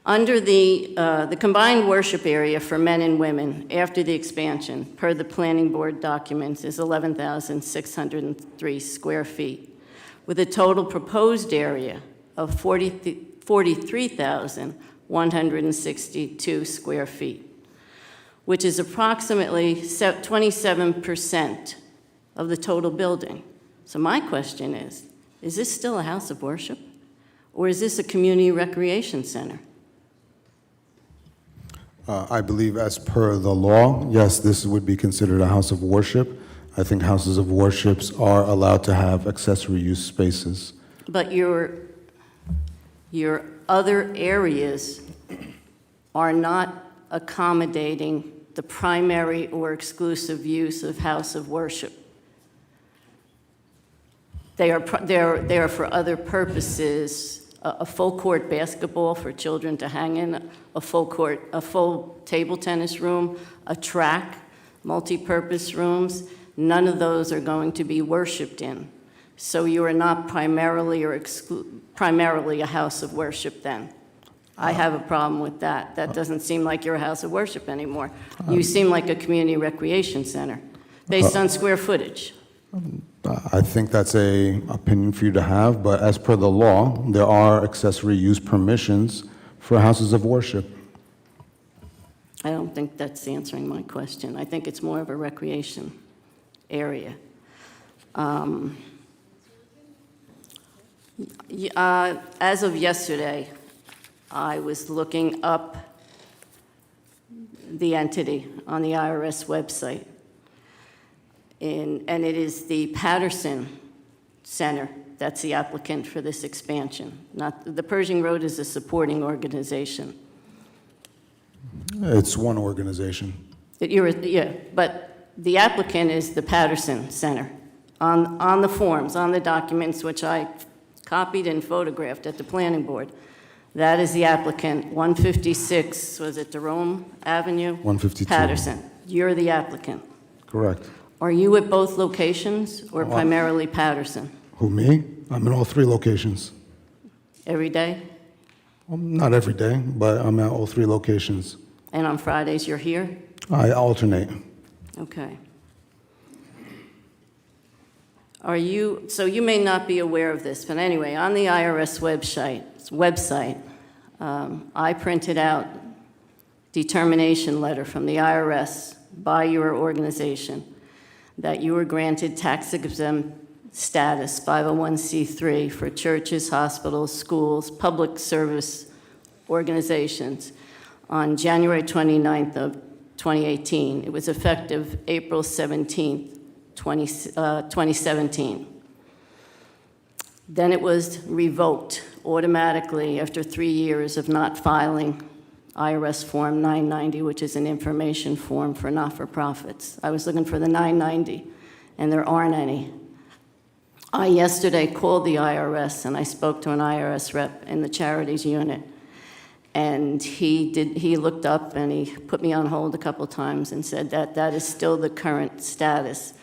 under the combined worship area for men and women after the expansion, per the planning board documents, is 11,603 square feet, with a total proposed area of 43,162 square feet, which is approximately 27% of the total building. So my question is this still a house of worship? Or is this a community recreation center? I believe as per the law, yes, this would be considered a house of worship. I think houses of worships are allowed to have accessory use spaces. But your other areas are not accommodating the primary or exclusive use of house of worship. They are for other purposes, a full court basketball for children to hang in, a full table tennis room, a track, multi-purpose rooms. None of those are going to be worshiped in. So you are not primarily primarily a house of worship then? I have a problem with that. That doesn't seem like you're a house of worship anymore. You seem like a community recreation center, based on square footage. I think that's a opinion for you to have, but as per the law, there are accessory use permissions for houses of worship. I don't think that's answering my question. I think it's more of a recreation area. As of yesterday, I was looking up the entity on the IRS website, and it is the Patterson Center that's the applicant for this expansion. Not the Pershing Road is a supporting organization. It's one organization. Yeah, but the applicant is the Patterson Center. On the forms, on the documents, which I copied and photographed at the planning board, that is the applicant, 156, was it Jerome Avenue? 152. Patterson. You're the applicant. Correct. Are you at both locations or primarily Patterson? Who, me? I'm in all three locations. Every day? Not every day, but I'm at all three locations. And on Fridays, you're here? I alternate. Okay. So you may not be aware of this, but anyway, on the IRS website, I printed out determination letter from the IRS by your organization that you were granted tax-exempt status, 501c3, for churches, hospitals, schools, public service organizations on January 29th of 2018. It was effective April 17th, 2017. Then it was revoked automatically after 3 years of not filing IRS Form 990, which is an information form for not-for-profits. I was looking for the 990, and there aren't any. I yesterday called the IRS, and I spoke to an IRS rep in the charities unit, and he looked up and he put me on hold a couple times and said that that is still the current status,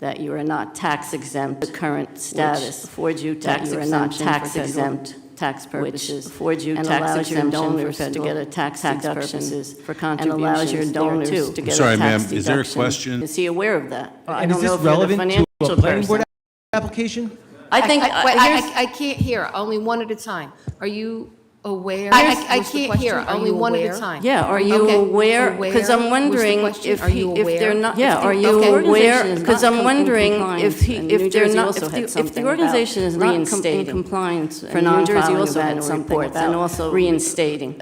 that you are not tax exempt. The current status affords you tax exempt tax purposes, affords you tax exemption to get a tax purposes for contributions, and allows your donors to get a tax Sorry, ma'am, is there a deduction. question? Is he aware of that? I And is don't this know if you're the relevant to financial a planning board person. application? I think, I can't hear, only one at a time. Are you aware? I can't hear, only one at a time. Yeah, are you Okay. aware? Because I'm wondering if Are you if they're aware? not. Yeah, are you aware? Because I'm wondering if they're not. If the organization is not in compliance for non-filing of annual reports, and also reinstating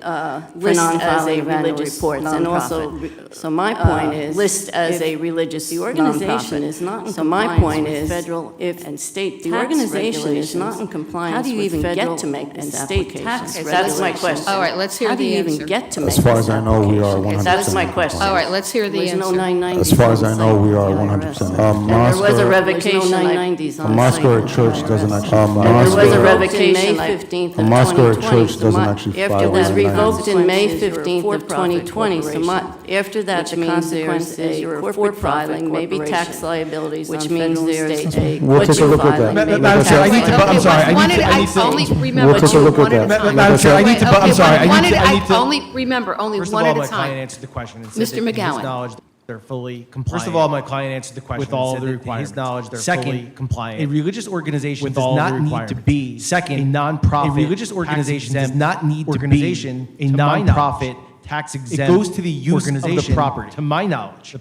list as a religious reports, and also. So my point is list as a religious. The organization is not in compliance with federal and state. The organization is not in compliance. How do you even get to make and state tax? That's my question. All right, let's hear the answer. How do you even get to make As far as I know, we are Okay, 100%. that is my question. All right, let's hear the There's no answer. 990s. As far as I know, we are on the 100%. IRS. And there was a revocation. A 990s on mosque or a church doesn't actually There was a file. revocation May 15th A of mosque or a 2020. church so doesn't my- actually After file it was a revoked in May 990s. 15th of 2020, so after that, the consequence is you're a corporate filing, maybe tax liabilities on federal and state. We'll take a look at that. Madam Chair, I need to, I'm sorry, I need to. Only remember, We'll take a look at one at a that. time. Madam Chair, I need to, I'm sorry, I need to. Only, remember, only First of one all, at my a client time. answered the question and said Mr. that to his McGowan. knowledge, they're fully compliant. First of all, my client answered the question with all of the requirements. To his knowledge, they're fully compliant. A religious organization does not need to be. Second, a nonprofit. A religious organization does not need to be a nonprofit tax exempt. It goes to the use of the property. To my knowledge,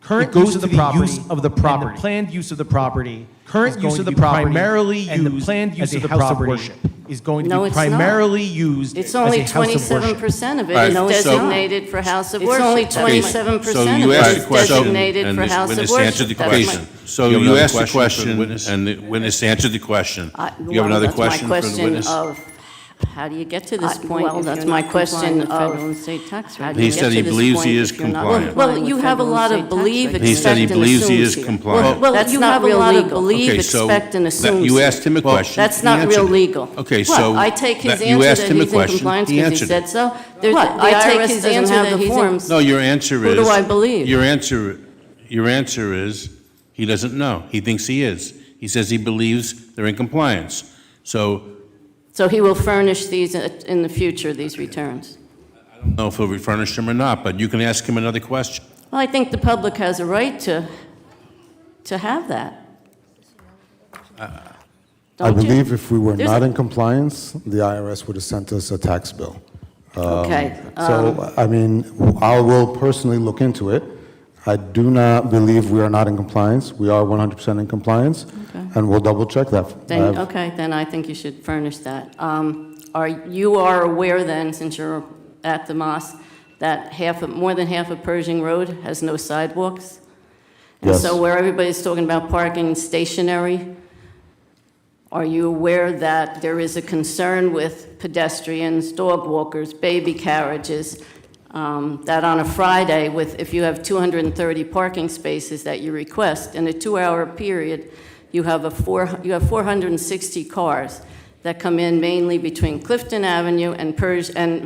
current use of the property of the property, and the planned use of the property. Current use of the property primarily used, and the planned use of the property is going to be primarily used It's as a only house of worship. 27% of it All right, is so- designated for house of worship. It's only So 27% you of asked it the is question, designated and for the house of witness worship. answered the That's question. So You have you another asked the question for the question, witness? and the witness answered the question. You have Well, another that's my question for the witness? of, how do you get to this point? Well, that's my question of federal and state tax rates. He said he believes he is compliant. Well, you have a lot of believe, He said he expect, and believes he assumes is here. compliant. Well, that's not real legal. Believe, Okay, so expect, and that- assume. you asked him a question. That's he not answered real it. legal. Okay, What? so I take his that- you answer asked that him a he's in question, compliance he because he answered said it. so. What? I take his answer that he's in. No, your answer is. Who do I believe? Your answer is, he doesn't know. He thinks he is. He says he believes they're in compliance. So So he will furnish these in the future, these returns? I don't know if he'll refurnish them or not, but you can ask him another question. Well, I think the public has a right to have that. I Don't you? believe if we were There's not a- in compliance, the IRS would have sent us a tax bill. Okay, So, I mean, I will personally look into it. I do not believe we are not in compliance. We are 100% in compliance, Okay. and we'll double-check that. Then, okay, then I think you should furnish that. You are aware then, since you're at the mosque, that more than half of Pershing Road has no sidewalks? And Yes. so where everybody's talking about parking stationary, are you aware that there is a concern with pedestrians, dog walkers, baby carriages, that on a Friday, if you have 230 parking spaces that you request, in a 2-hour period, you have 460 cars that come in mainly between Clifton Avenue and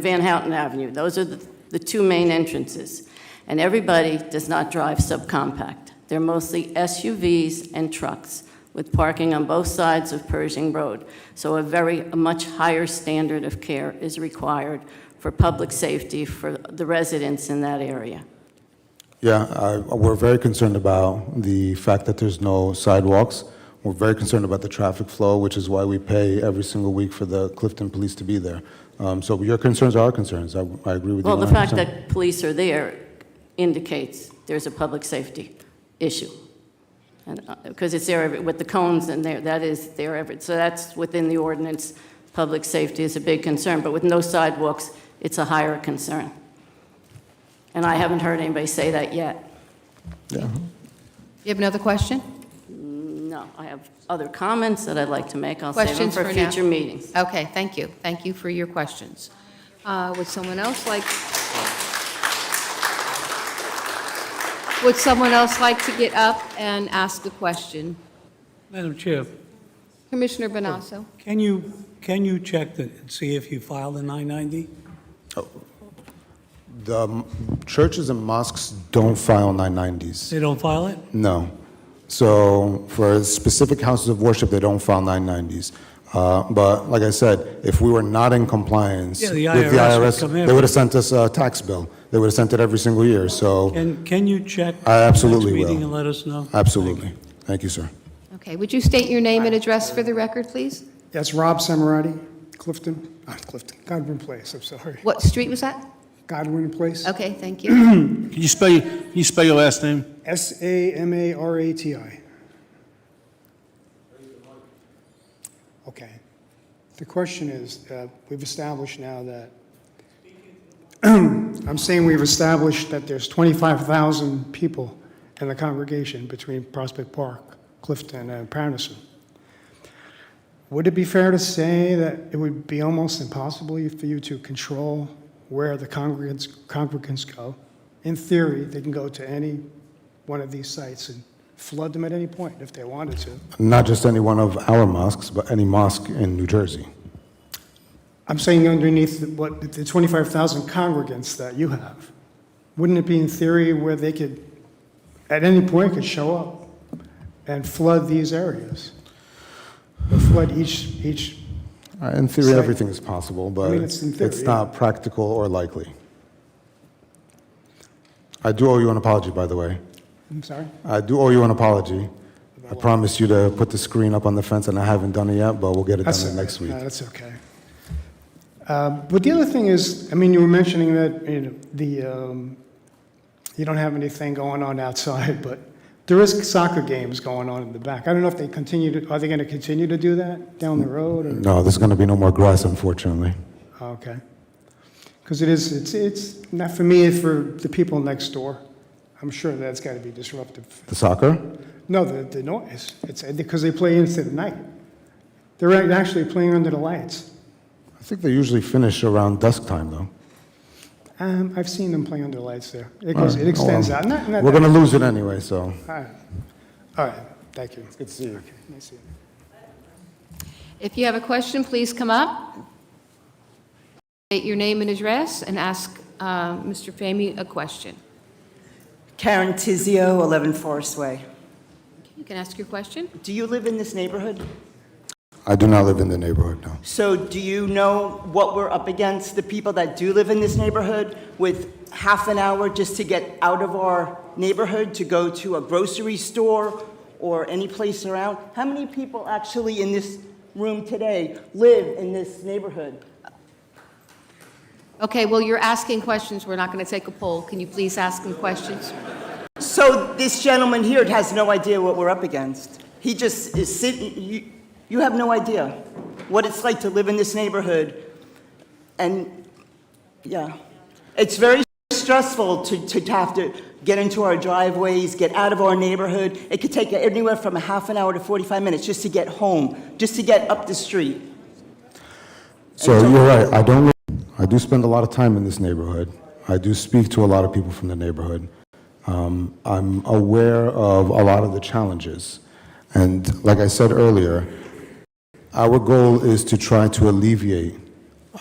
Van Houten Avenue. Those are the two main entrances. And everybody does not drive subcompact. They're mostly SUVs and trucks with parking on both sides of Pershing Road. So a much higher standard of care is required for public safety for the residents in that area. Yeah, we're very concerned about the fact that there's no sidewalks. We're very concerned about the traffic flow, which is why we pay every single week for the Clifton Police to be there. So your concerns are our concerns. I agree with you 100%. Well, the fact that police are there indicates there's a public safety issue. And because it's there with the cones and that is there every, so that's within the ordinance. Public safety is a big concern, but with no sidewalks, it's a higher concern. And I haven't heard anybody say that yet. Yeah. You have another question? No, I have other comments that I'd like to make. I'll save them Questions for now? future meetings. Okay, thank you. Thank you for your questions. Would someone else like to get up and ask a question? Madam Chair, Commissioner Bonasso? can you check and see if you filed a 990? The churches and mosques don't file 990s. They don't file it? No. So for specific houses of worship, they don't file 990s. But like I said, if we were not in compliance Yeah, with the the IRS would IRS, come in. they would have sent us a tax bill. They would have sent it every single year. So Can you check? I absolutely next meeting will. and let us know? Absolutely. Thank you, sir. Okay, would you state your name and address for the record, please? That's Rob Samarati, Godwin Place, I'm sorry. What street was that? Godwin Place. Okay, thank you. Can you spell your last name? Samarati. Okay. The question is, we've established now that, I'm saying we've established that there's 25,000 people in the congregation between Prospect Park, Clifton, and Patterson. Would it be fair to say that it would be almost impossible for you to control where the congregants go? In theory, they can go to any one of these sites and flood them at any point if they wanted to. Not just any one of our mosques, but any mosque in New Jersey. I'm saying underneath the 25,000 congregants that you have. Wouldn't it be in theory where they could, at any point, could show up and flood these areas? Or flood each In theory, site? everything is possible, but it's in theory, it's yeah. not practical or likely. I do owe you an apology, by the way. I'm sorry? I do owe you an apology. I promised you to put the screen up on the fence, and I haven't done it yet, but we'll get it That's done all right. next week. No, that's okay. But the other thing is, I mean, you were mentioning that you don't have anything going on outside, but there is soccer games going on in the back. I don't know if they are they going to continue to do that down the road? Or? No, there's going to be no more grass, unfortunately. Okay. Because it's not for me, it's for the people next door. I'm sure that's got to be disruptive. The soccer? No, the noise. It's because they play into the night. They're actually playing under the lights. I think they usually finish around dusk time, though. I've seen them play under the lights there. It All right. extends Oh, well, out. Not we're going to lose it anyway, so. All right. All right. Thank you. It's good to see you. Okay. Nice to see you. If you have a question, please come up. State your name and address and ask Mr. Fahmy a question. Karen Tizio, 11 Forest Way. You can ask your question. Do you live in this neighborhood? I do not live in the neighborhood, no. So do you know what we're up against, the people that do live in this neighborhood, with half an hour just to get out of our neighborhood to go to a grocery store or any place around? How many people actually in this room today live in this neighborhood? Okay, well, you're asking questions. We're not going to take a poll. Can you please ask him questions? So this gentleman here has no idea what we're up against. He just is sitting, you have no idea what it's like to live in this neighborhood. And yeah, it's very stressful to have to get into our driveways, get out of our neighborhood. It could take anywhere from a half an hour to 45 minutes just to get home, just to get up the street. So you're right, I do spend a lot of time in this neighborhood. I do speak to a lot of people from the neighborhood. I'm aware of a lot of the challenges. And like I said earlier, our goal is to try to alleviate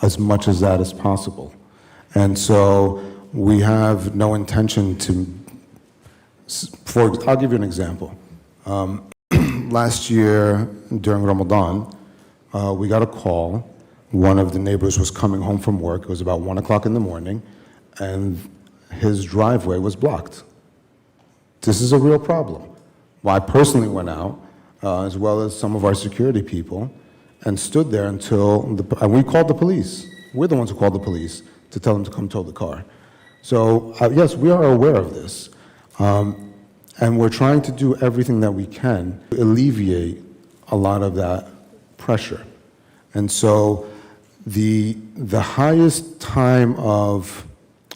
as much as that as possible. And so we have no intention to, I'll give you an example. Last year during Ramadan, we got a call. One of the neighbors was coming home from work. It was about 1 o'clock in the morning, and his driveway was blocked. This is a real problem. Well, I personally went out, as well as some of our security people, and stood there until, and we called the police. We're the ones who called the police to tell them to come tow the car. So yes, we are aware of this. And we're trying to do everything that we can to alleviate a lot of that pressure. And so the highest time of,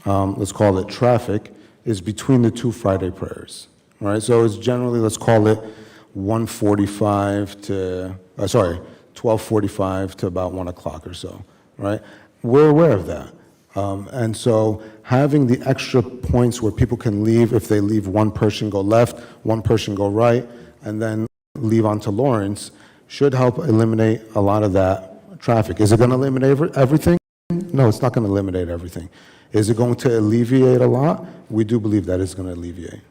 let's call it traffic, is between the two Friday prayers, right? So it's generally, let's call it 12:45 to about 1 o'clock or so, right? We're aware of that. And so having the extra points where people can leave, if they leave, one person go left, one person go right, and then leave onto Lawrence, should help eliminate a lot of that traffic. Is it going to eliminate everything? No, it's not going to eliminate everything. Is it going to alleviate a lot? We do believe that it's going to alleviate.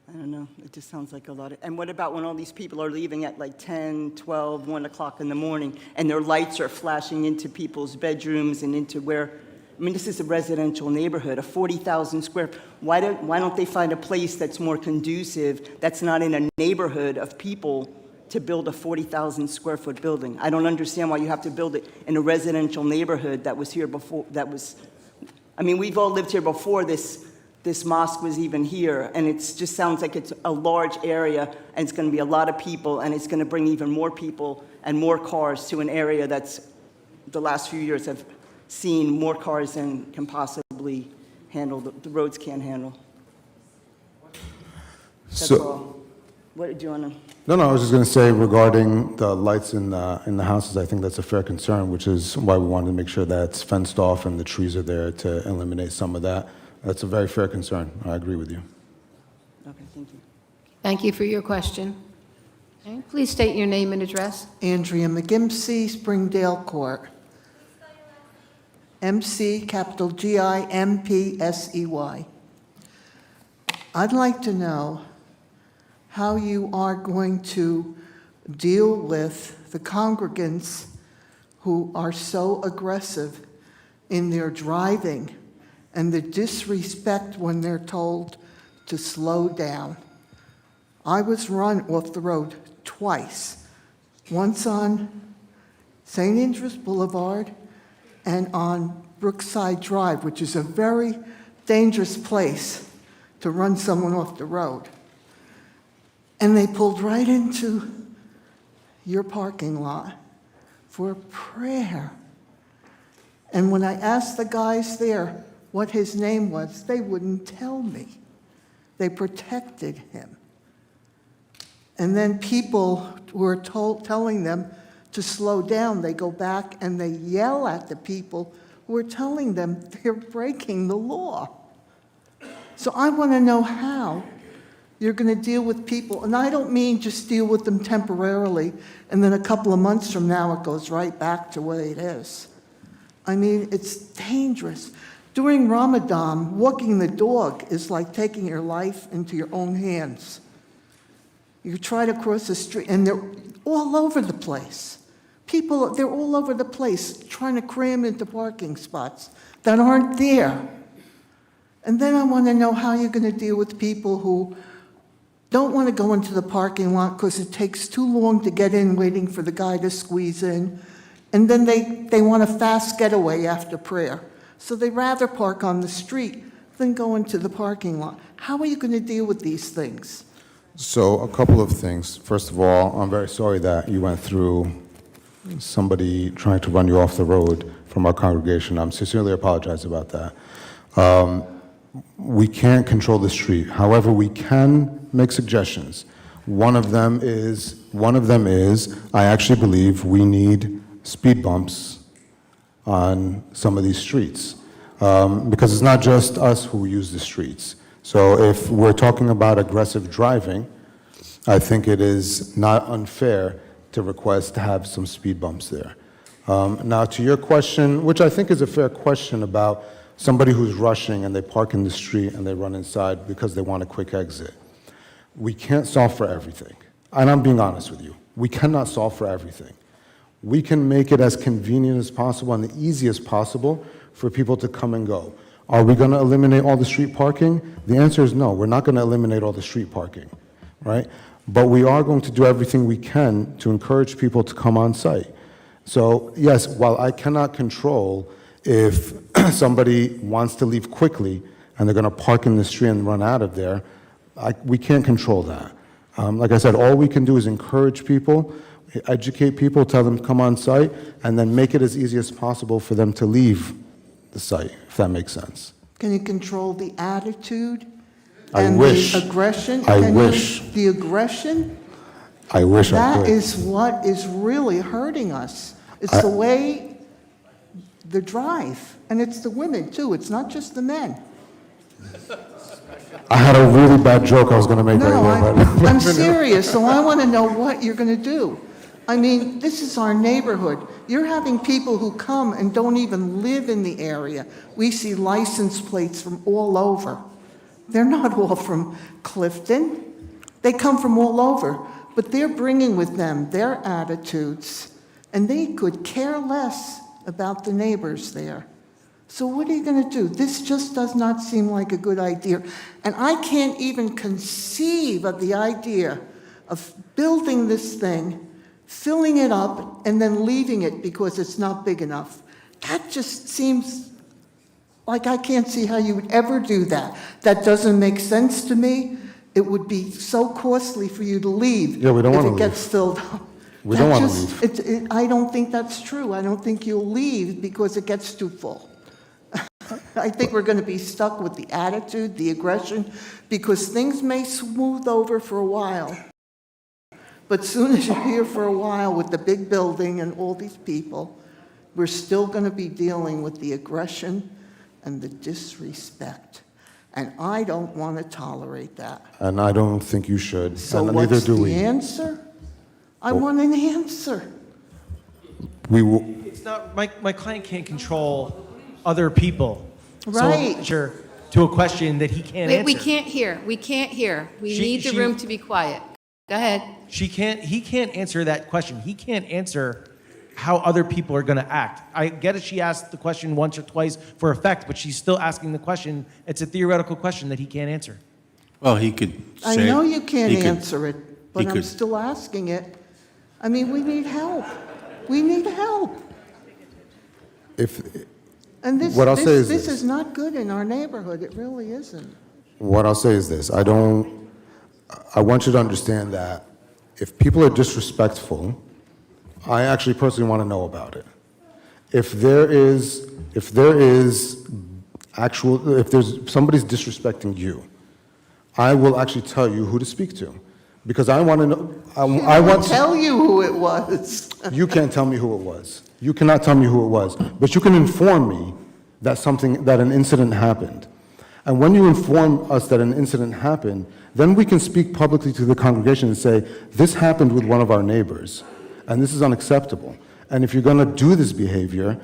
I don't know, it just sounds like a lot. And what about when all these people are leaving at like 10, 12, 1 o'clock in the morning, and their lights are flashing into people's bedrooms and into where, I mean, this is a residential neighborhood, a 40,000 square, why don't they find a place that's more conducive, that's not in a neighborhood of people, to build a 40,000 square foot building? I don't understand why you have to build it in a residential neighborhood that was here before, I mean, we've all lived here before this mosque was even here, and it just sounds like it's a large area, and it's going to be a lot of people, and it's going to bring even more people and more cars to an area that's, the last few years have seen more cars than can possibly handle, the roads can't handle. That's all. What do you want to? No, I was just going to say regarding the lights in the houses, I think that's a fair concern, which is why we wanted to make sure that it's fenced off and the trees are there to eliminate some of that. That's a very fair concern. I agree with you. Okay, thank you. Thank you for your question. Okay, please state your name and address. Andrea McGimsey, Springdale Court. MC, capital Gimpsey. I'd like to know how you are going to deal with the congregants who are so aggressive in their driving and the disrespect when they're told to slow down. I was run off the road twice, once on St. Andrews Boulevard and on Brookside Drive, which is a very dangerous place to run someone off the road. And they pulled right into your parking lot for prayer. And when I asked the guys there what his name was, they wouldn't tell me. They protected him. And then people were telling them to slow down. They go back and they yell at the people who are telling them they're breaking the law. So I want to know how you're going to deal with people. And I don't mean just deal with them temporarily, and then a couple of months from now it goes right back to where it is. I mean, it's dangerous. During Ramadan, walking the dog is like taking your life into your own hands. You try to cross the street, and they're all over the place. People, they're all over the place trying to cram into parking spots that aren't there. And then I want to know how you're going to deal with people who don't want to go into the parking lot because it takes too long to get in waiting for the guy to squeeze in. And then they want a fast getaway after prayer. So they'd rather park on the street than go into the parking lot. How are you going to deal with these things? So a couple of things. First of all, I'm very sorry that you went through somebody trying to run you off the road from our congregation. I'm sincerely apologize about that. We can't control the street. However, we can make suggestions. One of them is I actually believe we need speed bumps on some of these streets. Because it's not just us who use the streets. So if we're talking about aggressive driving, I think it is not unfair to request to have some speed bumps there. Now, to your question, which I think is a fair question about somebody who's rushing and they park in the street and they run inside because they want a quick exit. We can't solve for everything. And I'm being honest with you. We cannot solve for everything. We can make it as convenient as possible and the easy as possible for people to come and go. Are we going to eliminate all the street parking? The answer is no. We're not going to eliminate all the street parking, right? But we are going to do everything we can to encourage people to come on site. So yes, while I cannot control if somebody wants to leave quickly and they're going to park in the street and run out of there, we can't control that. Like I said, all we can do is encourage people, educate people, tell them to come on site, and then make it as easy as possible for them to leave the site, if that makes sense. Can you control the attitude I and wish. the aggression? I wish. The aggression? I wish I That could. is what is really hurting us. It's the way the drive, and it's the women too. It's not just the men. I had a really bad joke I was going to make No, right here. but- I'm serious, so I want to know what you're going to do. I mean, this is our neighborhood. You're having people who come and don't even live in the area. We see license plates from all over. They're not all from Clifton. They come from all over, but they're bringing with them their attitudes, and they could care less about the neighbors there. So what are you going to do? This just does not seem like a good idea. And I can't even conceive of the idea of building this thing, filling it up, and then leaving it because it's not big enough. That just seems like I can't see how you would ever do that. That doesn't make sense to me. It would be so costly for you to leave Yeah, we don't if wanna it gets filled up. We don't want to leave. I don't think that's true. I don't think you'll leave because it gets too full. I think we're going to be stuck with the attitude, the aggression, because things may smooth over for a while. But soon as you're here for a while with the big building and all these people, we're still going to be dealing with the aggression and the disrespect. And I don't want to tolerate that. And I don't think you should, So and neither what's do the we. answer? I want an answer. We will, It's not, my client can't control other people. Right. So, sure, to a question that he can't answer. We can't hear. We can't hear. We need the room to be quiet. Go ahead. He can't answer that question. He can't answer how other people are going to act. I get it, she asked the question once or twice for effect, but she's still asking the question. It's a theoretical question that he can't answer. Well, he could I say... know you can't he could- answer it, but he I'm could- still asking it. I mean, we need help. We need help. And this, What I'll say is this this. is not good in our neighborhood. It really isn't. What I'll say is this, I want you to understand that if people are disrespectful, I actually personally want to know about it. If there's somebody's disrespecting you, I will actually tell you who to speak to. Because I want to know, I want to tell you who it was. You can't tell me who it was. You cannot tell me who it was. But you can inform me that an incident happened. And when you inform us that an incident happened, then we can speak publicly to the congregation and say, this happened with one of our neighbors, and this is unacceptable. And if you're going to do this behavior,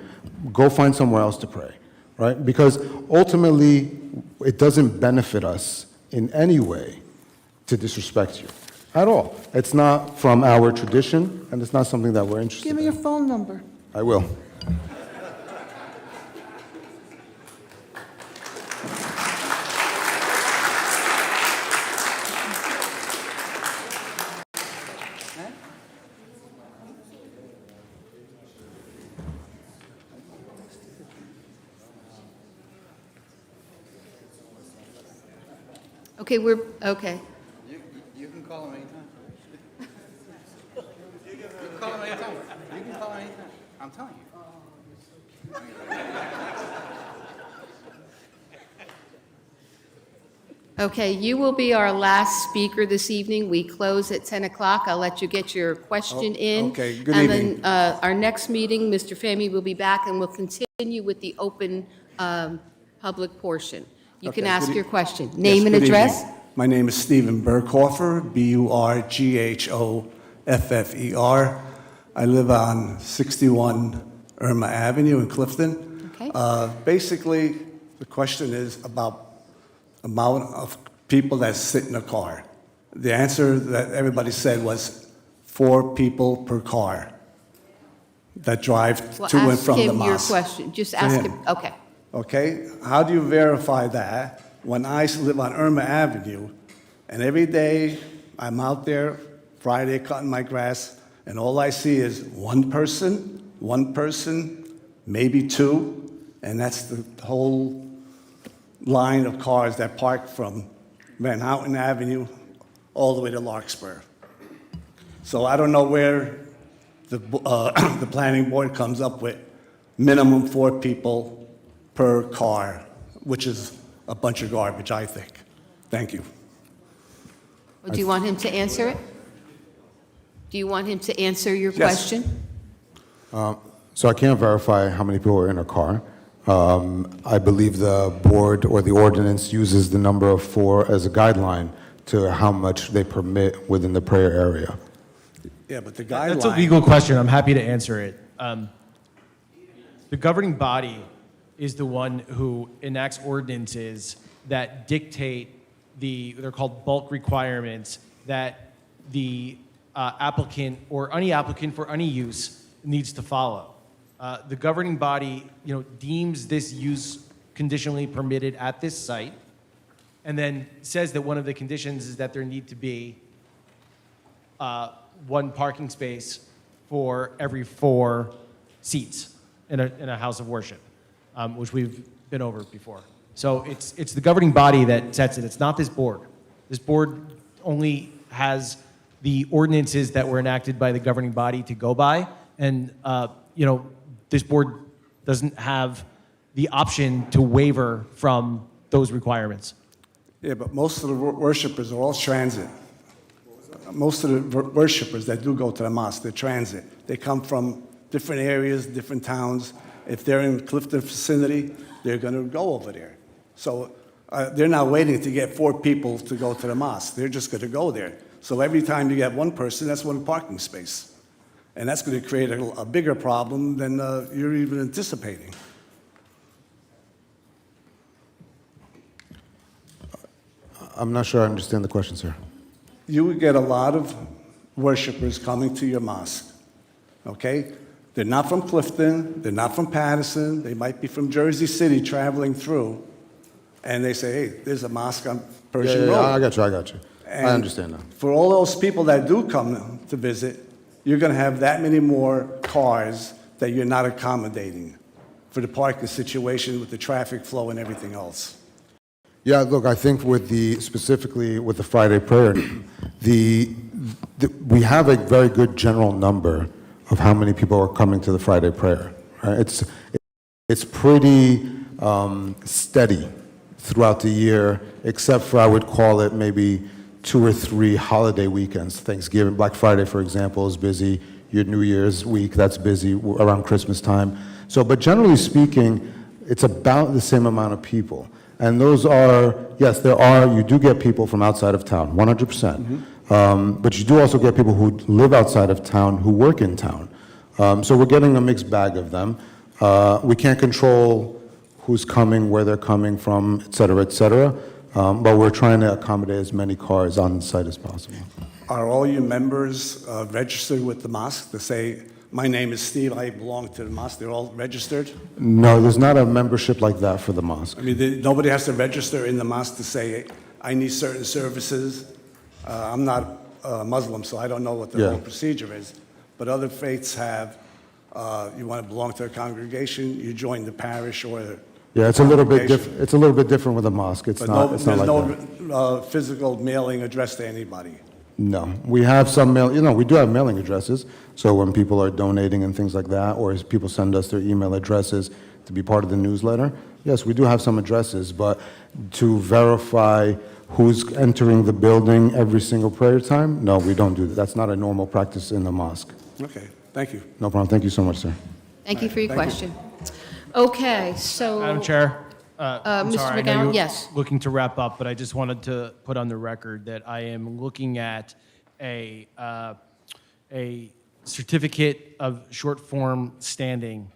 go find somewhere else to pray, right? Because ultimately, it doesn't benefit us in any way to disrespect you. at all. It's not from our tradition, and it's not something that we're interested Give me in. your phone number. I will. Okay, okay. You can call him anytime. You can call him anytime. You can call him anytime. I'm telling you. Okay, you will be our last speaker this evening. We close at 10 o'clock. I'll let you get your question in. okay. Good And evening. then our next meeting, Mr. Fahmy will be back, and we'll continue with the open public portion. You can Okay, ask good your question. Yes, Name and good address. evening. My name is Stephen Burkhofer, Burghoffer. I live on 61 Irma Avenue in Clifton. Okay. Basically, the question is about amount of people that sit in a car. The answer that everybody said was 4 people per car that drive Well, to and ask from the him your mosque. question. Just To ask him. him. Okay. Okay, how do you verify that when I live on Irma Avenue and every day I'm out there Friday cutting my grass and all I see is one person, maybe 2, and that's the whole line of cars that park from Van Houten Avenue all the way to Larkspur. So I don't know where the planning board comes up with minimum 4 people per car, which is a bunch of garbage, I think. Thank you. Well, do you want him to answer it? Do you want him to answer your Yes. question? So I can't verify how many people are in a car. I believe the board or the ordinance uses the number of 4 as a guideline to how much they permit within the prayer area. Yeah, but the guideline... That's a legal question. I'm happy to answer it. The governing body is the one who enacts ordinances that dictate they're called bulk requirements that the applicant or any applicant for any use needs to follow. The governing body, deems this use conditionally permitted at this site, and then says that one of the conditions is that there need to be 1 parking space for every 4 seats in a house of worship, which we've been over before. So it's the governing body that sets it. It's not this board. This board only has the ordinances that were enacted by the governing body to go by, and this board doesn't have the option to waiver from those requirements. Yeah, but most of the worshipers are all transit. Most of the worshipers that do go to the mosque, they're transit. They come from different areas, different towns. If they're in Clifton vicinity, they're going to go over there. So they're not waiting to get 4 people to go to the mosque. They're just going to go there. So every time you get 1 person, that's 1 parking space. And that's going to create a bigger problem than you're even anticipating. I'm not sure I understand the question, sir. You would get a lot of worshipers coming to your mosque, okay? They're not from Clifton, they're not from Patterson, they might be from Jersey City traveling through, and they say, hey, there's a mosque on Persian Road. I got you. And I understand now. for all those people that do come to visit, you're going to have that many more cars that you're not accommodating for the parking situation with the traffic flow and everything else. Yeah, look, I think specifically with the Friday prayer, we have a very good general number of how many people are coming to the Friday prayer. Right? It's pretty steady throughout the year, except for, I would call it maybe 2 or 3 holiday weekends. Thanksgiving, Black Friday, for example, is busy. Your New Year's week, that's busy around Christmas time. So, but generally speaking, it's about the same amount of people. And those are, yes, you do get people from outside of town, 100%. But you do also get people who live outside of town who work in town. So we're getting a mixed bag of them. We can't control who's coming, where they're coming from, et cetera, but we're trying to accommodate as many cars on site as possible. Are all your members registered with the mosque to say, my name is Steve, I belong to the mosque? They're all registered? No, there's not a membership like that for the mosque. I mean, nobody has to register in the mosque to say, I need certain services. I'm not Muslim, so I don't know what the Yeah. whole procedure is. But other faiths have, you want to belong to a congregation, you join the parish or the Yeah, it's a little bit congregation. different. It's a little bit different with a mosque. It's But not. It's not there's like that. no physical mailing addressed to anybody. No, we have some mail. We do have mailing addresses. So when people are donating and things like that, or as people send us their email addresses to be part of the newsletter, yes, we do have some addresses. But to verify who's entering the building every single prayer time, no, we don't do that. That's not a normal practice in the mosque. Okay, thank you. No problem. Thank you so much, sir. Thank you for your Thank you. question. Okay, so. Madam Chair, I'm Mr. sorry, I know McGowan, you're yes. looking to wrap up, but I just wanted to put on the record that I am looking at a certificate of short form standing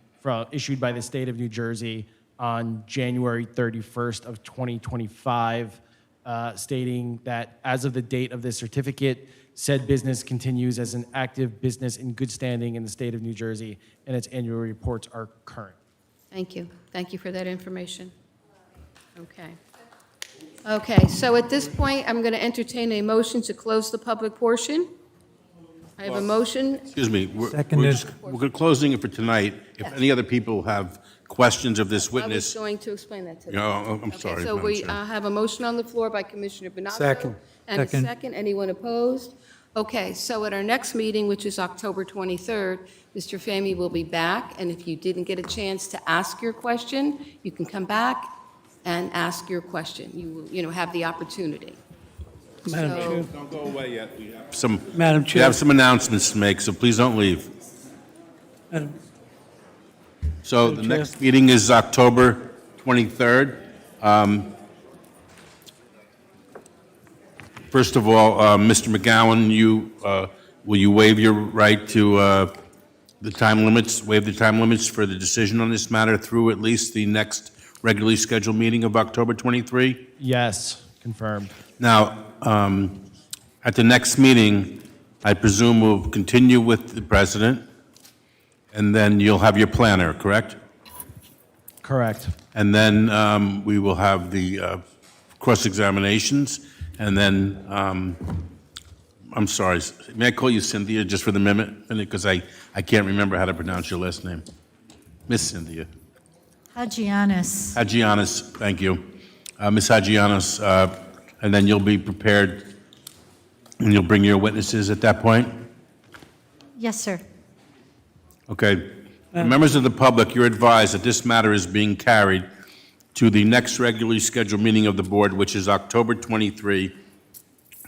issued by the state of New Jersey on January 31st of 2025, stating that as of the date of this certificate, said business continues as an active business in good standing in the state of New Jersey, and its annual reports are current. Thank you. Thank you for that information. Okay. Okay, so at this point, I'm going to entertain a motion to close the public portion. I have a motion. Excuse me, we're closing it for tonight. If any other people have questions of this I was witness, going to explain that to them. I'm Okay, sorry. so Madam we Chair. have a motion on the floor by Commissioner Bonasso. Second. And a second. Anyone opposed? Okay, so at our next meeting, which is October 23rd, Mr. Fahmy will be back, and if you didn't get a chance to ask your question, you can come back and ask your question. You will, have the opportunity. Madam So- Chair. Don't go away yet. We Madam We Chair. have some announcements to make, so please don't leave. Madam- So the Madam Chair. next meeting is October 23rd. First of all, Mr. McGowan, will you waive your right to waive the time limits for the decision on this matter through at least the next regularly scheduled meeting of October 23? Yes, confirmed. Now, at the next meeting, I presume we'll continue with the president, and then you'll have your planner, correct? Correct. And then we will have the cross-examinations, and then, I'm sorry, may I call you Cynthia just for the minute? Because I can't remember how to pronounce your last name. Miss Cynthia. Hagianis. Hagianis, thank you. Ms. Hagianis, and then you'll be prepared, and you'll bring your witnesses at that point? Yes, sir. Okay. Members of the public, you're advised that this matter is being carried to the next regularly scheduled meeting of the board, which is October 23,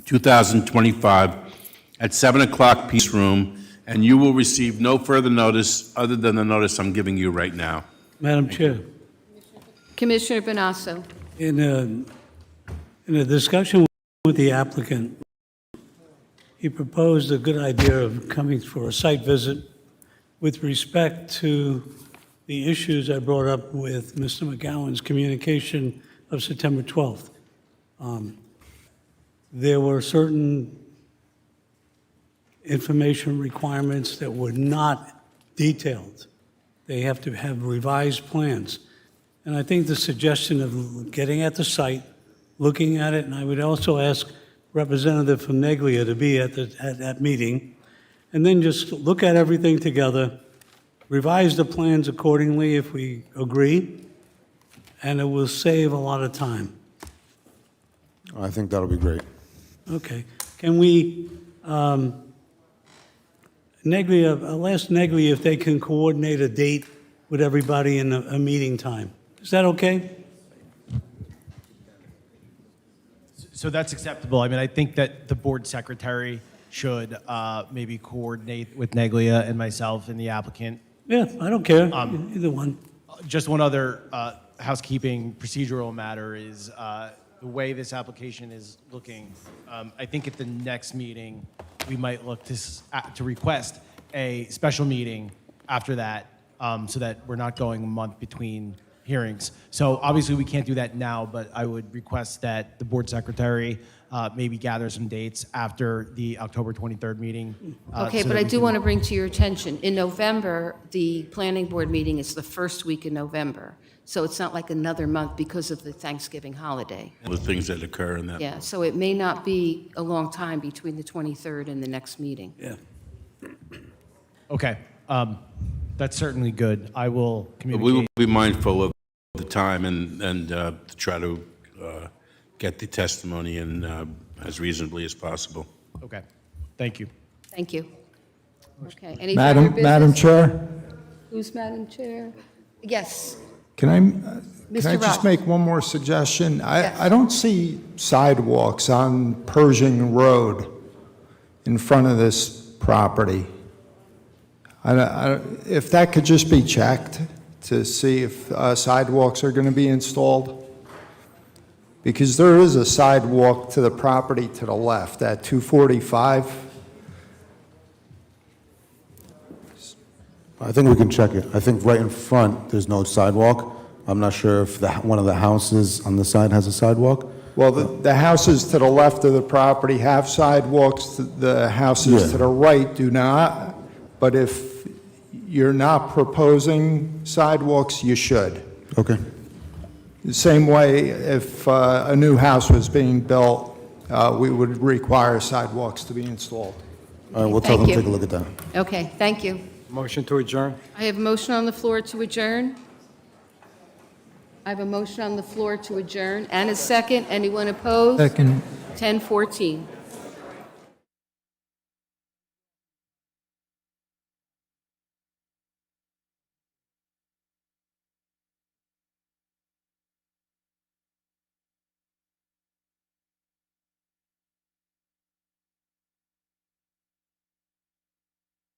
2025, at 7 o'clock Peace Room, and you will receive no further notice other than the notice I'm giving you right now. Madam Chair. Commissioner Bonasso. In a discussion with the applicant, he proposed a good idea of coming for a site visit with respect to the issues I brought up with Mr. McGowan's communication of September 12th. There were certain information requirements that were not detailed. They have to have revised plans. And I think the suggestion of getting at the site, looking at it, and I would also ask Representative from Neglia to be at that meeting, and then just look at everything together, revise the plans accordingly if we agree, and it will save a lot of time. I think that'll be great. Okay. Can we, Neglia, I'll ask Neglia if they can coordinate a date with everybody in a meeting time. Is that okay? So that's acceptable. I mean, I think that the board secretary should maybe coordinate with Neglia and myself and the applicant. Yeah, I don't care, either one. Just one other housekeeping procedural matter is the way this application is looking. I think at the next meeting, we might look to request a special meeting after that so that we're not going a month between hearings. So obviously, we can't do that now, but I would request that the board secretary maybe gather some dates after the October 23rd meeting. Okay, but I do want to bring to your attention, in November, the planning board meeting is the first week in November. So it's not like another month because of the Thanksgiving holiday. The things that occur in that. Yeah, so it may not be a long time between the 23rd and the next meeting. Yeah. Okay, that's certainly good. I will communicate. We will be mindful of the time and to try to get the testimony in as reasonably as possible. Okay, thank you. Thank you. Okay, any further business? Madam Chair, Who's Madam Chair? Yes, can I Mr. just Rock. make one more suggestion? Yes. I don't see sidewalks on Pershing Road in front of this property. If that could just be checked to see if sidewalks are going to be installed? Because there is a sidewalk to the property to the left at 245. I think we can check it. I think right in front, there's no sidewalk. I'm not sure if one of the houses on the side has a sidewalk. Well, the houses to the left of the property have sidewalks, the houses to the right do not, but if you're not proposing sidewalks, you should. Okay. The same way, if a new house was being built, we would require sidewalks to be installed. All right, we'll tell them Thank to you. take a look at that. Okay, thank you. Motion to adjourn? I have a motion on the floor to adjourn. I have a motion on the floor to adjourn and a second. Anyone opposed? Second. 10:14.